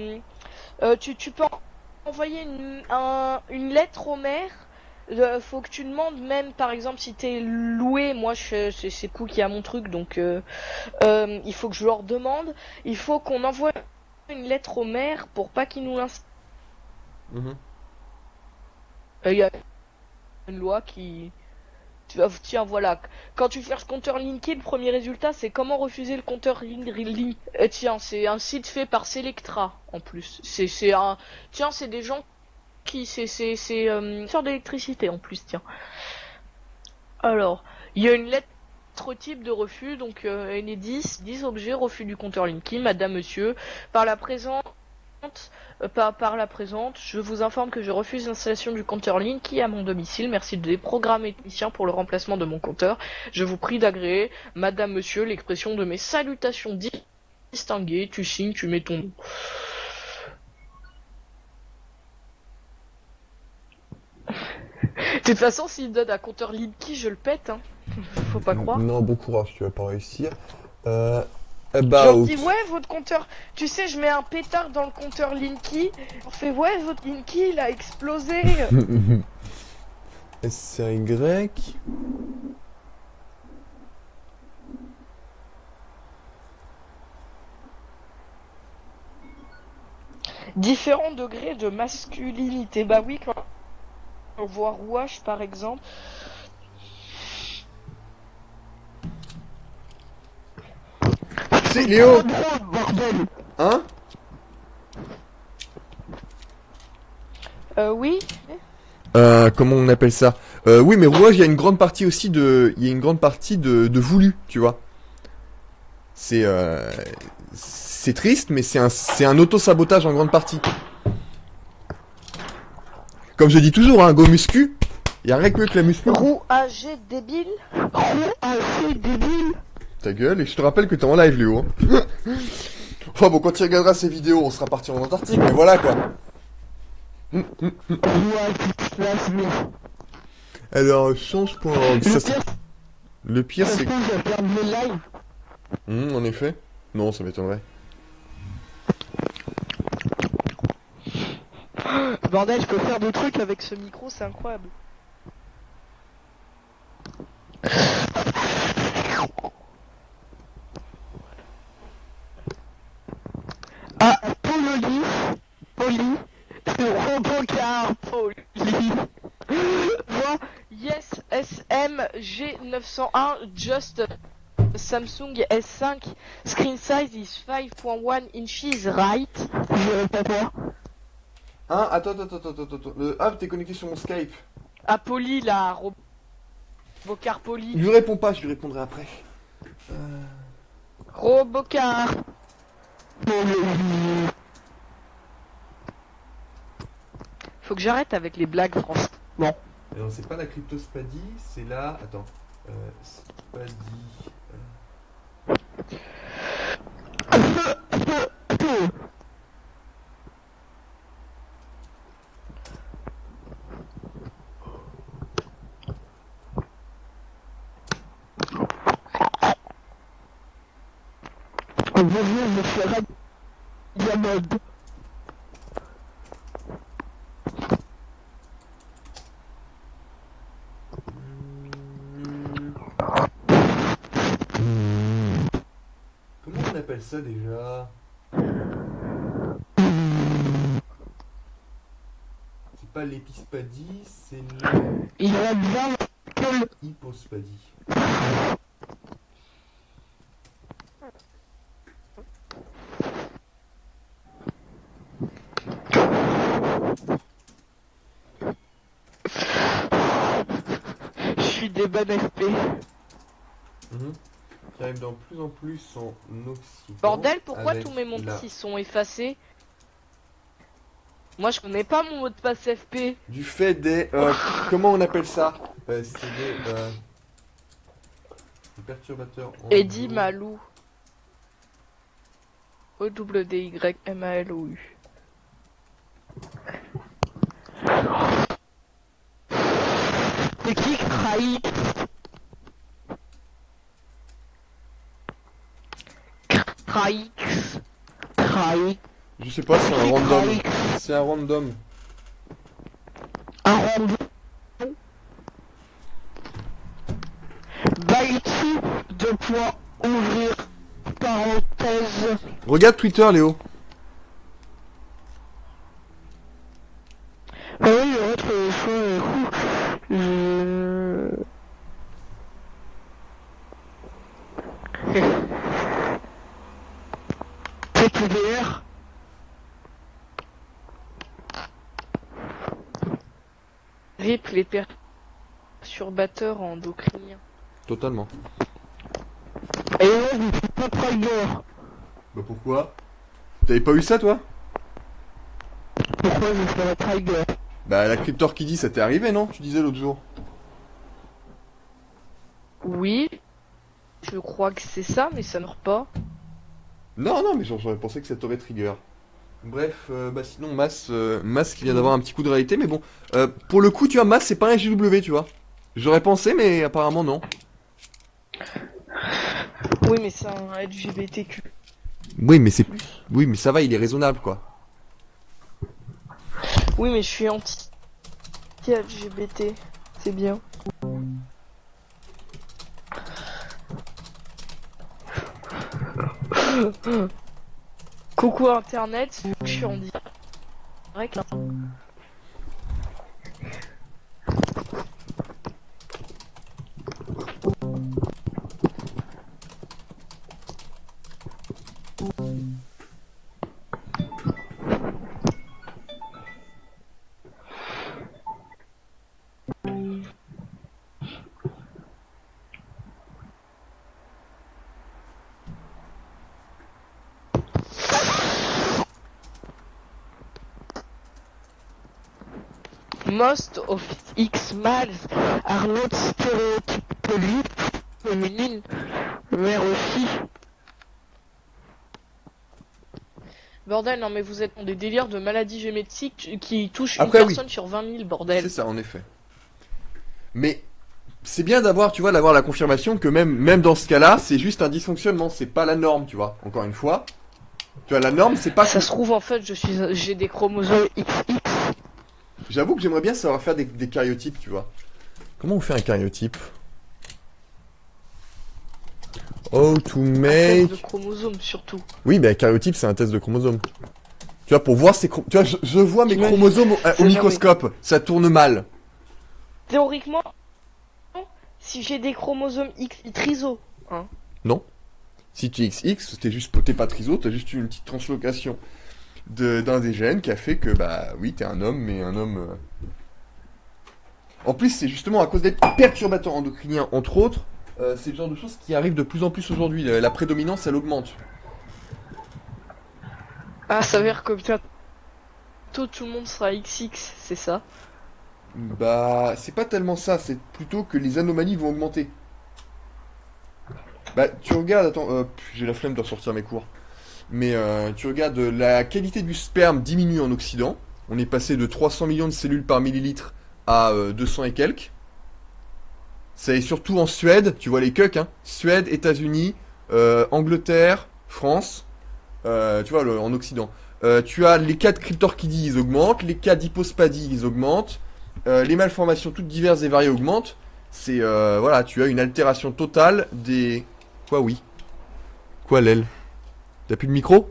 envoyer une lettre au maire. Faut que tu demandes même, par exemple, si t'es loué. Moi, c'est cool qui a mon truc, donc il faut que je leur demande. Il faut qu'on envoie une lettre au maire pour pas qu'il nous l'installe. Il y a une loi qui... Tiens, voilà. Quand tu cherches compteur Linky, le premier résultat, c'est comment refuser le compteur Linky. Tiens, c'est un site fait par Selectra, en plus. Tiens, c'est des gens qui... C'est une sorte d'électricité, en plus, tiens. Alors, il y a une lettre type de refus, donc Enedis, 10 objets, refus du compteur Linky, madame, monsieur, par la présente, je vous informe que je refuse l'installation du compteur Linky à mon domicile. Merci de déprogrammer technicien pour le remplacement de mon compteur. Je vous prie d'agréer, madame, monsieur, l'expression de mes salutations distinguées. Tu signes, tu mets ton nom. De toute façon, s'il donne un compteur Linky, je le pète, hein. Faut pas croire. Non, bon courage, tu vas pas réussir. Je dis ouais, votre compteur, tu sais, je mets un pétard dans le compteur Linky. On fait ouais, votre Linky il a explosé. SRY. Différents degrés de masculinité. Bah oui, quand on voit rouage par exemple. C'est Léo. Hein? Oui. Comment on appelle ça? Oui, mais rouage, il y a une grande partie aussi de, il y a une grande partie de voulu, tu vois. C'est triste, mais c'est un auto-sabotage en grande partie. Comme je dis toujours, hein, go muscu, y a rien que mieux que la muscu. Rouager débile. Rouager débile. Ta gueule, et je te rappelle que t'es en live, Léo. Hein. Enfin bon, quand tu regarderas ces vidéos, on sera parti en Antarctique, mais voilà quoi. Alors, change.org. Le pire, c'est que... en effet. Non, ça m'étonnerait. Bordel, je peux faire des trucs avec ce micro, c'est incroyable. Ah, Poli, Robocar, Poli. Moi, yes, SMG901, just Samsung S5, screen size is 5.1 inches, right? Je réponds pas. Hein, attends. Ah, t'es connecté sur mon Skype. Ah, Poli, là, Robocar Poli. Je lui réponds pas, je lui répondrai après. Robocar. Faut que j'arrête avec les blagues françaises. Bon. Alors, c'est pas la cryptospadie, c'est la... Attends. Spadie... Je ferai Diamode. Comment on appelle ça déjà? C'est pas l'épispadie, c'est le... Il a bien que hypospadie. Je suis des bonnes FP. Qui arrive de plus en plus en Occident. Bordel, pourquoi avec tous mes mots de la- passe ils sont effacés? Moi je connais pas mon mot de passe FP. Du fait des... comment on appelle ça? C'est des perturbateurs... Eddie Malou. OWDYMALOU. C'est qui trahit? Trahit. Je sais pas, c'est un random. C'est un random. Un random. Baïti, deux points, ouvrir, parenthèse. Regarde Twitter, Léo. Ah oui, l'autre fois, PTDR. RIP les perturbateurs endocriniens. Totalement. Et là, je suis pas trigger. Bah pourquoi? T'avais pas eu ça, toi? Pourquoi je serais trigger? Bah la cryptorchidie, ça t'est arrivé, non? Tu disais l'autre jour. Oui, je crois que c'est ça, mais ça ne meurt pas. Non, mais j'aurais pensé que ça t'aurait trigger. Bref, bah sinon, Mas qui vient d'avoir un petit coup de réalité, mais bon. Pour le coup, tu vois, Mas, c'est pas un JW, tu vois. J'aurais pensé, mais apparemment non. Oui, mais c'est un LGBTQ. Oui, mais c'est... Oui, mais ça va, il est raisonnable, quoi. Oui, mais je suis anti-LGBT. C'est bien. Coucou Internet, je suis Andy. correct là. Most of X males are not stereotypically feminine, mais aussi. Bordel, non mais vous êtes dans des délires de maladies génétiques qui touchent Après, une personne sur 20 000, bordel. C'est ça, en effet. Mais c'est bien d'avoir, tu vois, d'avoir la confirmation que même dans ce cas-là, c'est juste un dysfonctionnement, c'est pas la norme, tu vois. Encore une fois, tu vois, la norme, c'est pas. Ça se trouve en fait, j'ai des chromosomes XX. J'avoue que j'aimerais bien savoir faire des cariotypes, tu vois. Comment on fait un cariotype? Oh, to Un make. test de chromosomes surtout. Oui, mais un cariotype, c'est un test de chromosomes. Tu vois, pour voir ces tu vois, je vois mes chromosomes au microscope, ça tourne mal. Théoriquement, si j'ai des chromosomes X triso, hein. Non. Si tu es XX, t'es pas triso, t'as juste une petite translocation d'un des gènes qui a fait que, bah oui, t'es un homme, mais un homme... En plus, c'est justement à cause des perturbateurs endocriniens, entre autres, c'est le genre de choses qui arrivent de plus en plus aujourd'hui. La prédominance, elle augmente. Ah, ça veut dire que bientôt tout le monde sera XX, c'est ça? Bah, c'est pas tellement ça, c'est plutôt que les anomalies vont augmenter. Bah, tu regardes, attends, j'ai la flemme de ressortir mes cours. Mais tu regardes, la qualité du sperme diminue en Occident. On est passé de 300 millions de cellules par millilitre à 200 et quelques. Ça est surtout en Suède, tu vois les cucks, hein. Suède, États-Unis, Angleterre, France, tu vois, en Occident. Tu as les cas de cryptorchidie, ils augmentent, les cas d'hypospadie, ils augmentent, les malformations toutes diverses et variées augmentent. C'est, voilà, tu as une altération totale des... Quoi, oui? Quoi, l'aile? T'as plus de micro?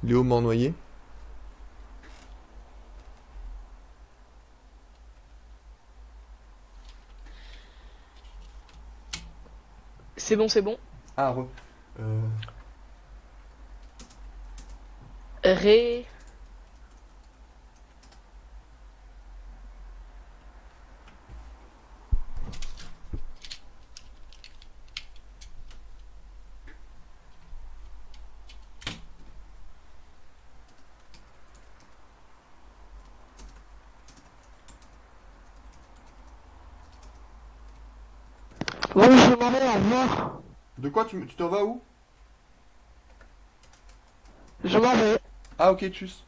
Léo Mornoyer? C'est bon, c'est bon. Ah, Ré... Bon, je m'en vais, au revoir. De quoi tu t'en vas où? Je m'en vais. Ah, ok, tchuss.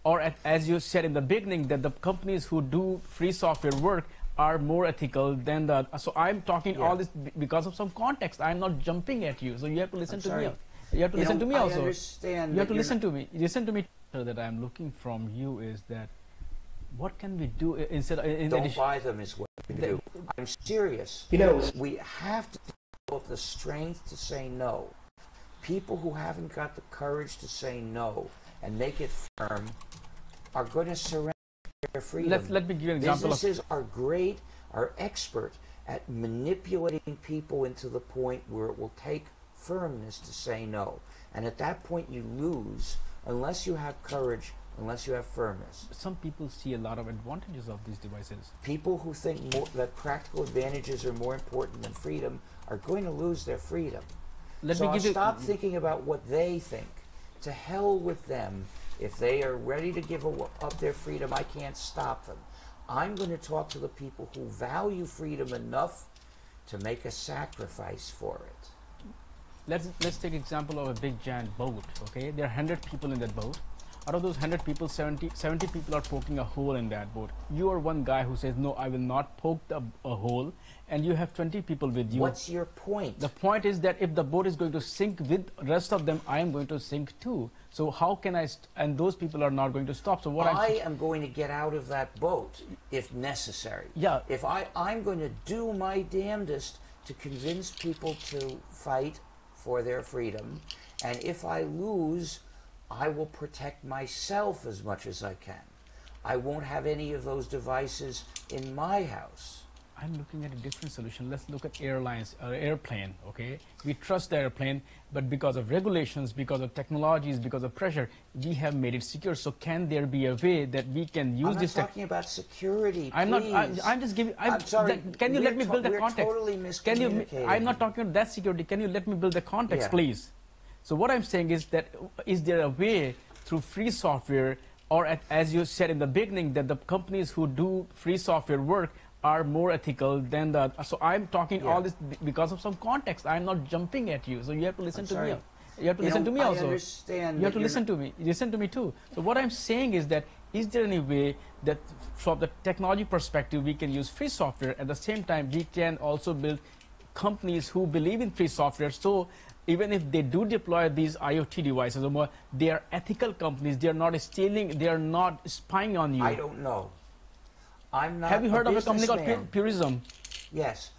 or as you said in the beginning, that the companies who do free software work are more ethical than the. So I'm talking all this because of some context. I'm not jumping at you, so you have to listen to me. You have to listen to me also. I understand. You have to listen to me. Listen to me. That I'm looking from you is that what can we do instead? Don't buy them is what we do. I'm serious. We have to develop the strength to say no. People who haven't got the courage to say no and make it firm are going to surrender their freedom. Let me give you an example. Businesses are great, are expert at manipulating people into the point where it will take firmness to say no. And at that point you lose unless you have courage, unless you have firmness. Some people see a lot of advantages of these devices. People who think that practical advantages are more important than freedom are going to lose their freedom. Stop thinking about what they think. To hell with them. If they are ready to give up their freedom, I can't stop them. I'm going to talk to the people who value freedom enough to make a sacrifice for it. Let's take example of a big giant boat. Okay, there are 100 people in that boat. Out of those 100 people, 70 people are poking a hole in that boat. You are one guy who says, no, I will not poke a hole, and you have 20 people with you. What's your point? The point is that if the boat is going to sink with the rest of them, I am going to sink too. So how can I, and those people are not going to stop. So what I am going to get out of that boat if necessary. Yeah. If I'm going to do my damnedest to convince people to fight for their freedom, and if I lose, I will protect myself as much as I can. I won't have any of those devices in my house. I'm looking at a different solution. Let's look at airlines or airplane, okay? We trust the airplane, but because of regulations, because of technologies, because of pressure, we have made it secure. So can there be a way that we can use this? I'm not talking about security, I'm please. not, I'm just giving, I'm sorry. Can you let me build the context? We're totally miscommunicating. I'm not talking about that security. Can you let me build the context, please? So what I'm saying is that, is there a way through free software, or as you said in the beginning, that the companies who do free software work are more ethical than the. So I'm talking all this because of some context. I'm not jumping at you. So you have to listen to me. You have to listen to me also. I understand. You have to listen to me. Listen to me too. So what I'm saying is that, is there any way that from the technology perspective we can use free software, at the same time we can also build companies who believe in free software, so even if they do deploy these IoT devices or more, they are ethical companies. They are not stealing. They are not spying on you. I don't know. I'm not. Have you heard of a company called Purism? Yes.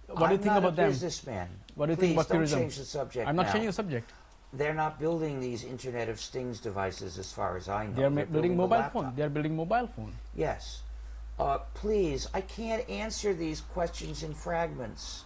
What do you think about them? I'm not a businessman. What do you think about Purism? Don't change the subject. I'm not changing the subject. They're not building these Internet of Things devices, as far as I know. They are building mobile phone. They are building mobile phone. Yes. Please, I can't answer these questions in fragments.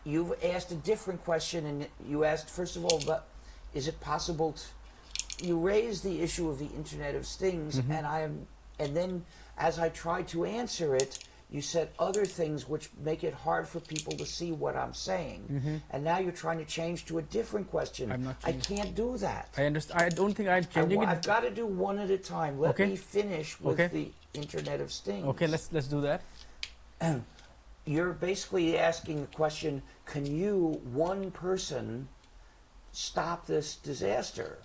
You've asked a different question, and you asked, first of all, but is it possible to, you raised the issue of the Internet of Things, and then as I tried to answer it, you said other things which make it hard for people to see what I'm saying. And now you're trying to change to a different question. I'm not I can't do that. I understand. I don't think I'm changing it. I've got to do one at a time. Let me finish with the Internet of Things. Okay, let's do that. You're basically asking the question, can you, one person, stop this disaster?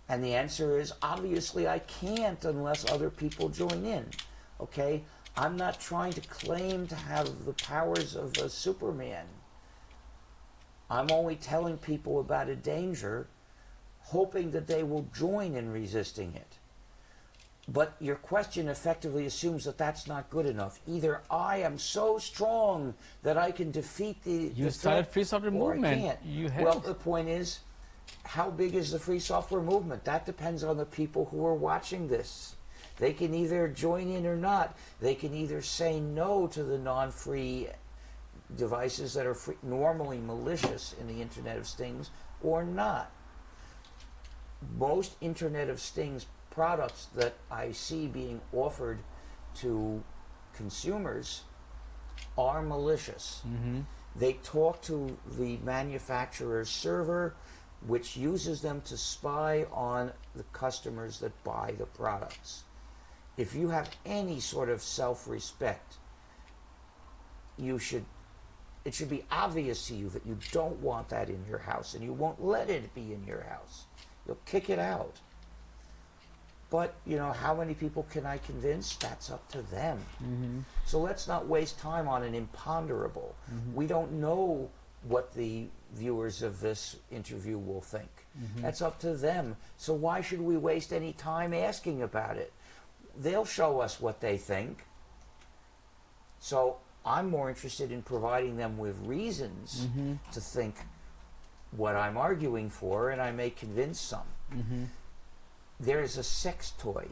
And the answer is, obviously I can't unless other people join in. Okay? I'm not trying to claim to have the powers of a Superman. I'm only telling people about a danger, hoping that they will join in resisting it. But your question effectively assumes that that's not good enough. Either I am so strong that I can defeat the You started free software movement. I can't. You have. Well, the point is, how big is the free software movement? That depends on the people who are watching this. They can either join in or not. They can either say no to the non-free devices that are normally malicious in the Internet of Things, or not. Most Internet of Things products that I see being offered to consumers are malicious. They talk to the manufacturer's server, which uses them to spy on the customers that buy the products. If you have any sort of self-respect, it should be obvious to you that you don't want that in your house, and you won't let it be in your house. You'll kick it out. But, you know, how many people can I convince? That's up to them. So let's not waste time on an imponderable. We don't know what the viewers of this interview will think. That's up to them. So why should we waste any time asking about it? They'll show us what they think. So I'm more interested in providing them with reasons to think what I'm arguing for, and I may convince some. There is a sex toy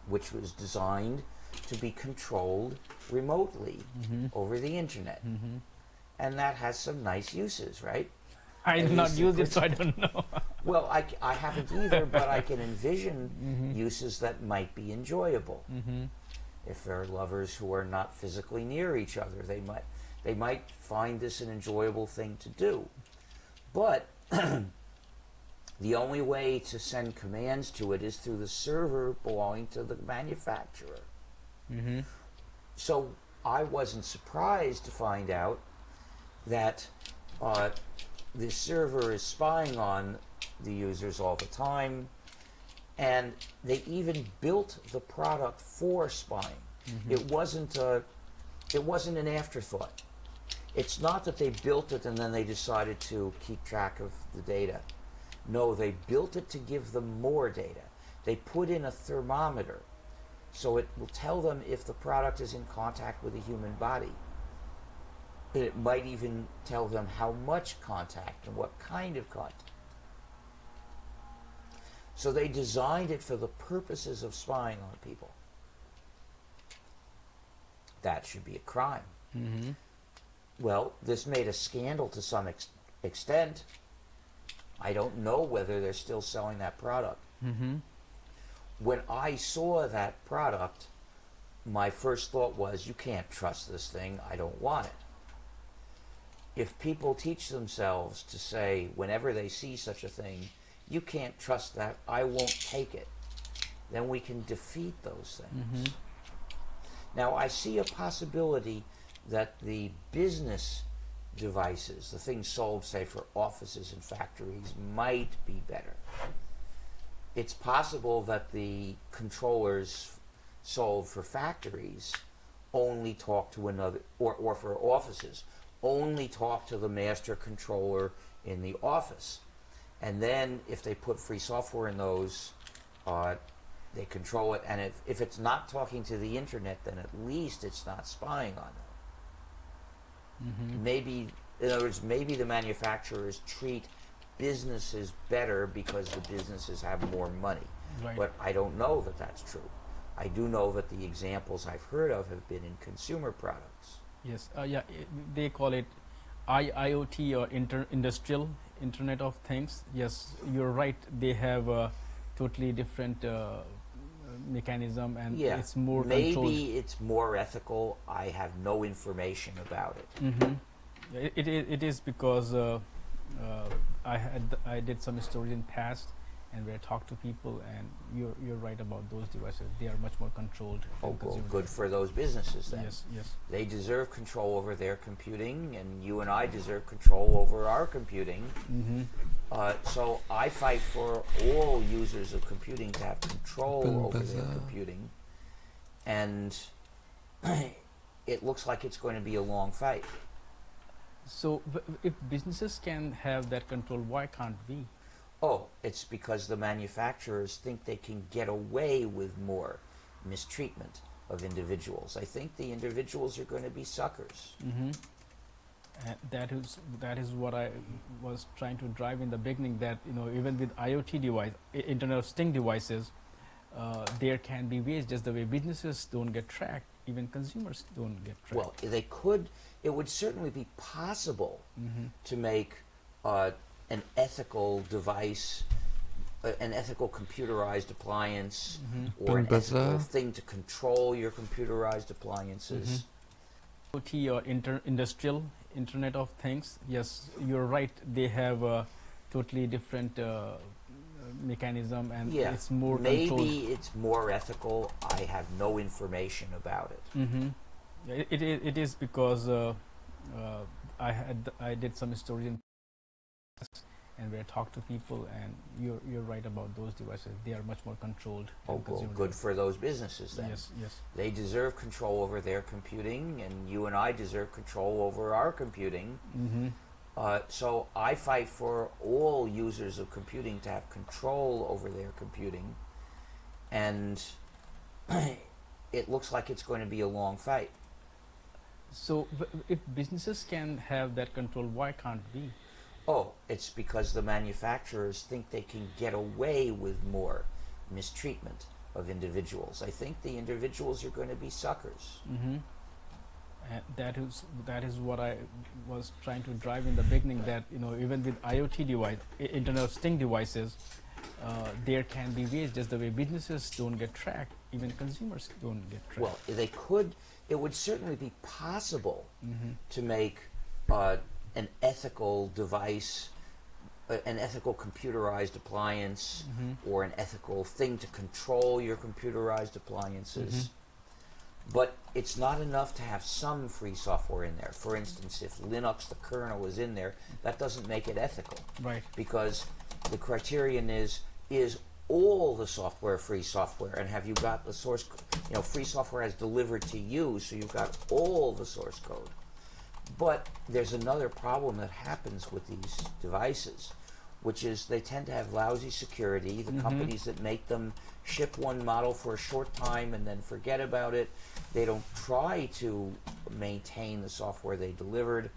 which was designed to be controlled remotely over the internet. And that has some nice uses, right? I did not use it, so I don't know. Well, I haven't either, but I can envision uses that might be enjoyable. If there are lovers who are not physically near each other, they might find this an enjoyable thing to do. But the only way to send commands to it is through the server belonging to the manufacturer. So I wasn't surprised to find out that the server is spying on the users all the time, and they even built the product for spying. It wasn't an afterthought. It's not that they built it and then they decided to keep track of the data. No, they built it to give them more data. They put in a thermometer, so it will tell them if the product is in contact with a human body. And it might even tell them how much contact and what kind of contact. So they designed it for the purposes of spying on people. That should be a crime. Well, this made a scandal to some extent. I don't know whether they're still selling that product. When I saw that product, my first thought was, you can't trust this thing, I don't want it. If people teach themselves to say, whenever they see such a thing, you can't trust that, I won't take it, then we can defeat those things. Now, I see a possibility that the business devices, the things sold, say, for offices and factories, might be better. It's possible that the controllers sold for factories only talk to another, or for offices, only talk to the master controller in the office. And then if they put free software in those, they control it. And if it's not talking to the internet, then at least it's not spying on them. Maybe, in other words, maybe the manufacturers treat businesses better because the businesses have more money. But I don't know that that's true. I do know that the examples I've heard of have been in consumer products. Yes, yeah, they call it IoT or industrial Internet of Things. Yes, you're right. They have a totally different mechanism, and it's more maybe controlled. It's more ethical. I have no information about it. It is because I did some stories in past, and where I talked to people, and you're right about those devices. They are much more controlled. Oh, good for those businesses then. Yes, yes. They deserve control over their computing, and you and I deserve control over our computing. So I fight for all users of computing to have control over their computing, and it looks like it's going to be a long fight. So if businesses can have that control, why can't we? Oh, it's because the manufacturers think they can get away with more mistreatment of individuals. I think the individuals are going to be suckers. That is what I was trying to drive in the beginning, that even with IoT device, Internet of Things devices, there can be ways, just the way businesses don't get tracked, even consumers don't get tracked. Well, they could. It would certainly be possible to make an ethical device, an ethical computerized appliance, or an ethical thing to control your computerized appliances. IoT or industrial Internet of Things, yes, you're right. They have a totally different mechanism, and it's more controlled. Maybe it's more ethical. I have no information about it. It is because I did some stories in past, and where I talk to people, and you're right about those devices. They are much more controlled. Oh, good for those businesses then. Yes, yes. They deserve control over their computing, and you and I deserve control over our computing. So I fight for all users of computing to have control over their computing, and it looks like it's going to be a long fight. So if businesses can have that control, why can't we? Oh, it's because the manufacturers think they can get away with more mistreatment of individuals. I think the individuals are going to be suckers. And that is what I was trying to drive in the beginning, that even with IoT device, Internet of Things devices, there can be ways, just the way businesses don't get tracked, even consumers don't get tracked. Well, it would certainly be possible to make an ethical device, an ethical computerized appliance, or an ethical thing to control your computerized appliances. But it's not enough to have some free software in there. For instance, if Linux, the kernel, is in there, that doesn't make it ethical. Right. Because the criterion is all the software free software, and have you got the source, free software as delivered to you, so you've got all the source code. But there's another problem that happens with these devices, which is they tend to have lousy security. The companies that make them ship one model for a short time and then forget about it. They don't try to maintain the software they delivered.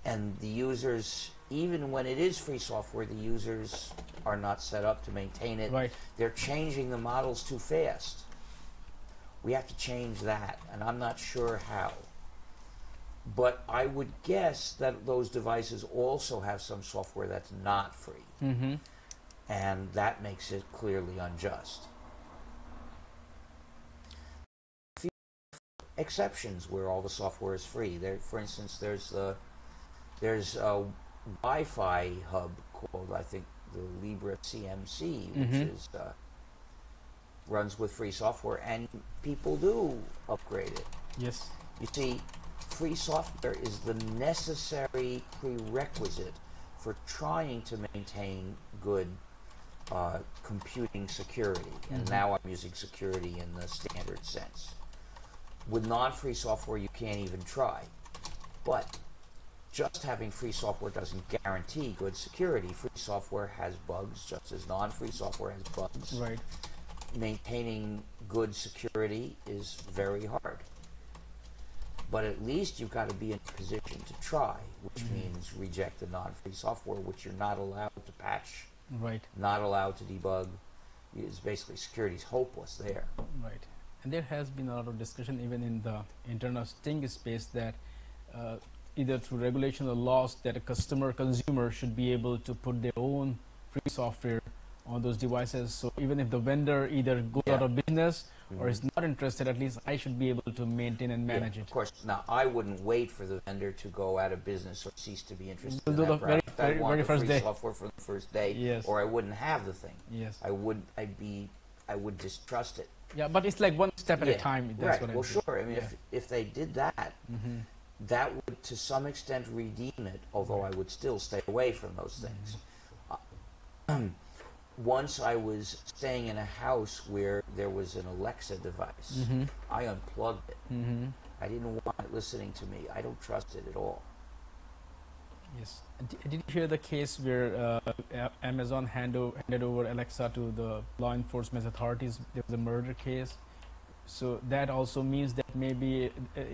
And the users, even when it is free software, the users are not set up to maintain it. Right. They're changing the models too fast. We have to change that, and I'm not sure how. But I would guess that those devices also have some software that's not free. And that makes it clearly unjust. Exceptions where all the software is free. There, for instance, there's a Wi-Fi hub called, I think, the Libre CMC, which is runs with free software, and people do upgrade it. Yes. You see, free software is the necessary prerequisite for trying to maintain good computing security. And now I'm using security in the standard sense. With non-free software, you can't even try. But just having free software doesn't guarantee good security. Free software has bugs, just as non-free software has bugs. Right. Maintaining good security is very hard. But at least you've got to be in a position to try, which means reject the non-free software, which you're not allowed to patch, not allowed to debug. It's basically security's hopeless there. Right. And there has been a lot of discussion even in the Internet of Things space that either through regulation or laws that a consumer should be able to put their own free software on those devices. So even if the vendor either goes out of business or is not interested, at least I should be able to maintain and manage it. Of course. Now, I wouldn't wait for the vendor to go out of business or cease to be interested in the that product. I want the first free day. software from the first day, or I wouldn't have the thing. Yes. I would distrust it. Yeah, but it's like one step at a time. That's what well, sure. I mean, if they did that, that would to some extent redeem it, although I would still stay away from those things. Once I was staying in a house where there was an Alexa device. I unplugged it. I didn't want it listening to me. I don't trust it at all. Yes. Did you hear the case where Amazon handed over Alexa to the law enforcement authorities? There was a murder case. So that also means that maybe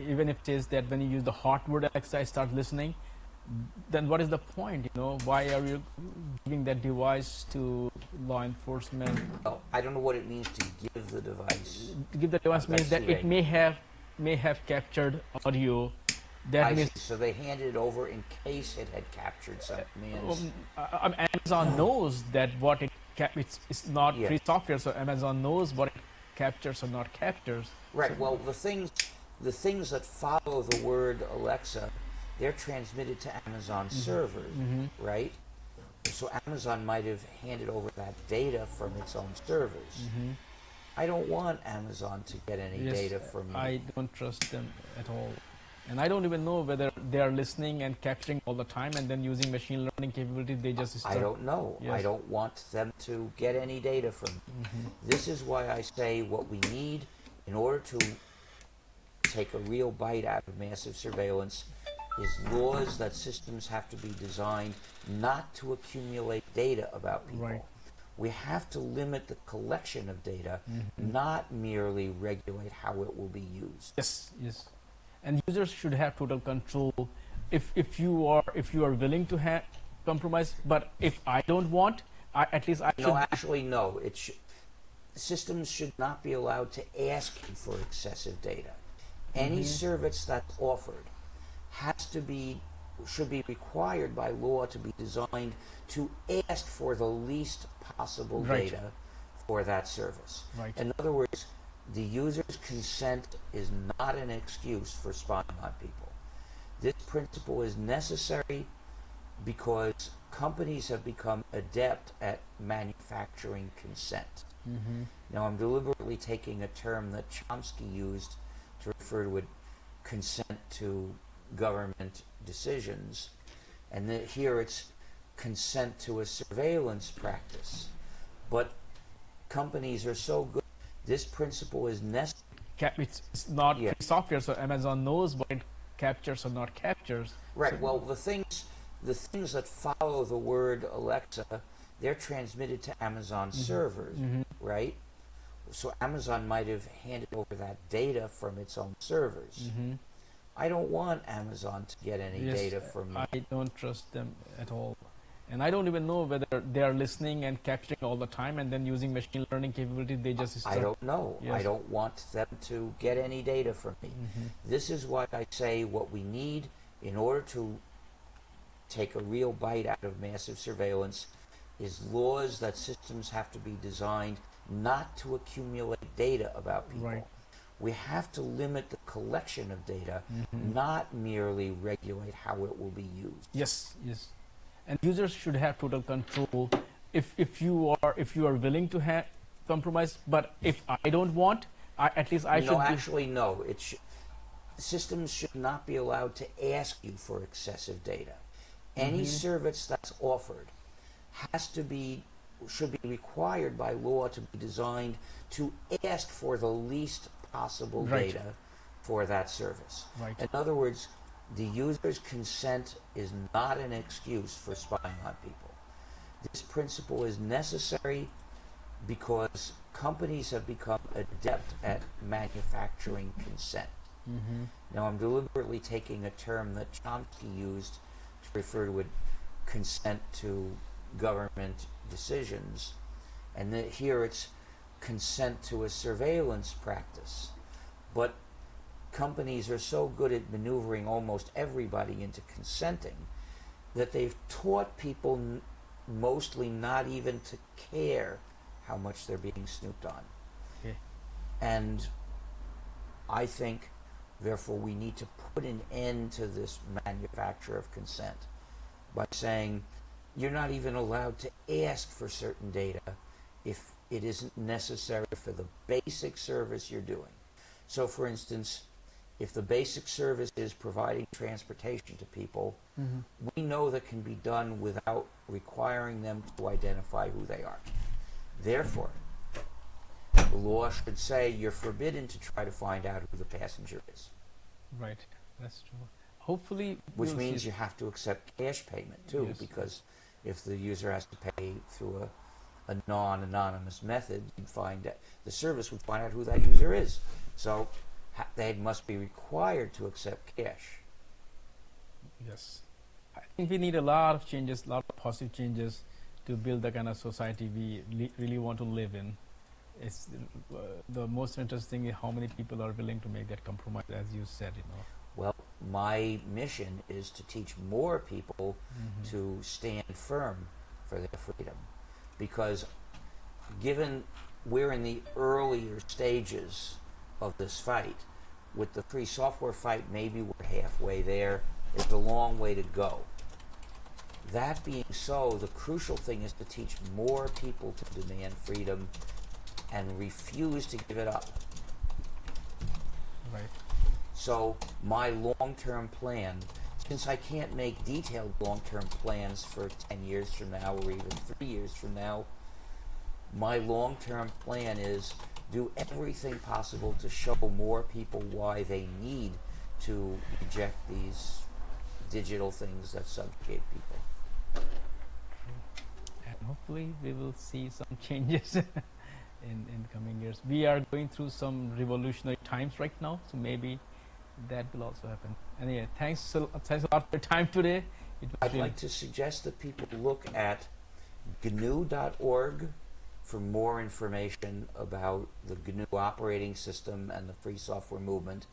even if it is that when you use the hot word Alexa, it starts listening, then what is the point? Why are you giving that device to law enforcement? Oh, I don't know what it means to give the device. Give the device means that it may have captured audio. That means so they handed it over in case it had captured something. Amazon knows that what it's not free software, so Amazon knows what it captures or not captures. Right. So well, the things that follow the word Alexa, they're transmitted to Amazon servers, right? So Amazon might have handed over that data from its own servers. I don't want Amazon to get any data from me. I don't trust them at all. And I don't even know whether they are listening and capturing all the time and then using machine learning capabilities. They just I don't know. Yes. I don't want them to get any data from me. This is why I say what we need in order to take a real bite out of massive surveillance is laws that systems have to be designed not to accumulate data about people. Right. We have to limit the collection of data, not merely regulate how it will be used. Yes, yes. And users should have total control. If you are willing to compromise, but if I don't want, at least I should. No, actually, no. Systems should not be allowed to ask you for excessive data. Any service that's offered should be required by law to be designed to ask for the least possible data for that service. Right. In other words, the user's consent is not an excuse for spying on people. This principle is necessary because companies have become adept at manufacturing consent. Now, I'm deliberately taking a term that Chomsky used to refer to consent to government decisions, and here it's consent to a surveillance practice. But companies are so good. This principle is necessary. It's not free software, so Amazon knows what it captures or not captures. Right. So well, the things that follow the word Alexa, they're transmitted to Amazon servers, right? So Amazon might have handed over that data from its own servers. I don't want Amazon to get any data from me. I don't trust them at all. And I don't even know whether they are listening and capturing all the time and then using machine learning capabilities. They just I don't know. Yes. I don't want them to get any data from me. This is why I say what we need in order to take a real bite out of massive surveillance is laws that systems have to be designed not to accumulate data about people. Right. We have to limit the collection of data, not merely regulate how it will be used. Yes, yes. And users should have total control. If you are willing to compromise, but if I don't want, at least I should. No, actually, no. Systems should not be allowed to ask you for excessive data. Any service that's offered should be required by law to be designed to ask for the least possible data for that service. Right. In other words, the user's consent is not an excuse for spying on people. This principle is necessary because companies have become adept at manufacturing consent. Now, I'm deliberately taking a term that Chomsky used to refer to consent to government decisions, and here it's consent to a surveillance practice. But companies are so good at maneuvering almost everybody into consenting that they've taught people mostly not even to care how much they're being snooped on. And I think, therefore, we need to put an end to this manufacture of consent by saying you're not even allowed to ask for certain data if it isn't necessary for the basic service you're doing. So, for instance, if the basic service is providing transportation to people, we know that can be done without requiring them to identify who they are. Therefore, the law should say you're forbidden to try to find out who the passenger is. Right, that's true. Hopefully, which means you have to accept cash payment too, because if the user has to pay through a non-anonymous method, you'd find that the service would find out who that user is. So they must be required to accept cash. Yes, I think we need a lot of changes, a lot of positive changes to build the kind of society we really want to live in. It's the most interesting is how many people are willing to make that compromise, as you said, Well, my mission is to teach more people to stand firm for their freedom, because given we're in the earlier stages of this fight, with the free software fight, maybe we're halfway there. There's a long way to go. That being so, the crucial thing is to teach more people to demand freedom and refuse to give it up. Right. So my long-term plan, since I can't make detailed long-term plans for 10 years from now or even 3 years from now, my long-term plan is do everything possible to show more people why they need to reject these digital things that subjugate people. And hopefully we will see some changes in coming years. We are going through some revolutionary times right now, so maybe that will also happen. Anyway, thanks a lot for your time today. I'd like to suggest that people look at GNU.org for more information about the GNU operating system and the free software movement,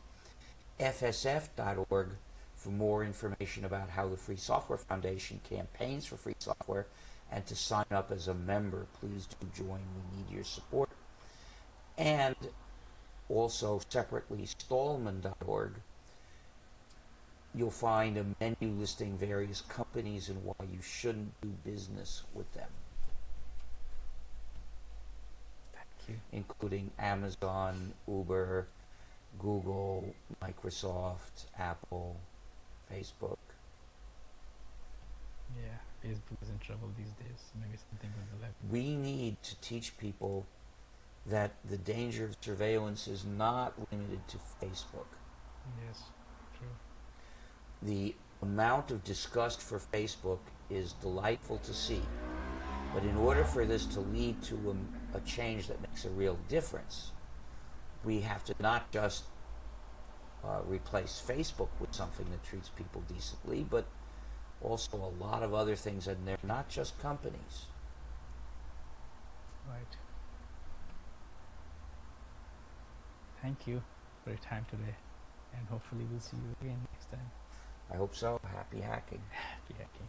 FSF.org for more information about how the Free Software Foundation campaigns for free software, and to sign up as a member. Please do join. We need your support. And also separately, Stallman.org. You'll find a menu listing various companies and why you shouldn't do business with them. Thank you. Including Amazon, Uber, Google, Microsoft, Apple, Facebook. Yeah, Facebook is in trouble these days. Maybe something will happen. We need to teach people that the danger of surveillance is not limited to Facebook. Yes, true. The amount of disgust for Facebook is delightful to see. But in order for this to lead to a change that makes a real difference, we have to not just replace Facebook with something that treats people decently, but also a lot of other things, and they're not just companies. Right. Thank you for your time today, and hopefully we'll see you again next time. I hope so. Happy hacking. Happy hacking.